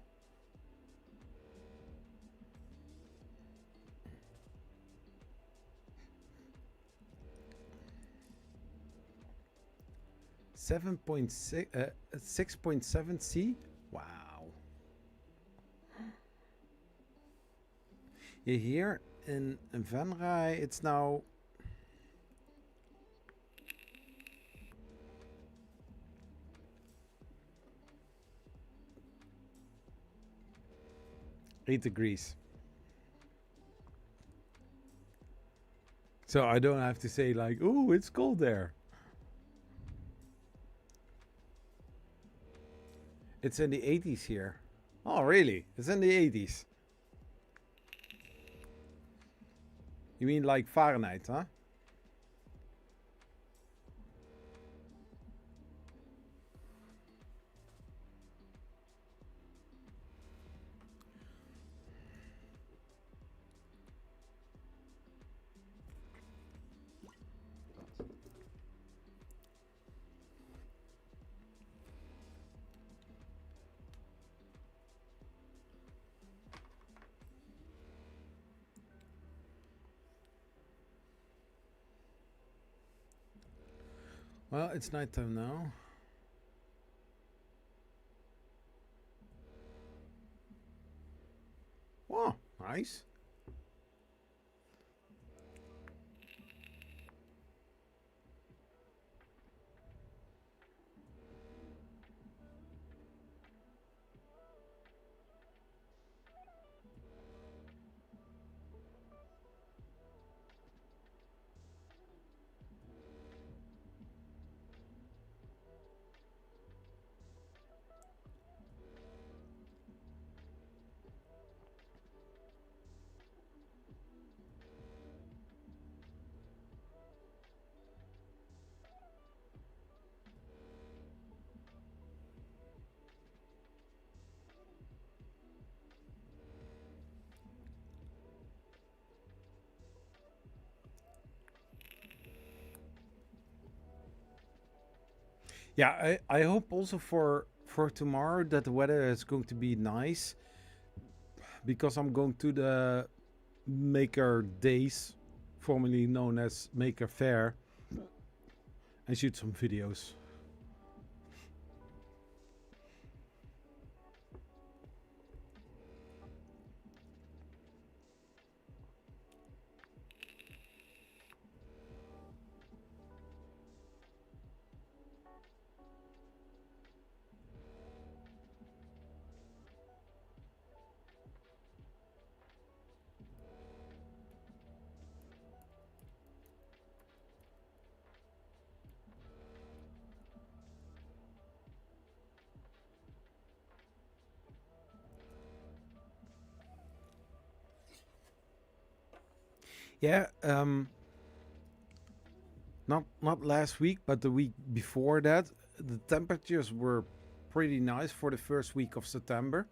Seven point 6.7 C. Wow. Yeah, here in Van Rij, it's now 8 degrees. So I don't have to say like, oh, it's cold there. It's in the 80s here. Oh, really? It's in the 80s. You mean like Fahrenheit, huh? Well, it's nighttime now. Wow, nice. Yeah, I hope also for tomorrow that the weather is going to be nice, because I'm going to the Maker Days, formerly known as Maker Fair, and shoot some videos. Yeah, not last week, but the week before that, the temperatures were pretty nice for the first week of September.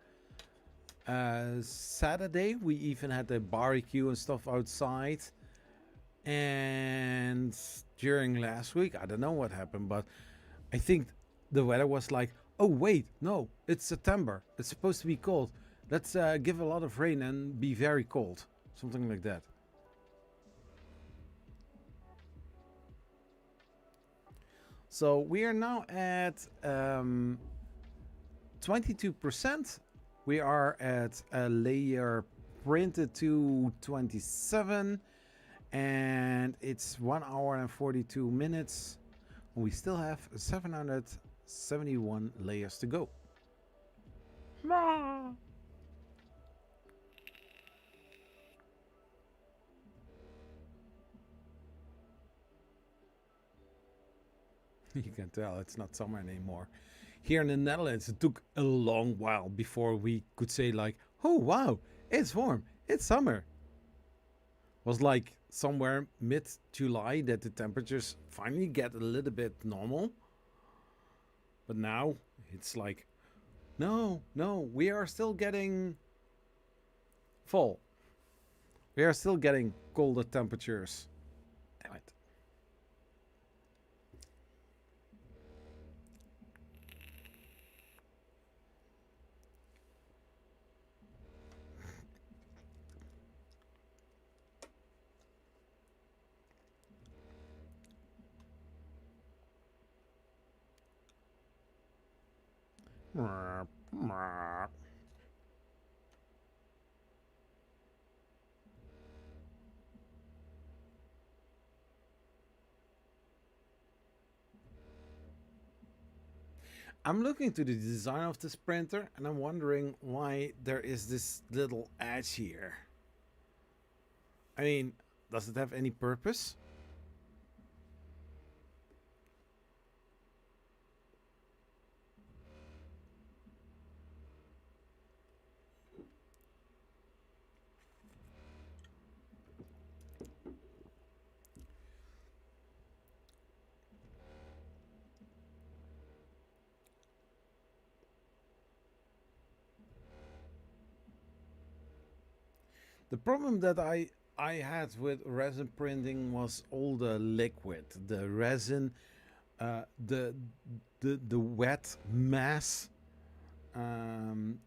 Saturday, we even had a barbecue and stuff outside. And during last week, I don't know what happened, but I think the weather was like, oh wait, no, it's September. It's supposed to be cold. Let's give a lot of rain and be very cold. Something like that. So we are now at 22%. We are at a layer printed to 27. And it's 1 hour and 42 minutes. We still have 771 layers to go. You can tell it's not summer anymore. Here in the Netherlands, it took a long while before we could say like, oh wow, it's warm, it's summer. It was like somewhere mid-July that the temperatures finally get a little bit normal. But now it's like, no, we are still getting fall. We are still getting colder temperatures. Damn it. I'm looking to the design of this printer and I'm wondering why there is this little edge here. I mean, does it have any purpose? The problem that I had with resin printing was all the liquid, the resin, the wet mass, and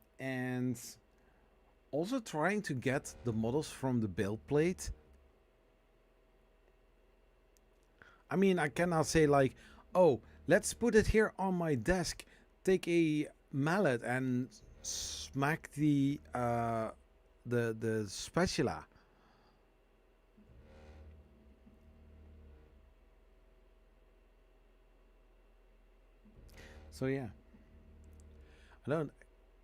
also trying to get the models from the build plate. I mean, I cannot say like, Oh, let's put it here on my desk. Take a mallet and smack the spatula. So yeah, I don't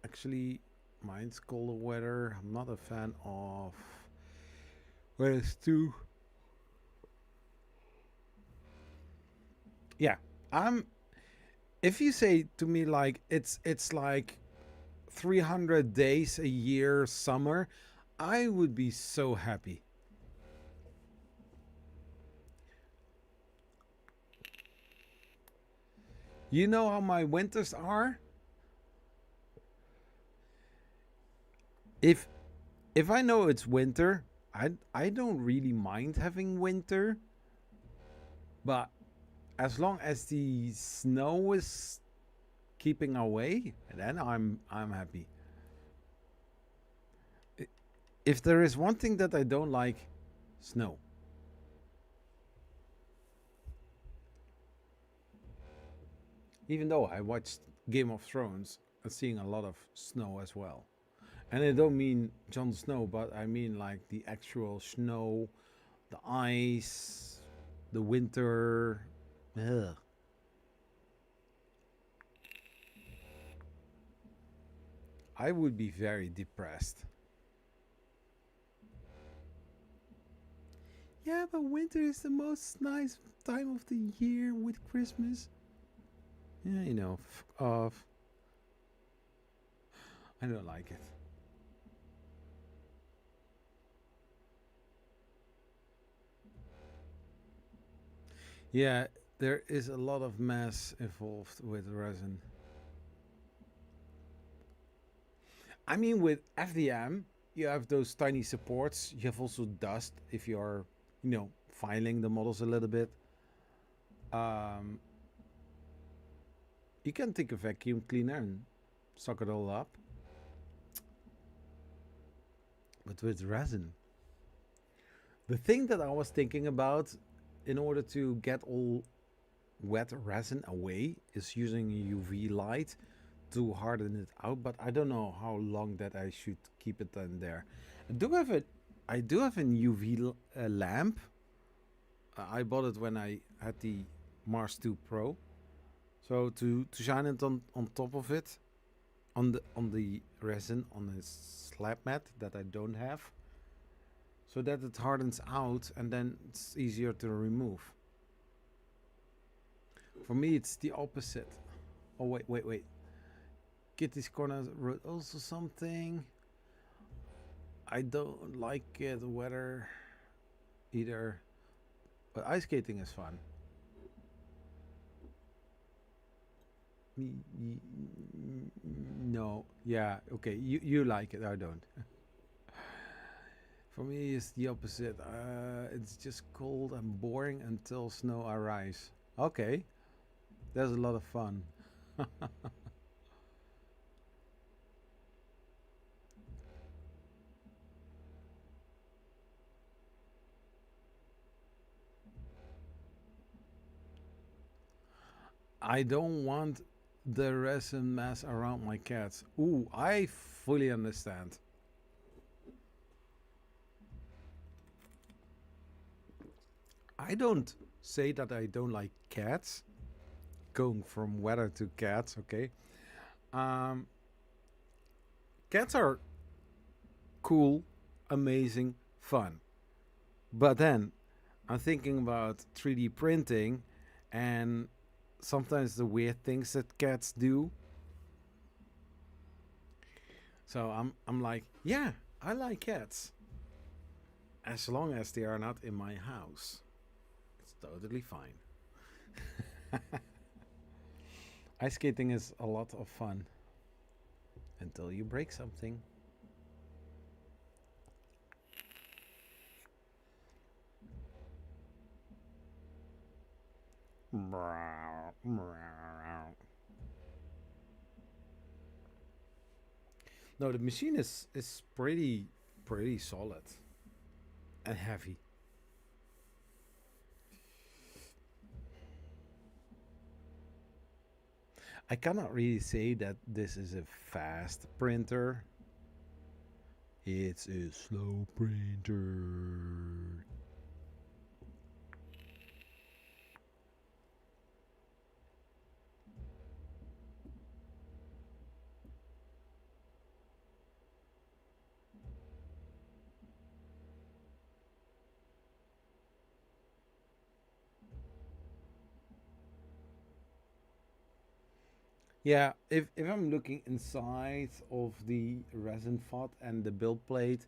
actually mind colder weather. I'm not a fan of when it's too. Yeah, I'm. If you say to me like it's like 300 days a year summer, I would be so happy. You know how my winters are? If if I know it's winter, I don't really mind having winter, but as long as the snow is keeping away, then I'm happy. If there is one thing that I don't like, snow. Even though I watched Game of Thrones and seeing a lot of snow as well. And I don't mean Jon Snow, but I mean like the actual snow, the ice, the winter. Ugh. I would be very depressed. Yeah, but winter is the most nice time of the year with Christmas. Yeah, you know, off. I don't like it. Yeah, there is a lot of mess involved with resin. I mean, with FDM, you have those tiny supports. You have also dust if you're, filing the models a little bit. Um, you can take a vacuum cleaner and suck it all up. But with resin, the thing that I was thinking about in order to get all wet resin away is using a UV light to harden it out, but I don't know how long that I should keep it in there. I do have an UV lamp. I bought it when I had the Mars 2 Pro. So to shine it on top of it, on the resin on the slab mat that I don't have, so that it hardens out and then it's easier to remove. For me, it's the opposite. Oh wait. Kitty's Corner wrote also something. I don't like the weather either, but ice skating is fun. No, yeah, okay, you like it, I don't. For me, it's the opposite. It's just cold and boring until snow arrives. Okay, there's a lot of fun. I don't want the resin mess around my cats. Ooh, I fully understand. I don't say that I don't like cats. Going from weather to cats, okay. Um, Cats are cool, amazing, fun. But then I'm thinking about 3D printing and sometimes the weird things that cats do. So I'm like, yeah, I like cats. As long as they are not in my house. It's totally fine. Ice skating is a lot of fun until you break something. No, the machine is pretty solid and heavy. I cannot really say that this is a fast printer. It's a slow printer. Yeah, if I'm looking inside of the resin fat and the build plate,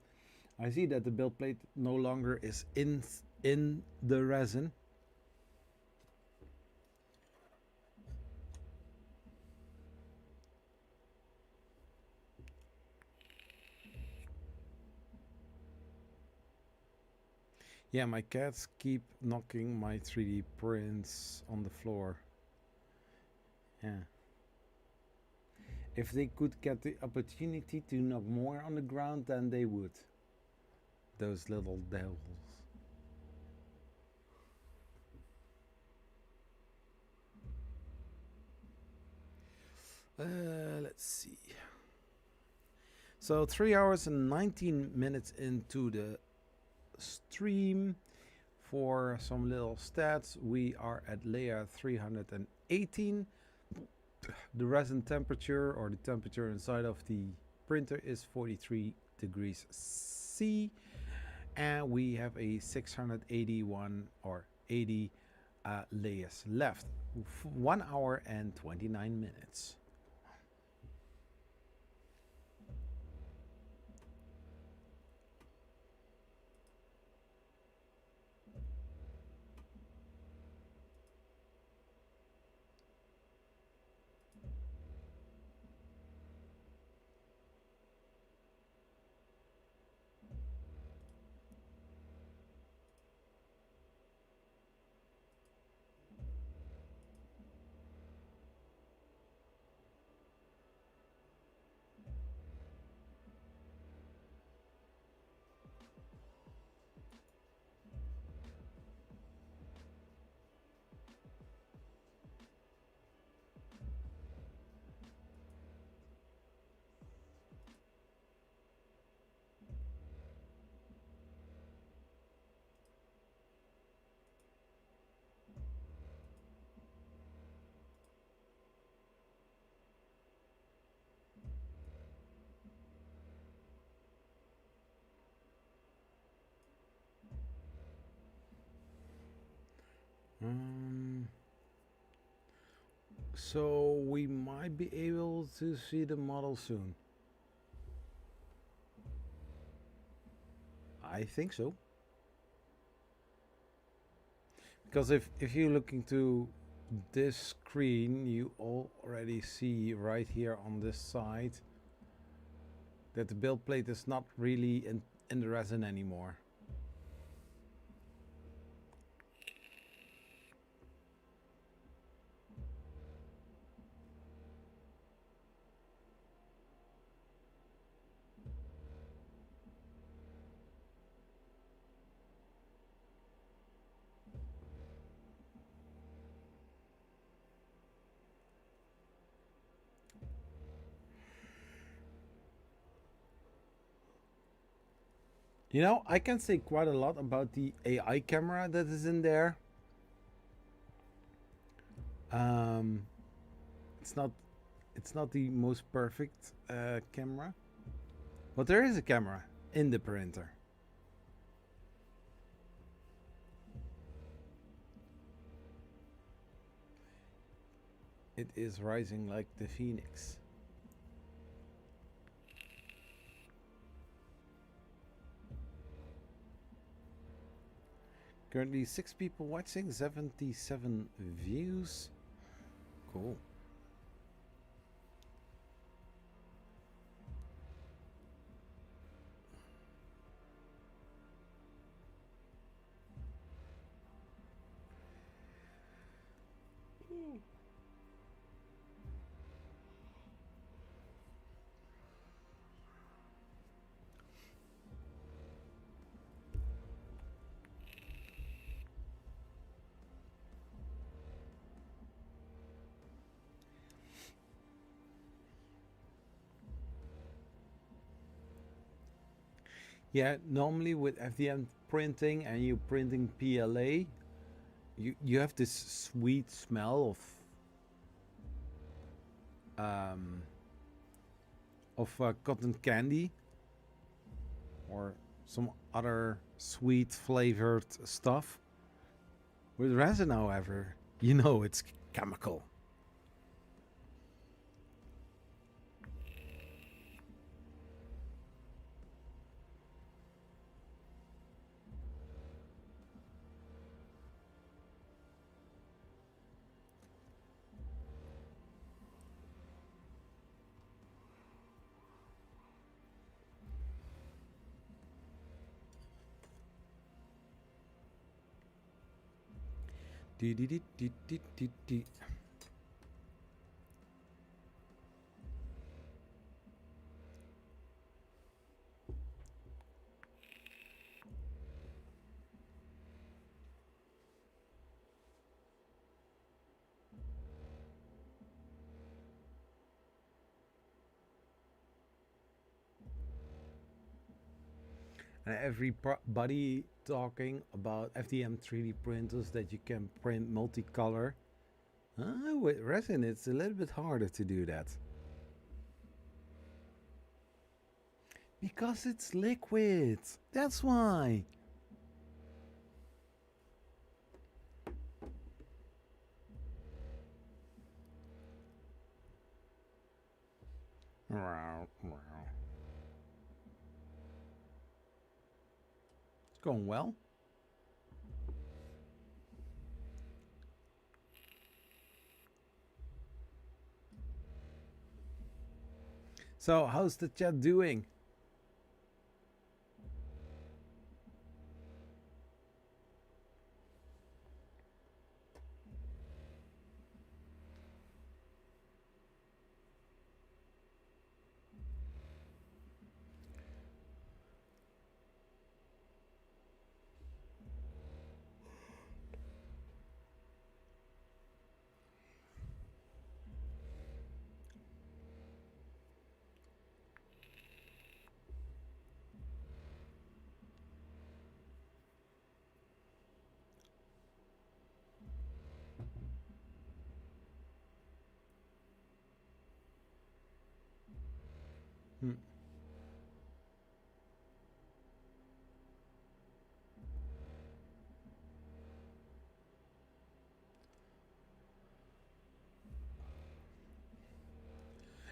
I see that the build plate no longer is in the resin. Yeah, my cats keep knocking my 3D prints on the floor. Yeah. If they could get the opportunity to knock more on the ground, then they would. Those little devils. Let's see. So 3 hours and 19 minutes into the stream. For some little stats, we are at layer 318. The resin temperature, or the temperature inside of the printer, is 43 degrees C, and we have a 681 or 80 layers left. 1 hour and 29 minutes. So we might be able to see the model soon. I think so. Because if you look into this screen, you already see right here on this side that the build plate is not really in the resin anymore. You know, I can say quite a lot about the AI camera that is in there. Um, it's not the most perfect camera, but there is a camera in the printer. It is rising like the phoenix. Currently 6 people watching, 77 views. Cool. Yeah, normally with FDM printing and you printing PLA, you have this sweet smell of cotton candy or some other sweet flavored stuff. With resin, however, you know it's chemical. Dee dee dee dee dee dee dee. And everybody talking about FDM 3D printers that you can print multicolor. With resin, it's a little bit harder to do that. Because it's liquid. That's why. It's going well. So, how's the chat doing? Hmm.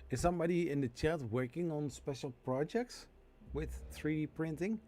Is somebody in the chat working on special projects with 3D printing?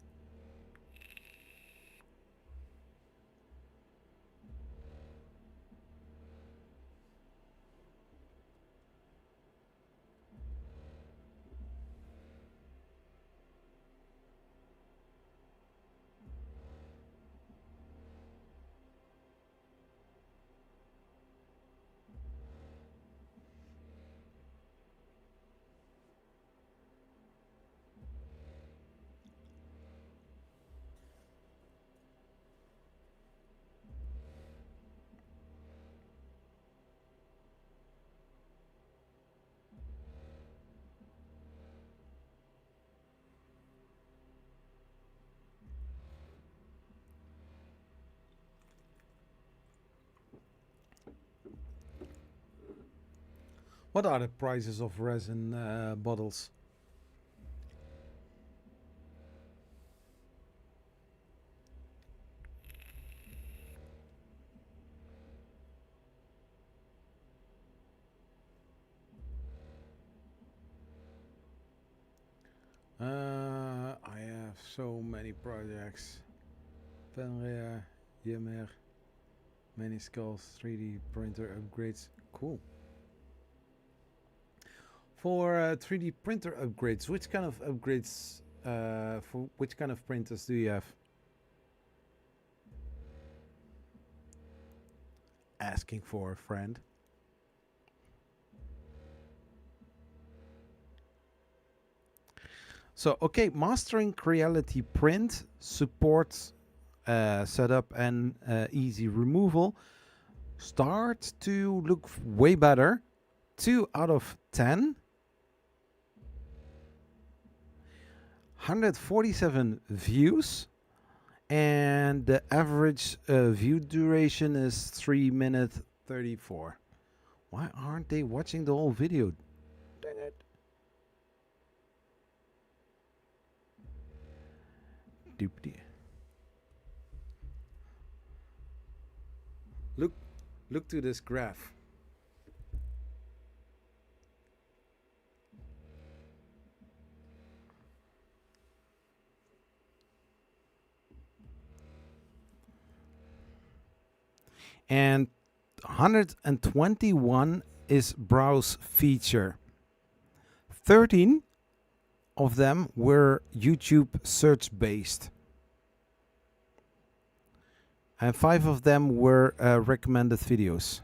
What are the prices of resin bottles? I have so many projects. Fenrir, Ymer, many skulls, 3D printer upgrades. Cool. For 3D printer upgrades, which kind of upgrades for which kind of printers do you have? Asking for a friend. So, okay, mastering Creality Print supports setup and easy removal. Start to look way better. 2 out of 10. 147 views, and the average view duration is 3 minutes 34. Why aren't they watching the whole video? Dang it. Doopty. Look to this graph. And 121 is browse feature. 13 of them were YouTube search based. And 5 of them were recommended videos.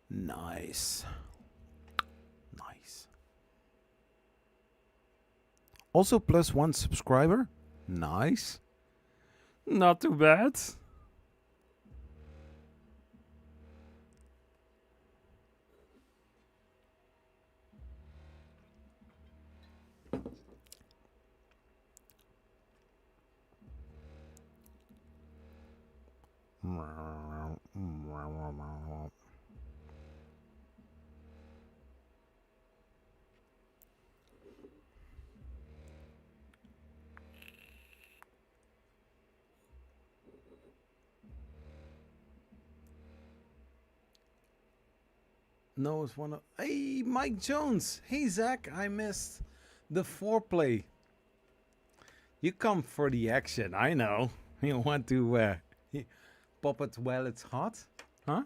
Nice. Nice. Also +1 subscriber. Nice. Not too bad. No, it's one of. Hey, Mike Jones. Hey, Zach. I missed the foreplay. You come for the action. I know. You want to pop it while it's hot, huh?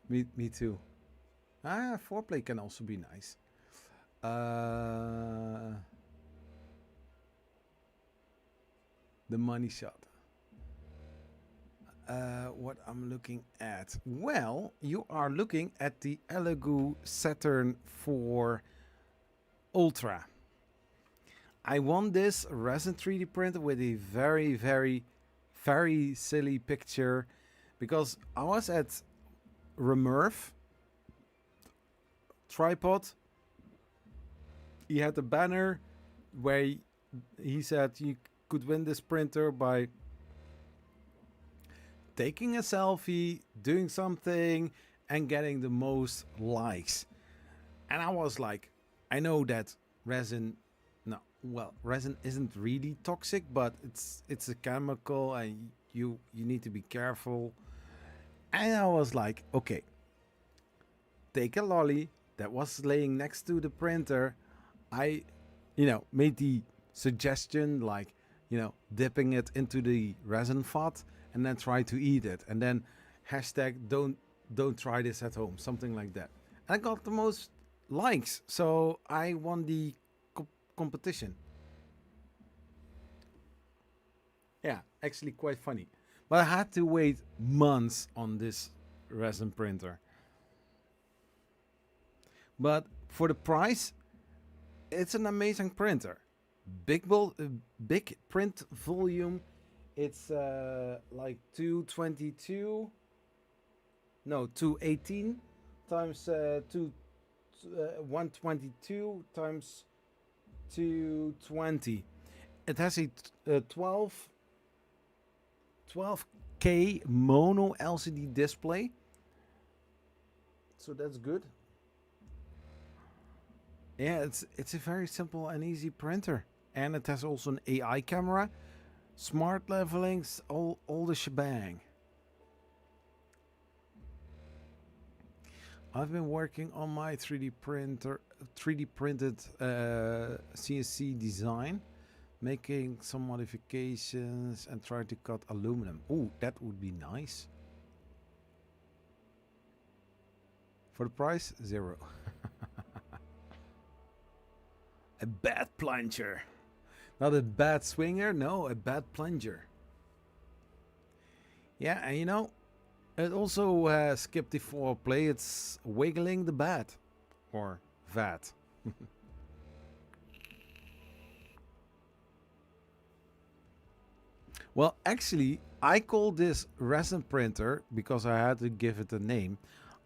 Me too. Foreplay can also be nice. The money shot. What I'm looking at. Well, you are looking at the Elegoo Saturn 4 Ultra. I won this resin 3D printer with a very, very, very silly picture because I was at Remerve tripod. He had a banner where he said you could win this printer by taking a selfie, doing something, and getting the most likes. And I was like, I know that resin, resin isn't really toxic, but it's a chemical, and you need to be careful. And I was like, okay, take a lolly that was laying next to the printer. I, made the suggestion like, dipping it into the resin vat and then try to eat it, and then hashtag don't try this at home, something like that. And I got the most likes, so I won the competition. Yeah, actually quite funny. But I had to wait months on this resin printer. But for the price, it's an amazing printer. Big print volume. It's like 218 times 122 times 220. It has a 12K mono LCD display, so that's good. Yeah, it's a very simple and easy printer, and it has also an AI camera, smart levelings, all the shebang. I've been working on my 3D printed CNC design, making some modifications and trying to cut aluminum. Oh, that would be nice. For the price, 0. A bad plunger. Not a bad swinger, no, a bad plunger. Yeah, and it also skipped the foreplay. It's wiggling the bat. Or vat. Well, actually, I called this resin printer because I had to give it a name.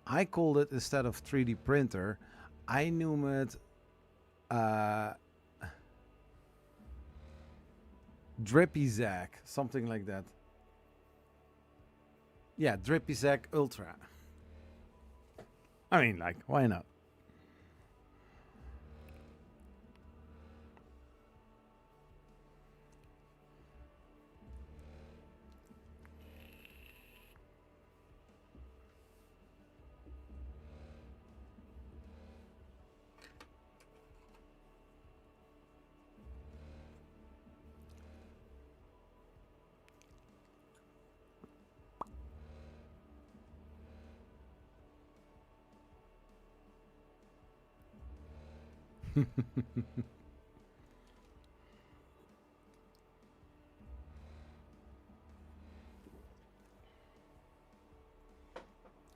I called it, instead of 3D printer, I noem het Drippy Zach, something like that. Yeah, Drippy Zach Ultra. I mean, like, why not?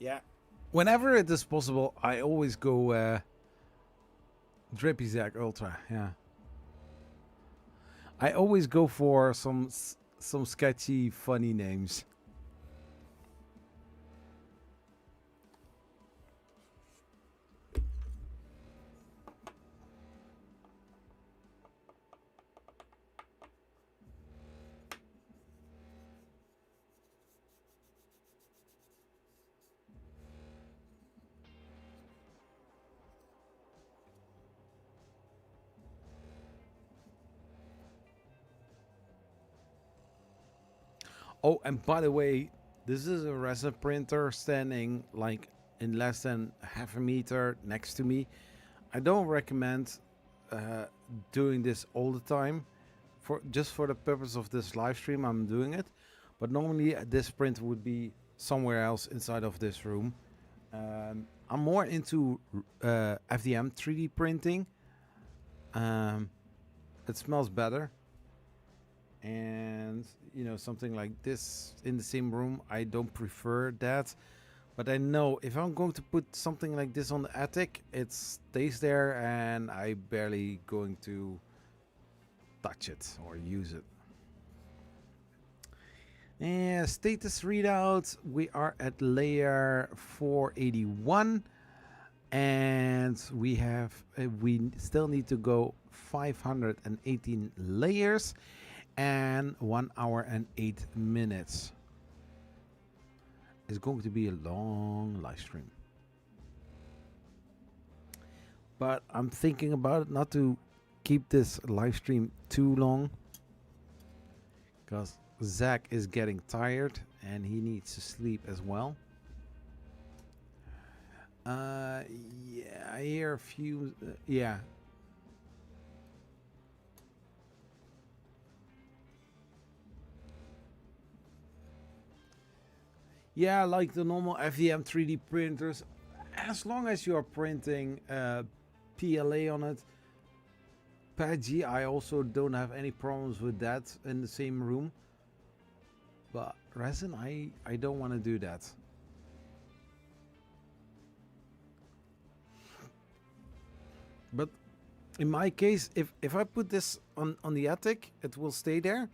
Yeah. Whenever it is possible, I always go Drippy Zach Ultra. Yeah. I always go for some sketchy, funny names. Oh, and by the way, this is a resin printer standing like in less than half a meter next to me. I don't recommend doing this all the time. Just for the purpose of this live stream, I'm doing it. But normally this printer would be somewhere else inside of this room. I'm more into FDM 3D printing. It smells better. And you know, something like this in the same room, I don't prefer that. But I know if I'm going to put something like this on the attic, it stays there and I barely going to touch it or use it. And status readout, we are at layer 481 and we still need to go 518 layers and 1 hour and 8 minutes. It's going to be a long live stream, but I'm thinking about it not to keep this live stream too long because Zach is getting tired and he needs to sleep as well. Yeah, I hear a few. Yeah. Yeah, like the normal FDM 3D printers, as long as you are printing PLA on it. PG, I also don't have any problems with that in the same room. But resin, I don't want to do that. But in my case, if I put this on the attic, it will stay there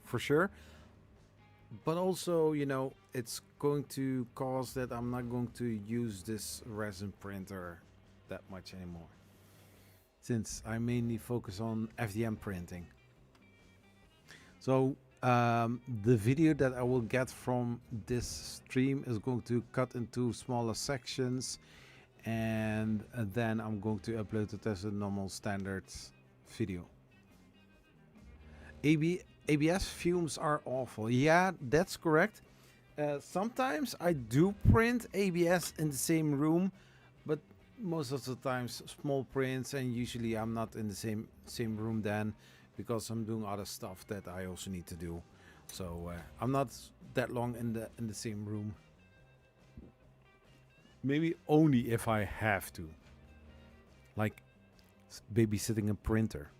for sure. But also, you know, it's going to cause that I'm not going to use this resin printer that much anymore, since I mainly focus on FDM printing. So the video that I will get from this stream is going to cut into smaller sections, and then I'm going to upload it as a normal standard video. ABS fumes are awful. Yeah, that's correct. Sometimes I do print ABS in the same room, but most of the times small prints, and usually I'm not in the same room then, because I'm doing other stuff that I also need to do. So I'm not that long in the same room. Maybe only if I have to, like babysitting a printer.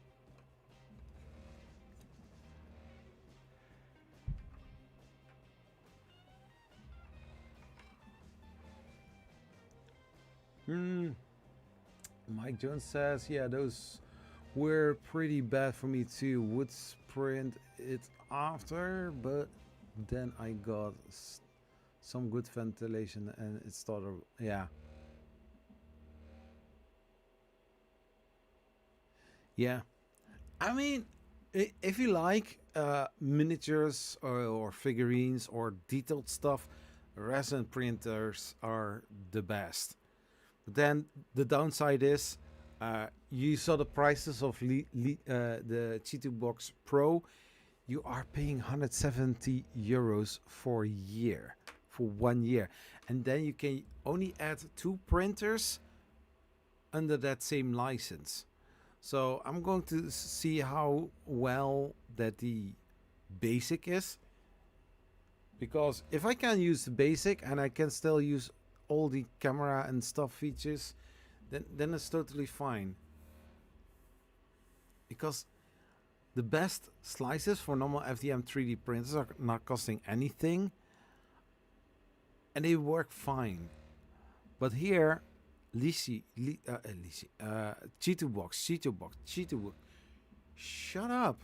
Mike Jones says, yeah, those were pretty bad for me too. Would print it after, but then I got some good ventilation and it started. Yeah. Yeah. I mean, if you like miniatures or figurines or detailed stuff, resin printers are the best. But then the downside is you saw the prices of the Chitu Box Pro. You are paying 170 euros for a year, for 1 year. And then you can only add 2 printers under that same license. So I'm going to see how well that the basic is. Because if I can use the basic and I can still use all the camera and stuff features, then it's totally fine. Because the best slices for normal FDM 3D printers are not costing anything. And they work fine. But here, Cheeto Box. Shut up.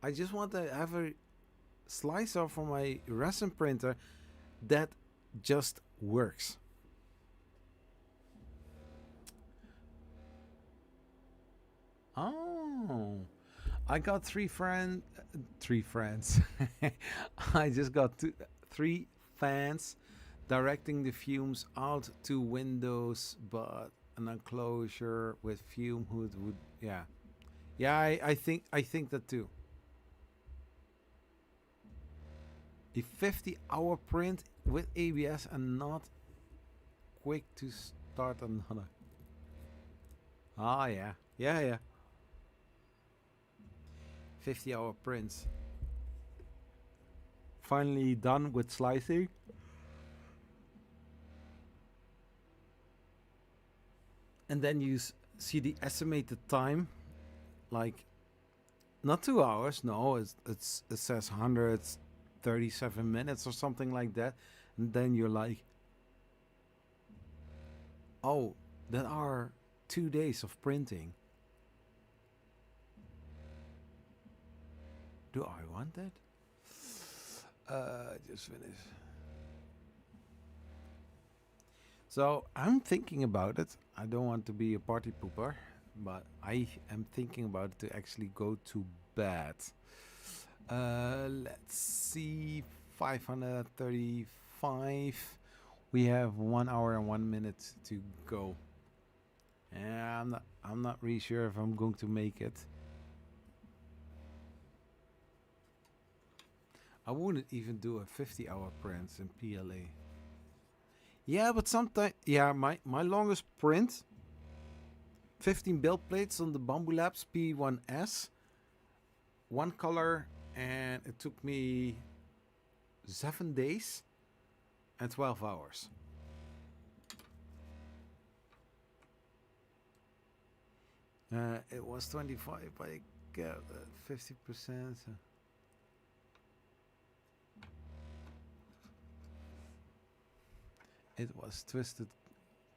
I just want to have a slicer for my resin printer that just works. Oh, I got three friends. I just got 3 fans directing the fumes out to windows, but an enclosure with fume hood would, yeah. I think that too. A 50-hour print with ABS and not quick to start another. Ah, yeah. 50-hour prints. Finally done with slicing. And then you see the estimated time, like not 2 hours. No, it says 137 minutes or something like that. And then you're like, oh, that are 2 days of printing. Do I want that? Just finish. So I'm thinking about it. I don't want to be a party pooper, but I am thinking about it to actually go to bed. Let's see, 535. We have 1 hour and 1 minute to go. And I'm not really sure if I'm going to make it. I wouldn't even do a 50-hour print in PLA. Yeah, but sometimes, yeah, my longest print, 15 build plates on the Bamboo Labs P1S, 1 color, and it took me 7 days and 12 hours. It was 25, but I got 50%. It was Twisted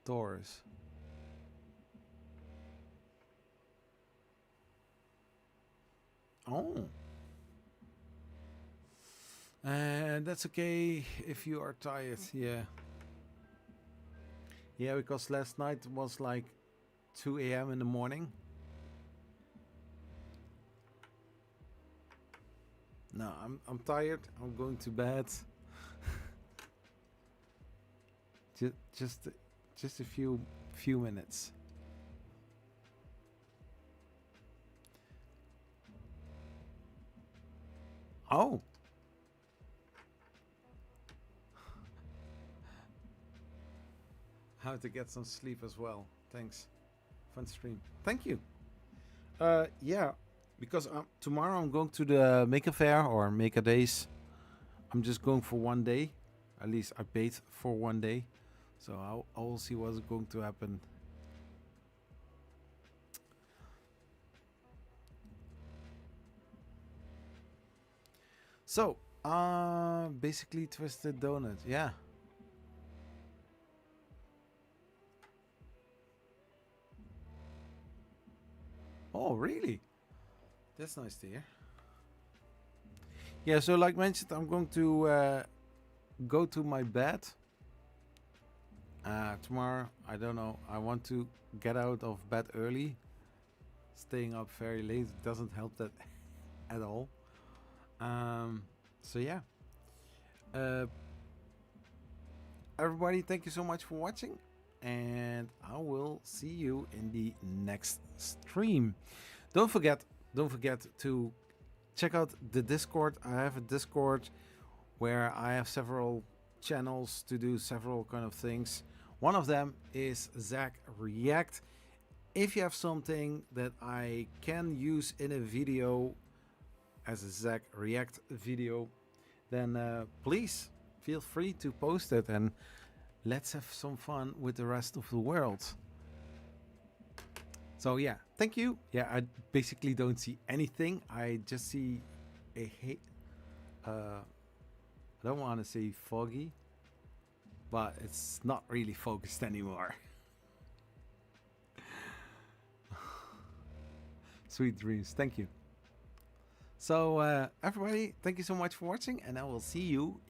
Doors. Oh. And that's okay if you are tired, yeah. Yeah, because last night was like 2 a.m. in the morning. No, I'm tired. I'm going to bed. Just a few minutes. Oh. How to get some sleep as well. Thanks. Fun stream. Thank you. Yeah, because tomorrow I'm going to the Maker Fair or Maker Days. I'm just going for 1 day. At least I paid for 1 day. So I will see what's going to happen. So, basically Twisted Donut, yeah. Oh, really? That's nice to hear. Yeah, so like mentioned, I'm going to go to my bed. Tomorrow, I don't know. I want to get out of bed early. staying up very late doesn't help that at all. So yeah. Everybody, thank you so much for watching, and I will see you in the next stream. Don't forget to check out the Discord. I have a Discord where I have several channels to do several kind of things. One of them is Zach React. If you have something that I can use in a video as a Zach React video, then please feel free to post it and let's have some fun with the rest of the world. So yeah, thank you. Yeah, I basically don't see anything. I just see a I don't want to say foggy, but it's not really focused anymore. Sweet dreams. Thank you. So everybody, thank you so much for watching, and I will see you